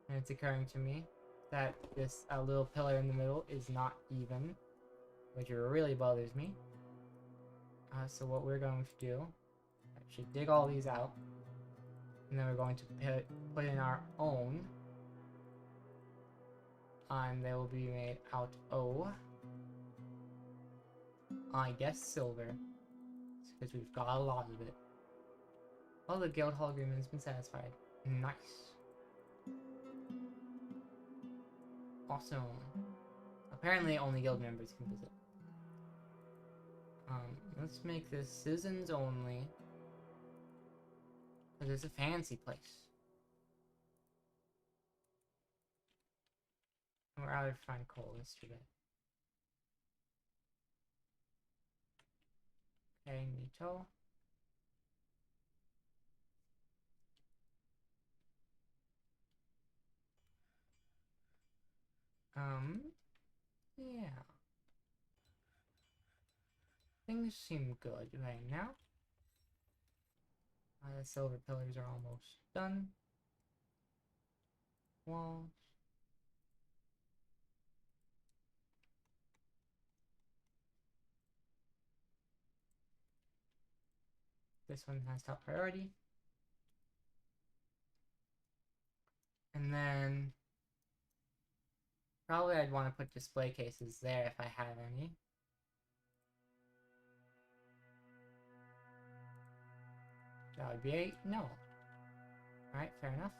[SPEAKER 1] And it's occurring to me that this little pillar in the middle is not even, which really bothers me. So what we're going to do, actually dig all these out, and then we're going to put in our own, and they will be made out of, I guess, silver, because we've got a lot of it. Oh, the guild hall agreement has been satisfied. Nice. Awesome. A Apparently only guild members can visit. Let's make this citizens only. Because it's a fancy place. And we're out of fine coal yesterday. Okay, Nito. Yeah. Things seem good right now. The silver pillars are almost done. Walls. This one has top priority. And then probably I'd want to put display cases there if I have any. That would be 8. No. Alright, fair enough.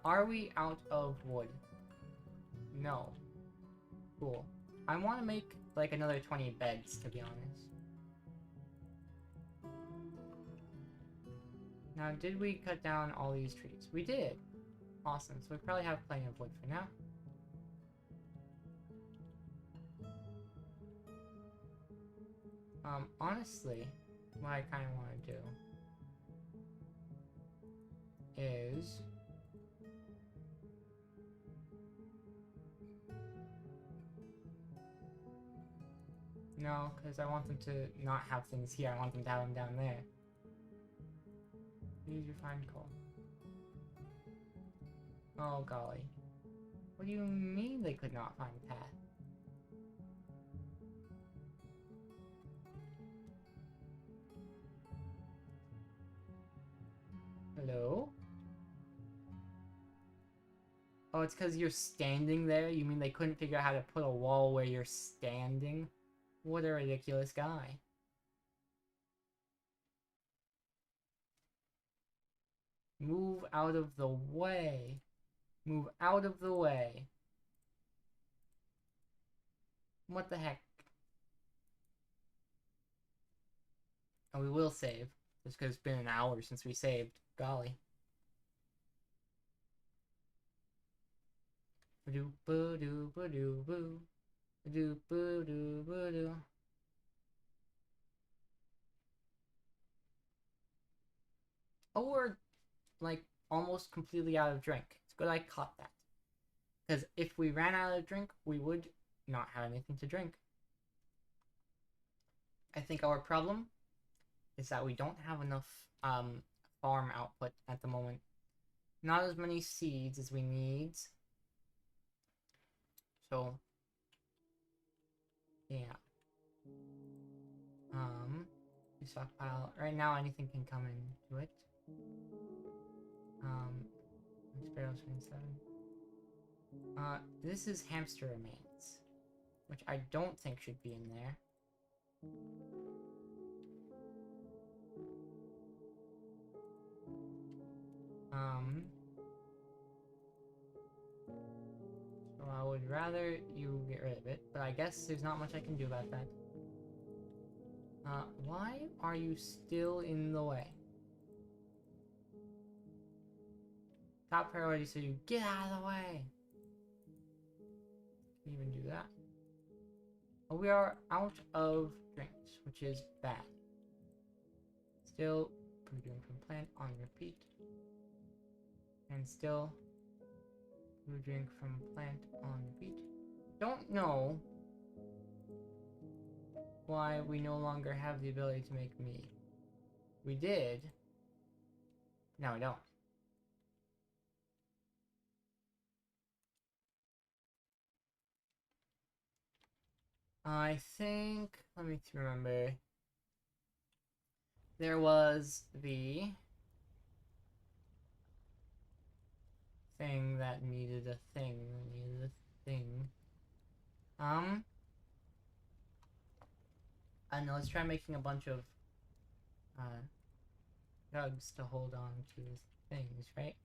[SPEAKER 1] Are we out of wood? No. Cool. I want to make like another 20 beds, to be honest. Now, did we cut down all these trees? We did! Awesome, so we probably have plenty of wood for now. Honestly, what I kind of want to do is no, because I want them to not have things here. I want them to have them down there. Use your fine coal. Oh golly. What do you mean they could not find a path? Hello? Oh, it's because you're standing there? You mean they couldn't figure out how to put a wall where you're standing? What a ridiculous guy. Move out of the way. Move out of the way. What the heck? And we will save. Just because it's been an hour since we saved. Golly. Ba-doo, ba-doo, ba-doo, boo. Ba-doo, ba-doo, ba-doo. Oh, we're like almost completely out of drink. It's good I caught that. Because if we ran out of drink, we would not have anything to drink. I think our problem is that we don't have enough farm output at the moment. Not as many seeds as we need. So, yeah. We stockpile. Right now, anything can come into it. Sparrows 27. This is hamster remains, which I don't think should be in there. So I would rather you get rid of it, but I guess there's not much I can do about that. Why are you still in the way? Top priority, so you get out of the way. Can you even do that? Oh, we are out of drinks, which is bad. Still brewing from plant on repeat. And still brewing from plant on repeat. Don't know why we no longer have the ability to make mead. We did. No, we don't. I think, let me remember. There was the thing that needed a thing, I don't know, let's try making a bunch of drugs to hold on to things, right?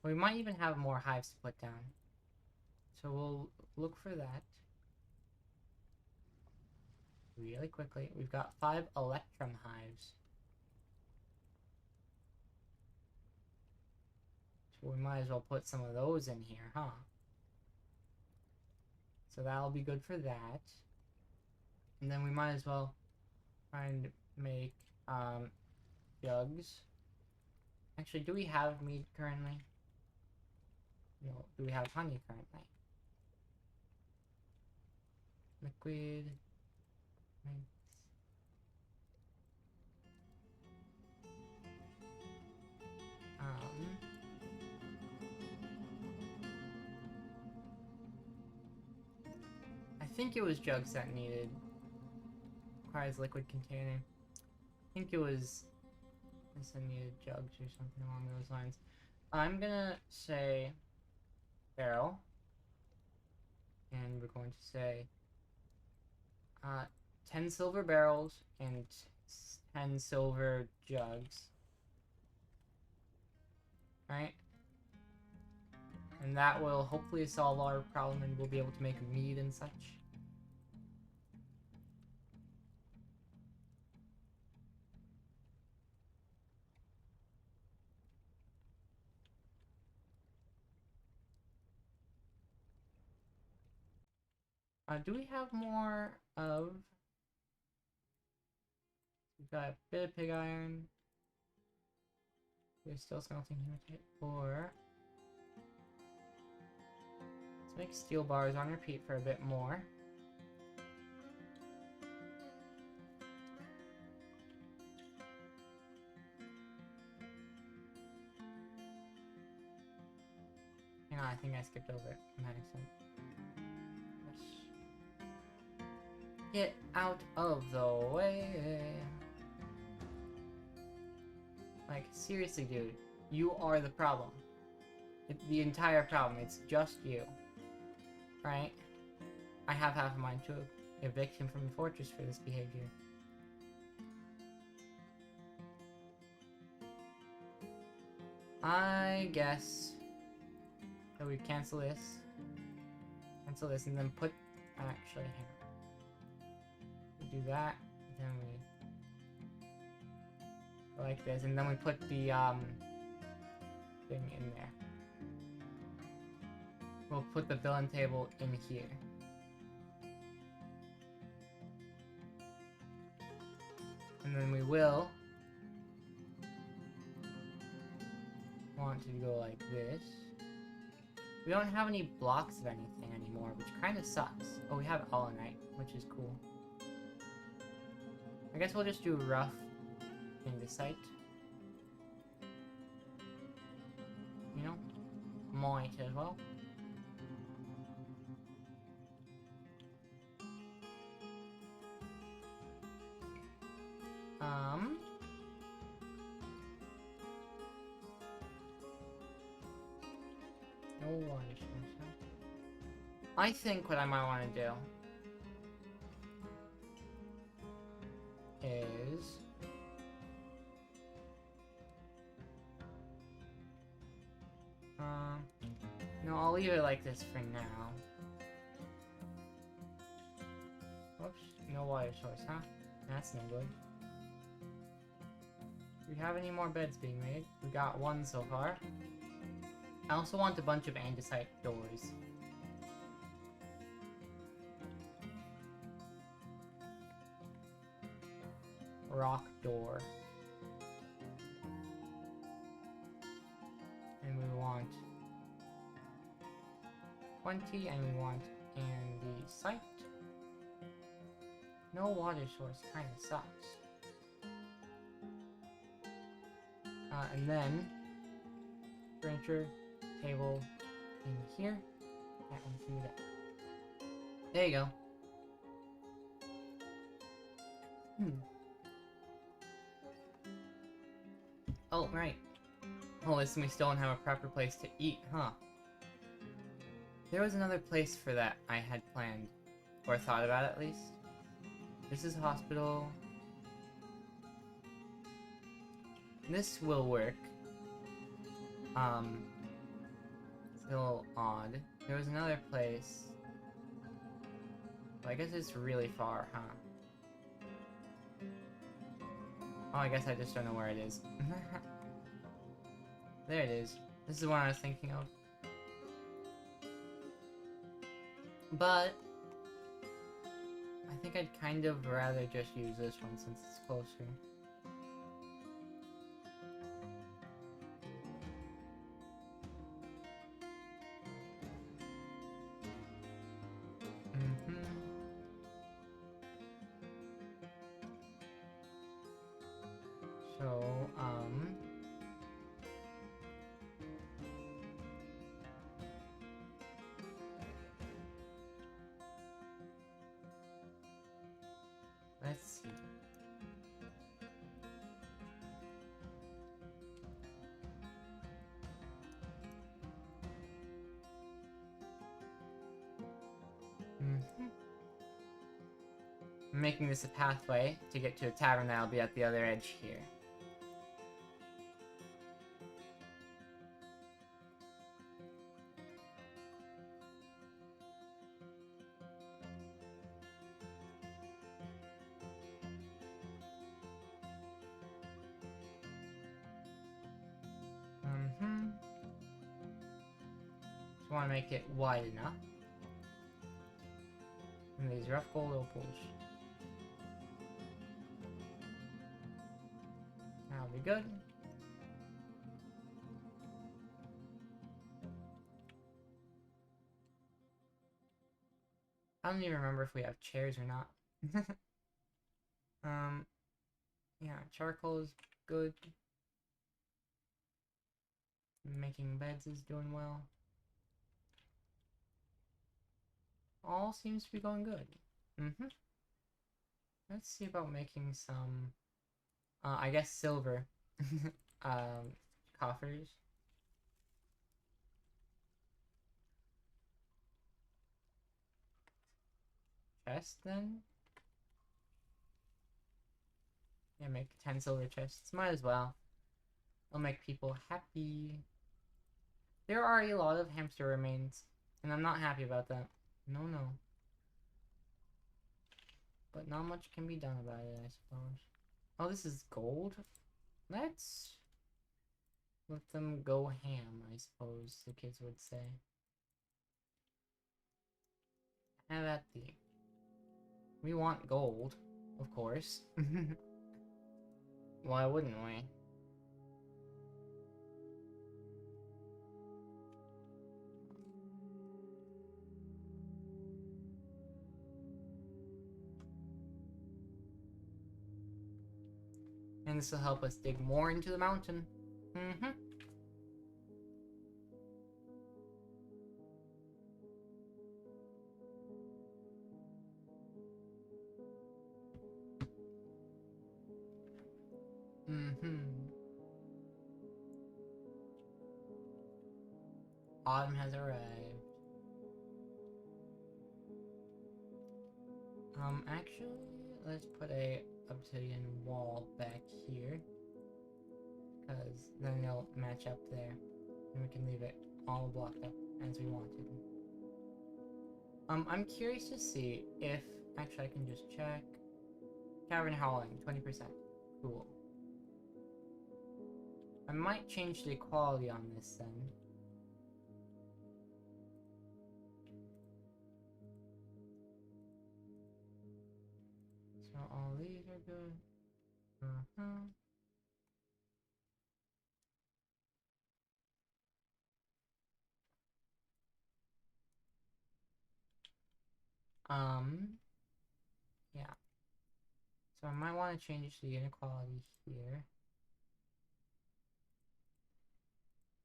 [SPEAKER 1] We might even have more hives to put down. So we'll look for that really quickly. We've got 5 electrum hives. So we might as well put some of those in here, huh? So that'll be good for that. And then we might as well try and make jugs. Actually, do we have meat currently? No. Do we have honey currently? Liquid. I think it was jugs that requires liquid containing. I think it was this that needed jugs or something along those lines. I'm gonna say barrel, and we're going to say 10 silver barrels and 10 silver jugs. Right? And that will hopefully solve our problem and we'll be able to make mead and such. Do we have more of... We've got a bit of pig iron. We're still smelting hematite. Or... let's make steel bars on repeat for a bit more. Hang on, I think I skipped over it. On accident. Get out of the way. Like, seriously, dude. You are the problem. The entire problem. It's just you. Right? I have half a mind to evict him from the fortress for this behavior. I guess that we cancel this. Cancel this and then put... actually, hang on. We do that, then we go like this, and then we put the thing in there. We'll put the villain table in here. And then we will want to go like this. We don't have any blocks of anything anymore, which kind of sucks. Oh, we have allanite, which is cool. I guess we'll just do rough andesite. You know? Might as well. No water source. I think what I might want to do is no, I'll leave it like this for now. Whoops, no water source, huh? That's no good. Do we have any more beds being made? We got one so far. I also want a bunch of andesite doors. Rock door. And we want 20, and we want andesite. No water source kinda sucks. And then furniture, table in here, that one through that. There you go. Oh, right. Oh, listen, we still don't have a proper place to eat, huh? There was another place for that I had planned, or thought about at least. This is a hospital. This will work. It's a little odd. There was another place. Well, I guess it's really far, huh? Oh, I guess I just don't know where it is. There it is. This is the one I was thinking of. But I think I'd kind of rather just use this one since it's closer. So, let's see. I'm making this a pathway to get to a tavern that'll be at the other edge here. Just want to make it wide enough. And these rough gold opals. That'll be good. I don't even remember if we have chairs or not. Yeah, charcoal is good. Making beds is doing well. All seems to be going good. Let's see about making some, I guess silver, coffers. Chest then? Yeah, make 10 silver chests. Might as well. It'll make people happy. There are a lot of hamster remains, and I'm not happy about that. No, no. But not much can be done about it, I suppose. Oh, this is gold? Let's let them go ham, I suppose the kids would say. Have at thee. We want gold, of course. Why wouldn't we? And this will help us dig more into the mountain. Autumn has arrived. Actually, let's put a obsidian wall back here. Because then they'll match up there. And we can leave it all blocked up as we wanted. I'm curious to see if... Actually, I can just check. Cavern howling, 20%. Cool. I might change the quality on this then. So all these are good. Yeah. So I might want to change the inequality here.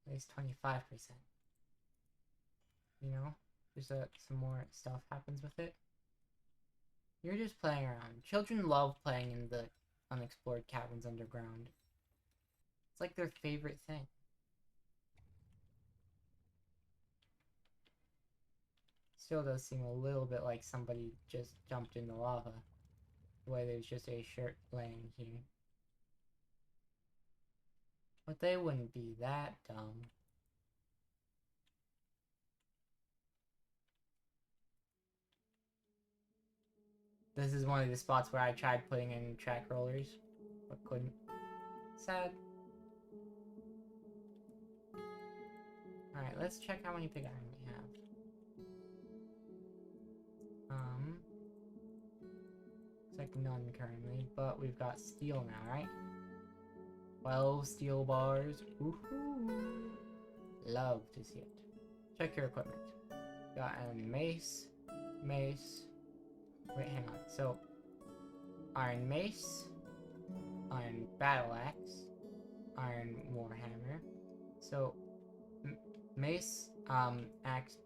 [SPEAKER 1] At least 25%. You know? Just so that some more stuff happens with it. You're just playing around. Children love playing in the unexplored caverns underground. It's like their favorite thing. Still does seem a little bit like somebody just jumped in the lava. The way there's just a shirt laying here. But they wouldn't be that dumb. This is one of the spots where I tried putting in track rollers, but couldn't. Sad. Alright, let's check how many pig iron we have. Looks like none currently, but we've got steel now, right? 12 steel bars. Woohoo! Love to see it. Check your equipment. Got a mace. Wait, hang on. So, iron mace, iron battle axe, iron warhammer. So, mace, axe,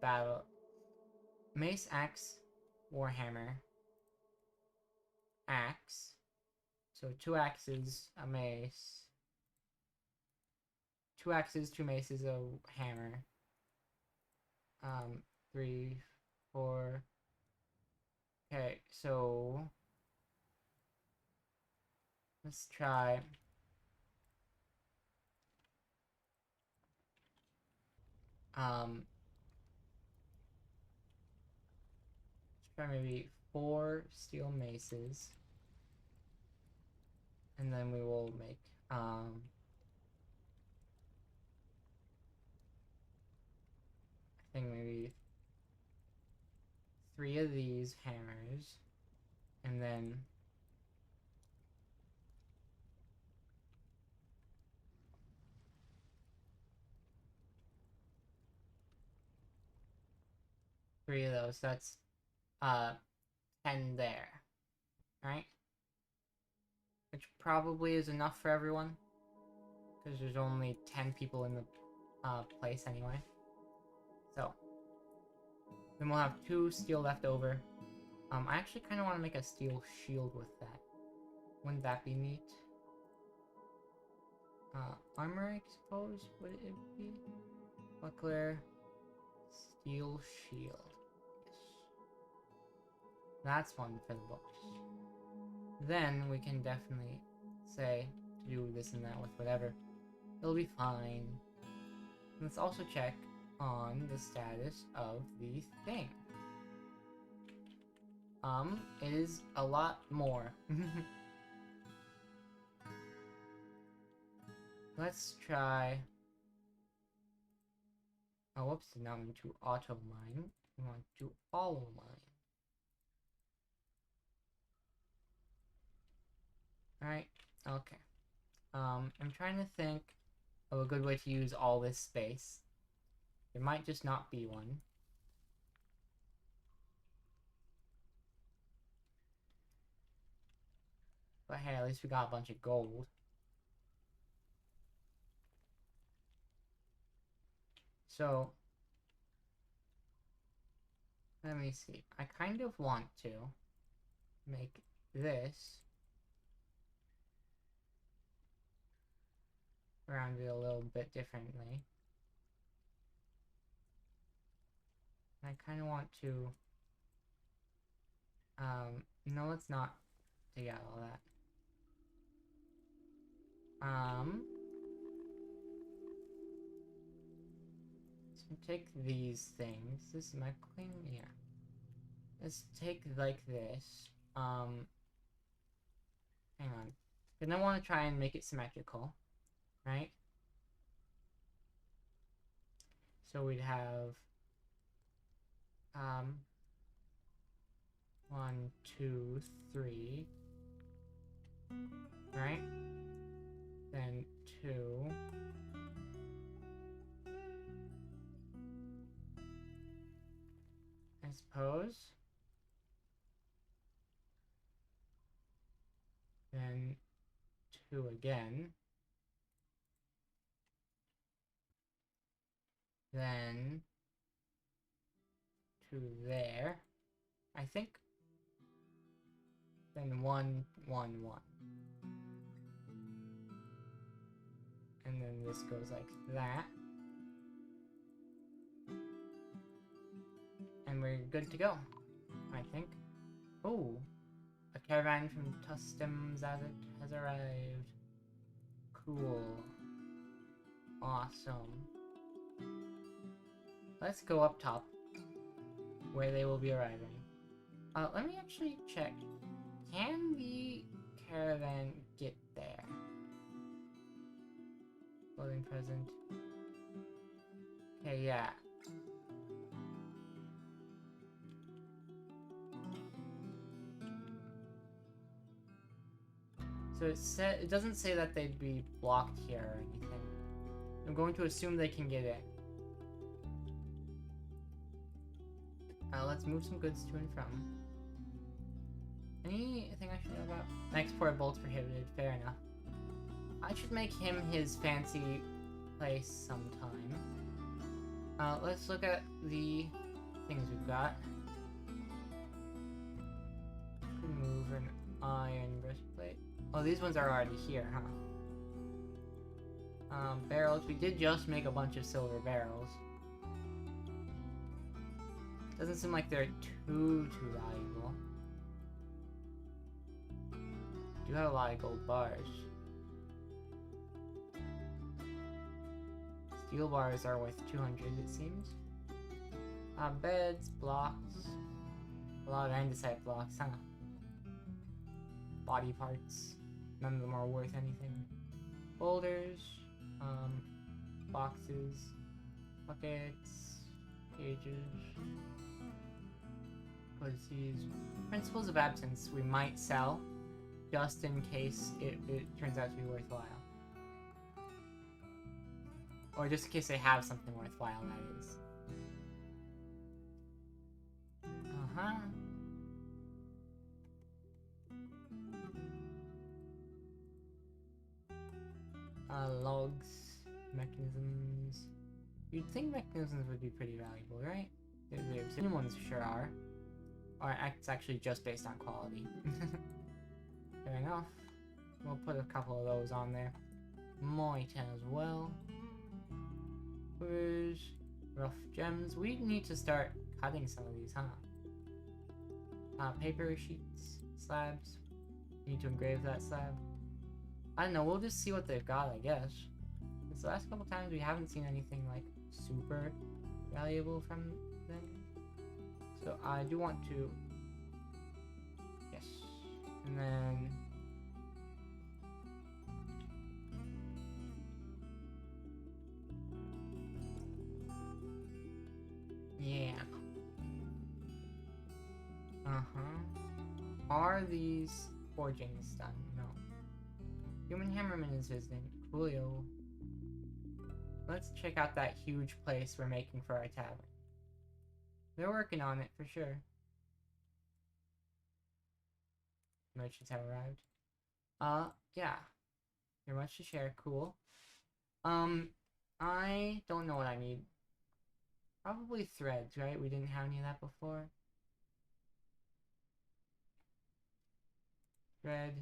[SPEAKER 1] warhammer, axe. So 2 axes, a mace. 2 axes, 2 maces, a hammer. 3, 4. Okay, so let's try. Let's try maybe 4 steel maces. And then we will make, I think maybe 3 of these hammers. And then three of those. That's 10 there. Right? Which probably is enough for everyone. Because there's only 10 people in the place anyway. So then we'll have 2 steel left over. I actually kind of want to make a steel shield with that. Wouldn't that be neat? Armor, I suppose, would it be? Buckler, steel shield. Yes. That's one for the books. Then we can definitely say to do this and that with whatever. It'll be fine. Let's also check on the status of the thing. It is a lot more. Let's try. Oh, whoops, now I'm to auto mine. We want to follow mine. Alright, okay. I'm trying to think of a good way to use all this space. There might just not be one. But hey, at least we got a bunch of gold. So, let me see. I kind of want to make this around it a little bit differently. I kind of want to, no, let's not take out all that. So take these things. This is my clean, yeah. Let's take like this. Hang on. Because I want to try and make it symmetrical, right? So we'd have 1, 2, 3, right? Then 2. I suppose. Then 2 again. Then 2 there. I think. Then 1, 1, 1. And then this goes like that. And we're good to go, I think. Oh, a caravan from Customs has arrived. Cool. Awesome. Let's go up top, where they will be arriving. Let me actually check. Can the caravan get there? Loading present. Okay, yeah. So it doesn't say that they'd be blocked here or anything. I'm going to assume they can get in. Let's move some goods to and from. Anything I should know about? Export bolts prohibited. Fair enough. I should make him his fancy place sometime. Let's look at the things we've got. Could move an iron breastplate. Oh, these ones are already here, huh? Barrels. We did just make a bunch of silver barrels. Doesn't seem like they're too valuable. Do have a lot of gold bars. Steel bars are worth 200, it seems. Beds, blocks. A lot of andesite blocks, huh? Body parts. None of them are worth anything. Boulders. Boxes. Buckets. Cages. Codices. Principles of absence we might sell, just in case it turns out to be worthwhile. Or just in case they have something worthwhile, that is. Uh-huh. Logs. Mechanisms. You'd think mechanisms would be pretty valuable, right? The obsidian ones sure are. Or it's actually just based on quality. Fair enough. We'll put a couple of those on there. Might as well. Where's rough gems? We need to start cutting some of these, huh? Paper sheets, slabs. Need to engrave that slab. I don't know, we'll just see what they've got, I guess. Because the last couple times we haven't seen anything like super valuable from them. So I do want to... Yes. And then... Yeah. Are these forgings done? No. Human Hammerman is visiting. Coolio. Let's check out that huge place we're making for our tavern. They're working on it, for sure. Merchants have arrived. Yeah. You're much to share. Cool. I don't know what I need. Probably threads, right? We didn't have any of that before. Thread.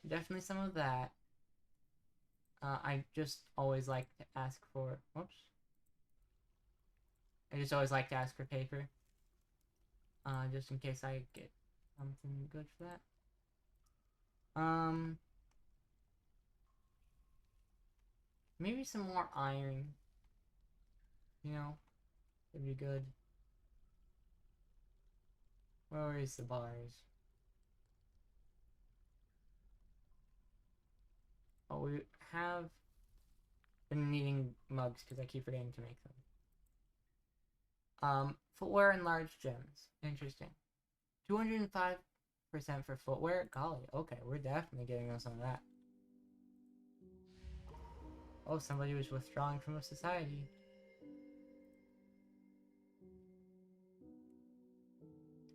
[SPEAKER 1] Definitely some of that. I just always like to ask for... Whoops. I just always like to ask for paper. Just in case I get something good for that. Maybe some more iron. You know, it'd be good. Where is the bars? Oh, we have been needing mugs because I keep forgetting to make them. Footwear and large gems. Interesting. 205% for footwear? Golly, okay, we're definitely getting them some of that. Oh, somebody was withdrawing from a society.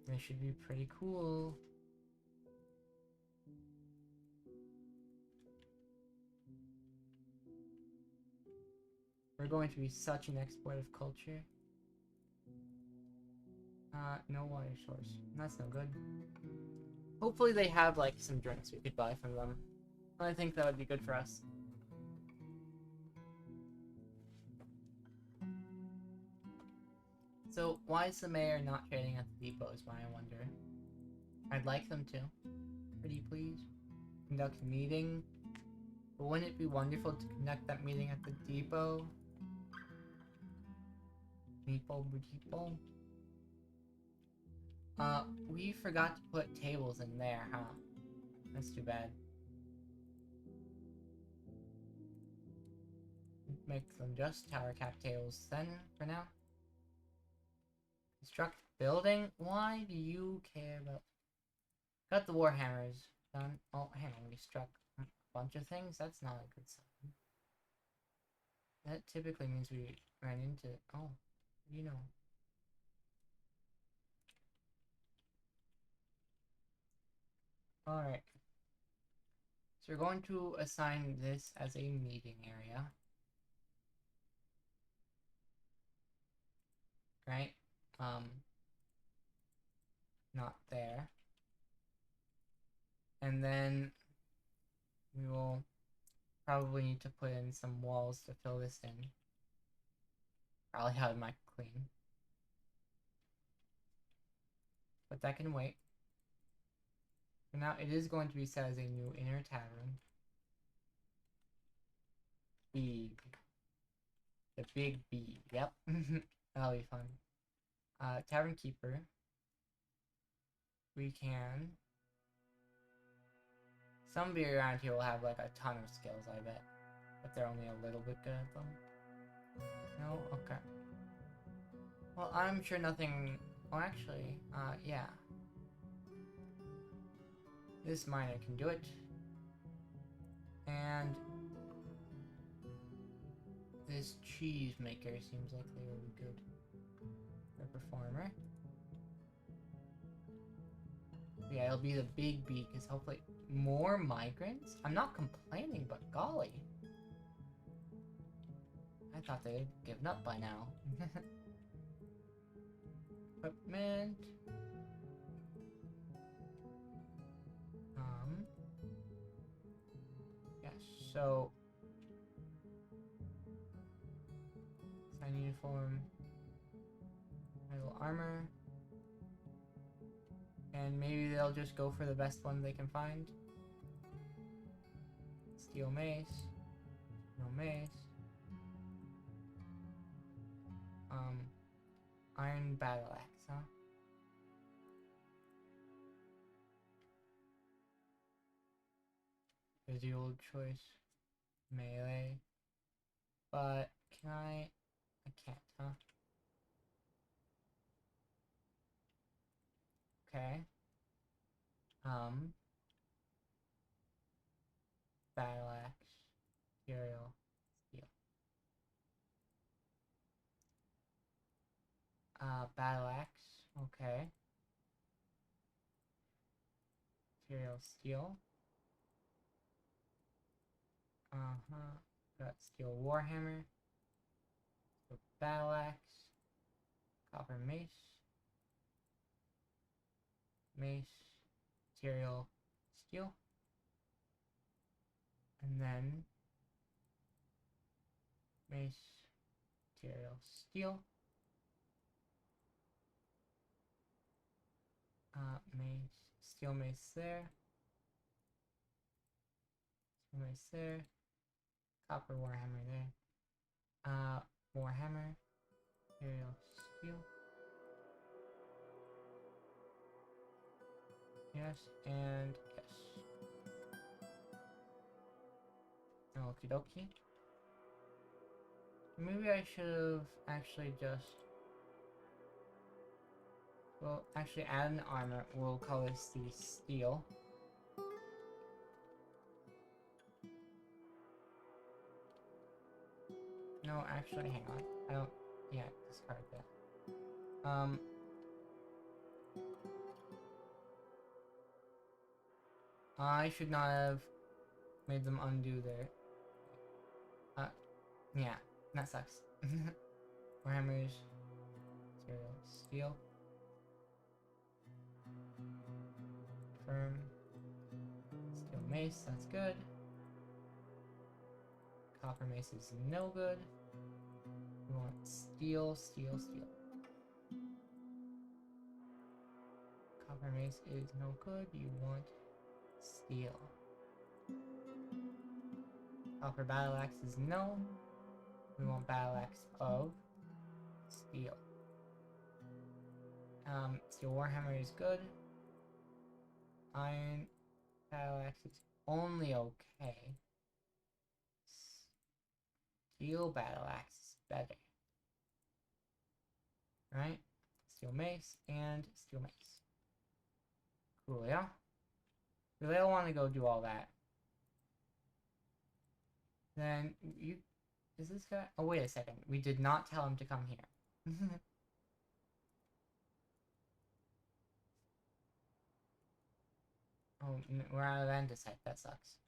[SPEAKER 1] They should be pretty cool. We're going to be such an export of culture. No water source. That's no good. Hopefully they have, like, some drinks we could buy from them. I think that would be good for us. So, why is the mayor not trading at the depot is what I wonder. I'd like them to. Pretty please. Conduct a meeting. But wouldn't it be wonderful to conduct that meeting at the depot? Meeple, meeple. We forgot to put tables in there, huh? That's too bad. Make them just tower cap tables then, for now. Construct building? Why do you care about... Got the warhammers done. Oh, hang on, we struck a bunch of things? That's not a good sign. That typically means we ran into... Oh, you know. Alright. So we're going to assign this as a meeting area. Right? Not there. And then we will probably need to put in some walls to fill this in. Probably have my clean. But that can wait. For now, it is going to be set as a new inner tavern. Big. The big B. Yep. That'll be fun. Tavern keeper. We can... Somebody around here will have like a ton of skills, I bet. But they're only a little bit good at them. No? Okay. Well, I'm sure nothing... Oh, actually, yeah. This miner can do it. And... this cheese maker seems like they will be good. The performer. Yeah, it'll be the big B, because hopefully... More migrants? I'm not complaining, but golly. I thought they had given up by now. Equipment. Yes, so... Sign uniform. Metal armor. And maybe they'll just go for the best one they can find. Steel mace. No mace. Iron battle axe, huh? There's the old choice. Melee. But can I can't, huh? Okay. Battle axe. Material. Steel. Battle axe. Okay. Material steel. Got steel warhammer. So battle axe. Copper mace. Mace. Material steel. And then mace. Material steel. Mace. Steel mace there. Steel mace there. Copper warhammer there. Warhammer. Material steel. Yes, and yes. Okie dokie. Maybe I should have actually just... Well, actually add an armor. We'll call this the steel. No, actually, hang on. I don't... Yeah, discard that. I should not have made them undo their... yeah, that sucks. Warhammers. Material steel. Firm. Steel mace, that's good. Copper mace is no good. We want steel, steel, steel. Copper mace is no good. You want steel. Copper battle axe is no. We want battle axe of Steel. Steel Warhammer is good. Iron battle axe is only okay. Steel battle axe is better. Right? Steel mace and steel mace. Cool, yeah? Because I don't want to go do all that. Then you... Is this guy... Oh, wait a second. We did not tell him to come here. Oh, we're out of andesite. That sucks.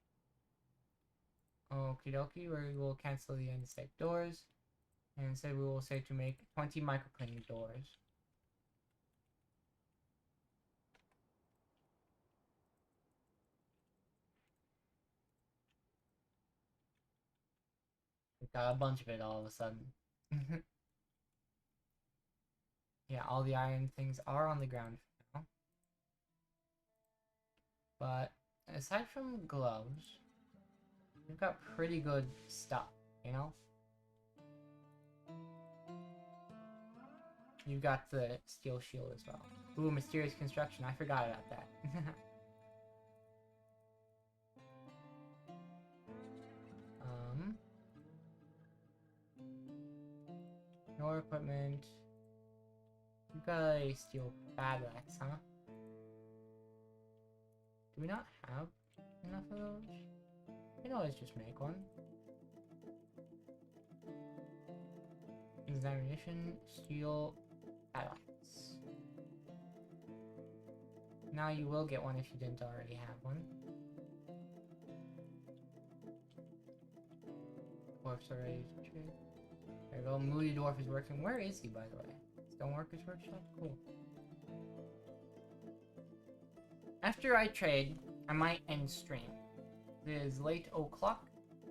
[SPEAKER 1] Okie dokie, we will cancel the andesite doors. And instead we will say to make 20 microcleaning doors. We got a bunch of it all of a sudden. Yeah, all the iron things are on the ground now. But aside from gloves, we've got pretty good stuff, you know? You've got the steel shield as well. Ooh, mysterious construction. I forgot about that. More equipment. You've got a steel battle axe, huh? Do we not have enough of those? We can always just make one. Examination, steel battle axe. Now you will get one if you didn't already have one. Dwarfs are ready to trade. There we go. Moody Dwarf is working. Where is he, by the way? Stoneworkers Workshop? Cool. After I trade, I might end stream. It is late o'clock.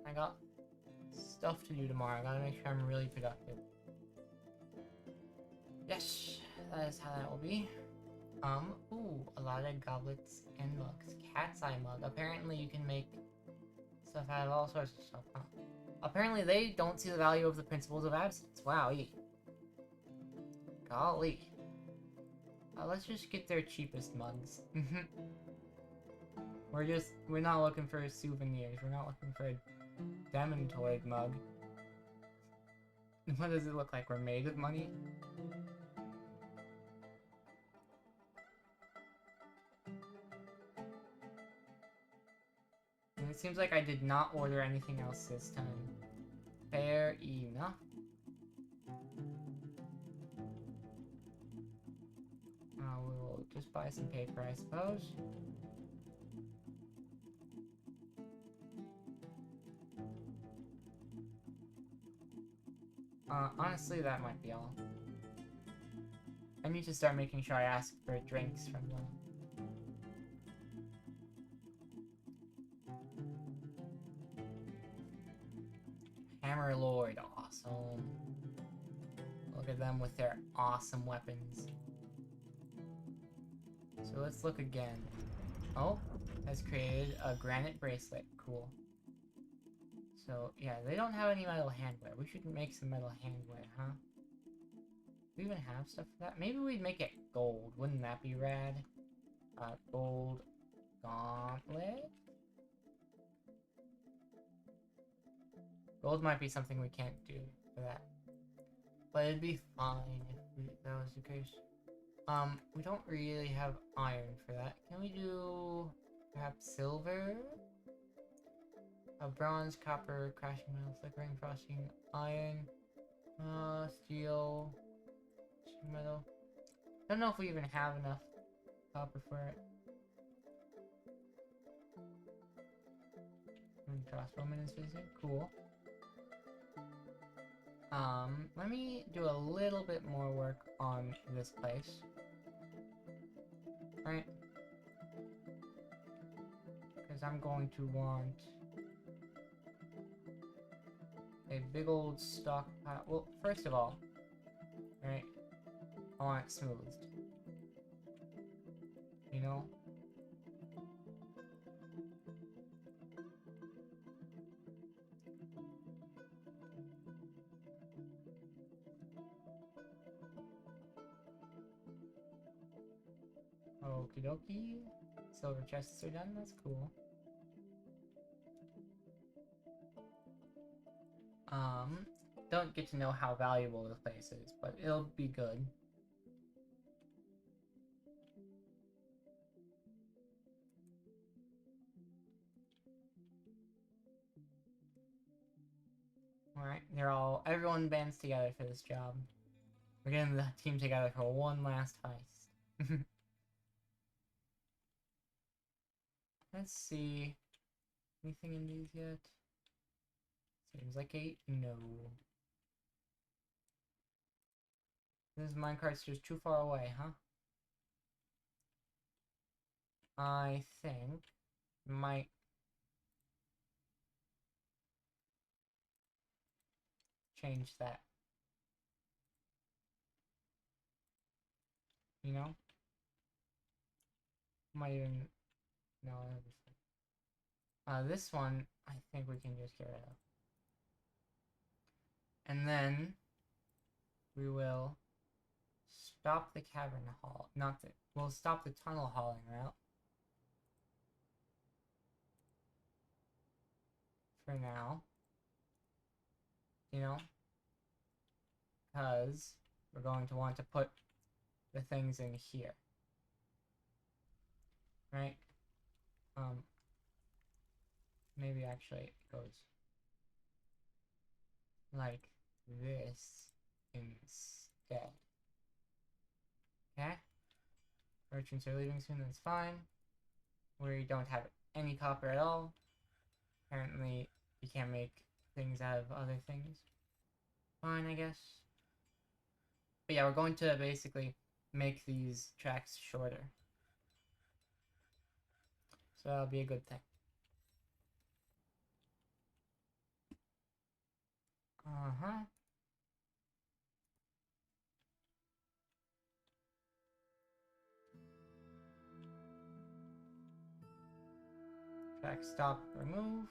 [SPEAKER 1] I got stuff to do tomorrow. I gotta make sure I'm really productive. Yes, that is how that will be. Ooh, a lot of goblets and mugs. Cat's eye mug. Apparently you can make stuff out of all sorts of stuff, huh? Apparently they don't see the value of the principles of absence. Wow, golly. Let's just get their cheapest mugs. We're not looking for souvenirs. We're not looking for a Dementoid mug. What does it look like? We're made of money? And it seems like I did not order anything else this time. Fair enough. We'll just buy some paper, I suppose. Honestly, that might be all. I need to start making sure I ask for drinks from them. Hammer Lord, awesome. Look at them with their awesome weapons. So let's look again. Oh, has created a granite bracelet. Cool. So, yeah, they don't have any metal handwear. We should make some metal handwear, huh? Do we even have stuff for that? Maybe we'd make it gold. Wouldn't that be rad? Gold gauntlet? Gold might be something we can't do for that. But it'd be fine if that was the case. We don't really have iron for that. Can we do perhaps silver? Bronze, copper, crashing metal, flickering, frosting, iron, steel, metal. Don't know if we even have enough copper for it. Crossbowman is facing. Cool. Let me do a little bit more work on this place. Right? Because I'm going to want a big old stockpile. Well, first of all, right, I want it smoothed. You know? Okie dokie. Silver chests are done, that's cool. Don't get to know how valuable the place is, but it'll be good. Alright, everyone bands together for this job. We're getting the team together for one last heist. Let's see. Anything in these yet? Seems like no. This minecart's just too far away, huh? I think might change that. You know? Might even no. This one I think we can just get rid of, and then we will stop the cavern haul. We'll stop the tunnel hauling route for now. You know, because we're going to want to put the things in here, right? Maybe actually it goes like this instead. Okay? Merchants are leaving soon, that's fine. We don't have any copper at all. Apparently, you can't make things out of other things. Fine, I guess. But yeah, we're going to basically make these tracks shorter. So that'll be a good thing. Uh-huh. Track stop, remove.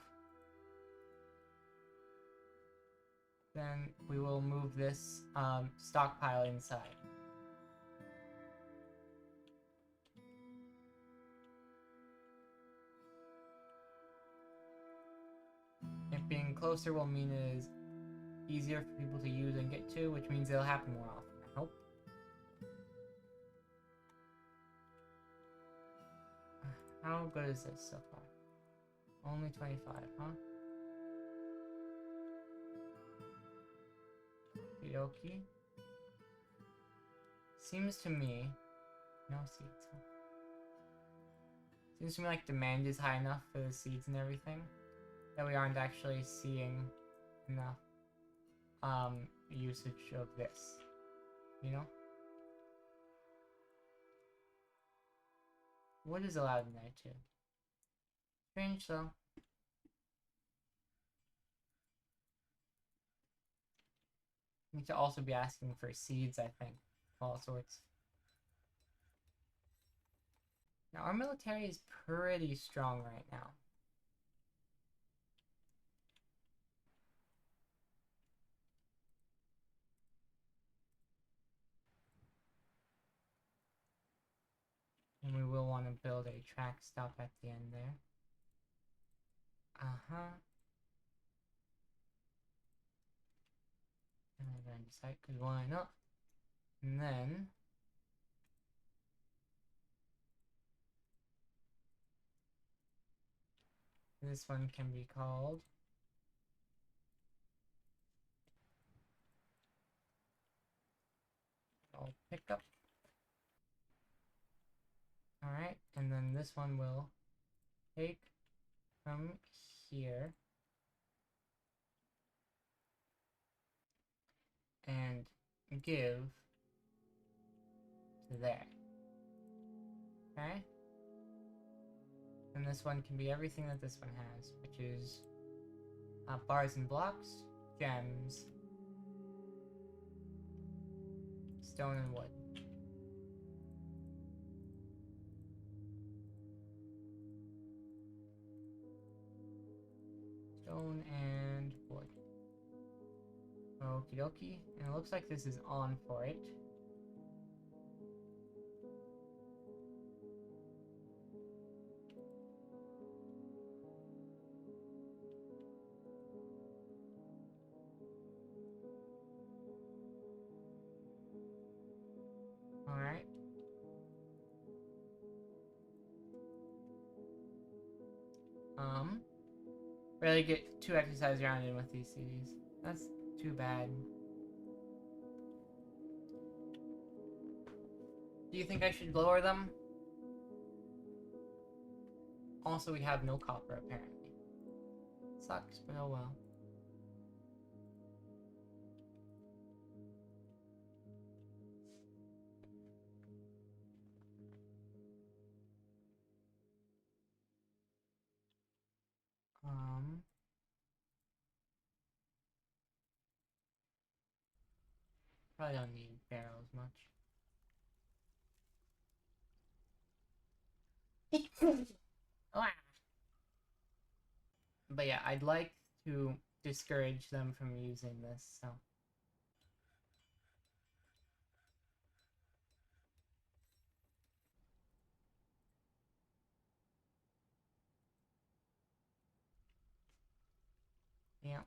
[SPEAKER 1] Then we will move this stockpile inside. It being closer will mean it is easier for people to use and get to, which means it'll happen more often, I hope. How good is this so far? Only 25, huh? Okie. Seems to me... No seeds, huh? Seems to me like demand is high enough for the seeds and everything that we aren't actually seeing enough usage of this, you know? What is allowed in there too? Strange though. Need to also be asking for seeds, I think. All sorts. Now our military is pretty strong right now. And we will want to build a track stop at the end there. Uh-huh. And I'm gonna decide, because why not? And then... this one can be called... I'll pick up. Alright, and then this one will take from here and give to there. Okay? And this one can be everything that this one has, which is bars and blocks, gems, stone and wood. Stone and wood. Okie dokie. And it looks like this is on for it. Really get too exercise around in with these CDs. That's too bad. Do you think I should lower them? Also, we have no copper, apparently. Sucks, but oh well. Probably don't need barrels much. But yeah, I'd like to discourage them from using this, so. Yeah.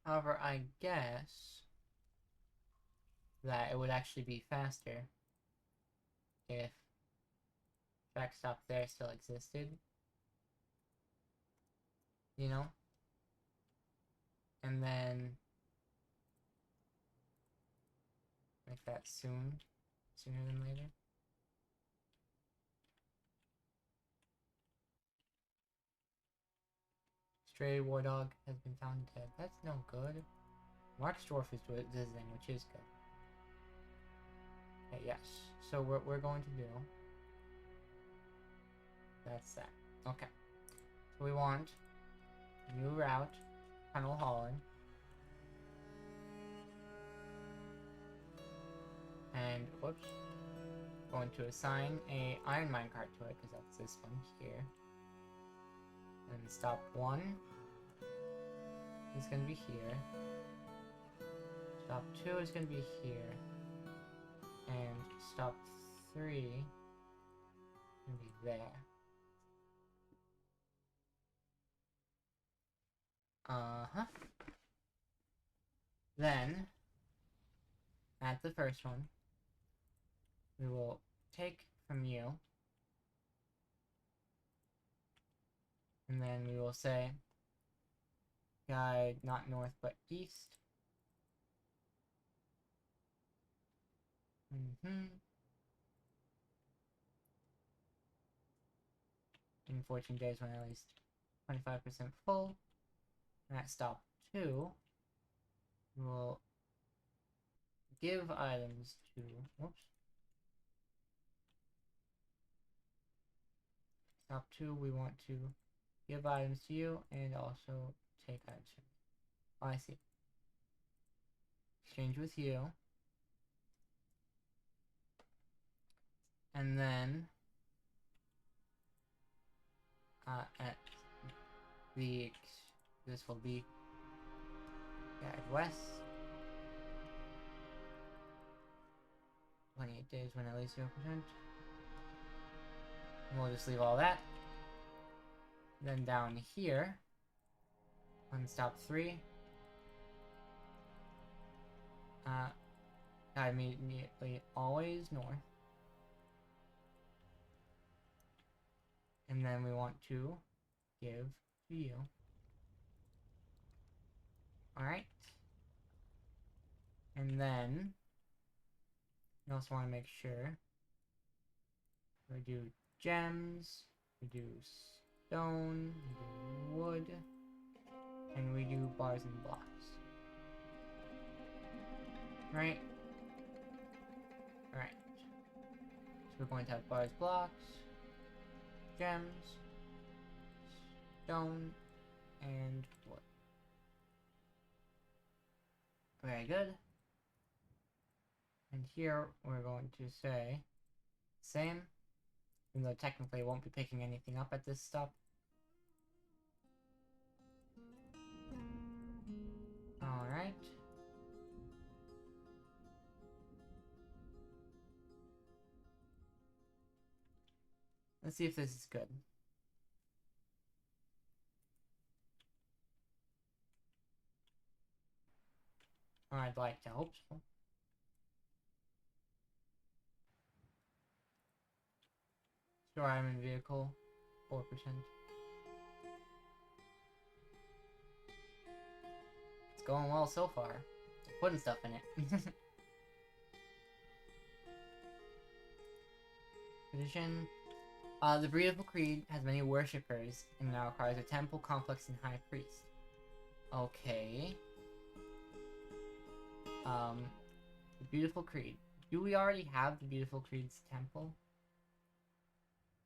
[SPEAKER 1] However, I guess that it would actually be faster if track stop there still existed. You know? And then make that sooner than later. Stray war dog has been found dead. That's no good. Mark's dwarf is visiting, which is good. Okay, yes. So what we're going to do. That's that. Okay. So we want new route, Tunnel Holland. And whoops. Going to assign a iron minecart to it, because that's this one here. And stop 1 is going to be here. Stop 2 is going to be here. And stop 3 is going to be there. Then, at the first one, we will take from you, and then we will say, guide not north but east. In 14 days when at least 25% full. And at stop 2, we will give items to, whoops. Stop 2, we want to give items to you and also take items from you. Oh, I see. Exchange with you. And then at this will be guide west. 28 days when at least 0%. And we'll just leave all that. Then down here, on stop 3, guide immediately always north. And then we want to give to you. Alright. And then we also want to make sure we do gems, we do stone, we do wood, and we do bars and blocks. Right? Alright. So we're going to have bars, blocks, gems, stone, and wood. Very good. And here we're going to say same, even though technically it won't be picking anything up at this stop. Alright. Let's see if this is good. Or I'd like to hope so. Store item in vehicle, 4%. It's going well so far. Putting stuff in it. Tradition. The Beautiful Creed has many worshippers and now requires a temple, complex, and high priest. Okay. The Beautiful Creed. Do we already have the Beautiful Creed's temple?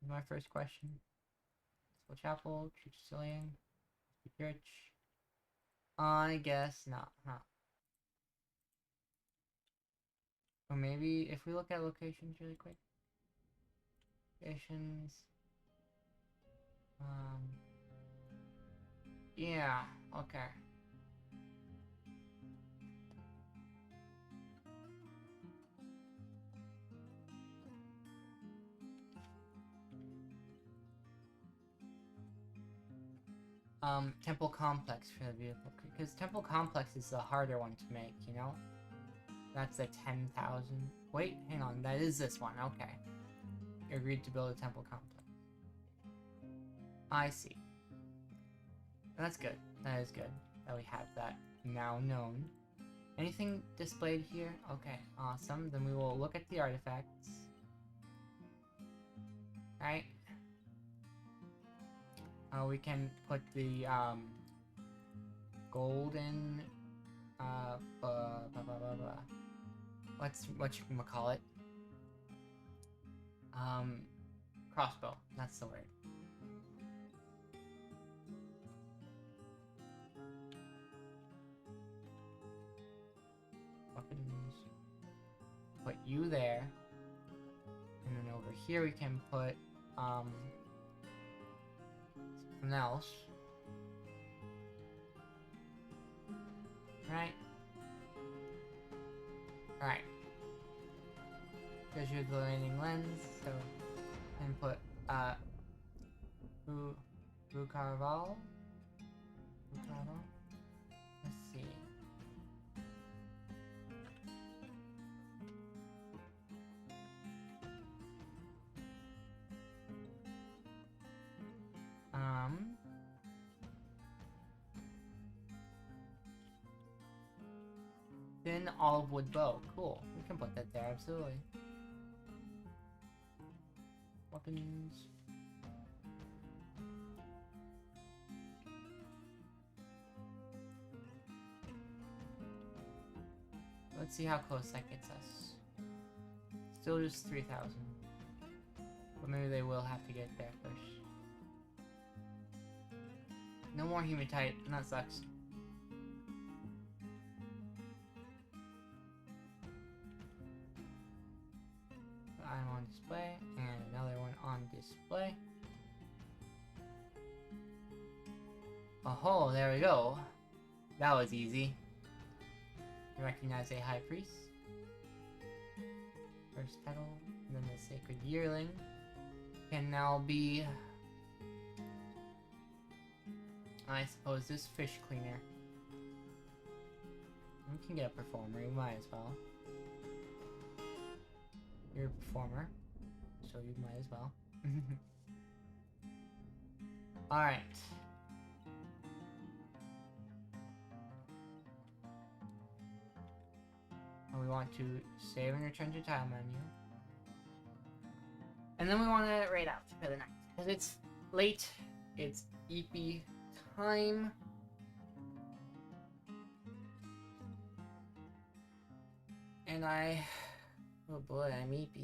[SPEAKER 1] My first question. School Chapel, True Sicilian, Church. I guess not, huh? Or maybe if we look at locations really quick. Locations. Yeah, okay. Temple Complex for the Beautiful Creed. Because Temple Complex is the harder one to make, you know? That's the 10,000. Wait, hang on. That is this one. Okay. You agreed to build a Temple Complex. I see. That's good. That is good that we have that now known. Anything displayed here? Okay, awesome. Then we will look at the artifacts. Right. We can put the golden whatchamacallit? Crossbow. That's the word. Weapons. Put you there. And then over here we can put something else. Right? Alright. Because you're the remaining lens, so and put Rucarval. Let's see. Thin olive wood bow. Cool. We can put that there, absolutely. Weapons. Let's see how close that gets us. Still just 3,000. But maybe they will have to get there first. No more hematite, and that sucks. I'm on display, and another one on display. Oh, there we go. That was easy. Recognize a high priest. First petal, and then the sacred yearling can now be, I suppose, this fish cleaner. We can get a performer, we might as well. You're a performer, so you might as well. Alright. We want to save and return to tile menu. And then we want to raid out for the night. Because it's late, it's EP time. And oh boy, I'm EP.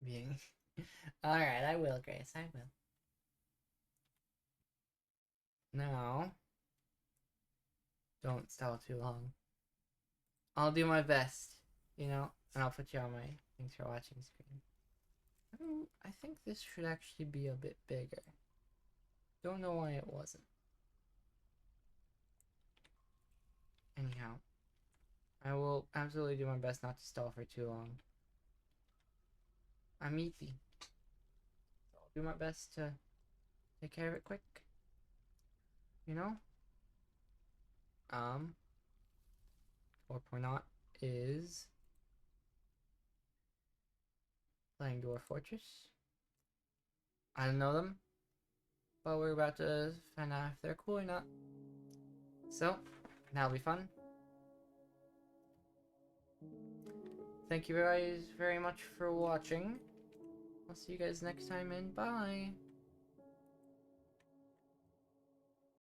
[SPEAKER 1] Being alright, I will, Grace, I will. No. Don't stall too long. I'll do my best, you know, and I'll put you on my thanks for watching screen. I think this should actually be a bit bigger. Don't know why it wasn't. Anyhow, I will absolutely do my best not to stall for too long. I'm easy. do my best to take care of it quick. You know? 4.0 is playing Dwarf Fortress. I don't know them, but we're about to find out if they're cool or not. So, that'll be fun. Thank you guys very much for watching. I'll see you guys next time, and bye!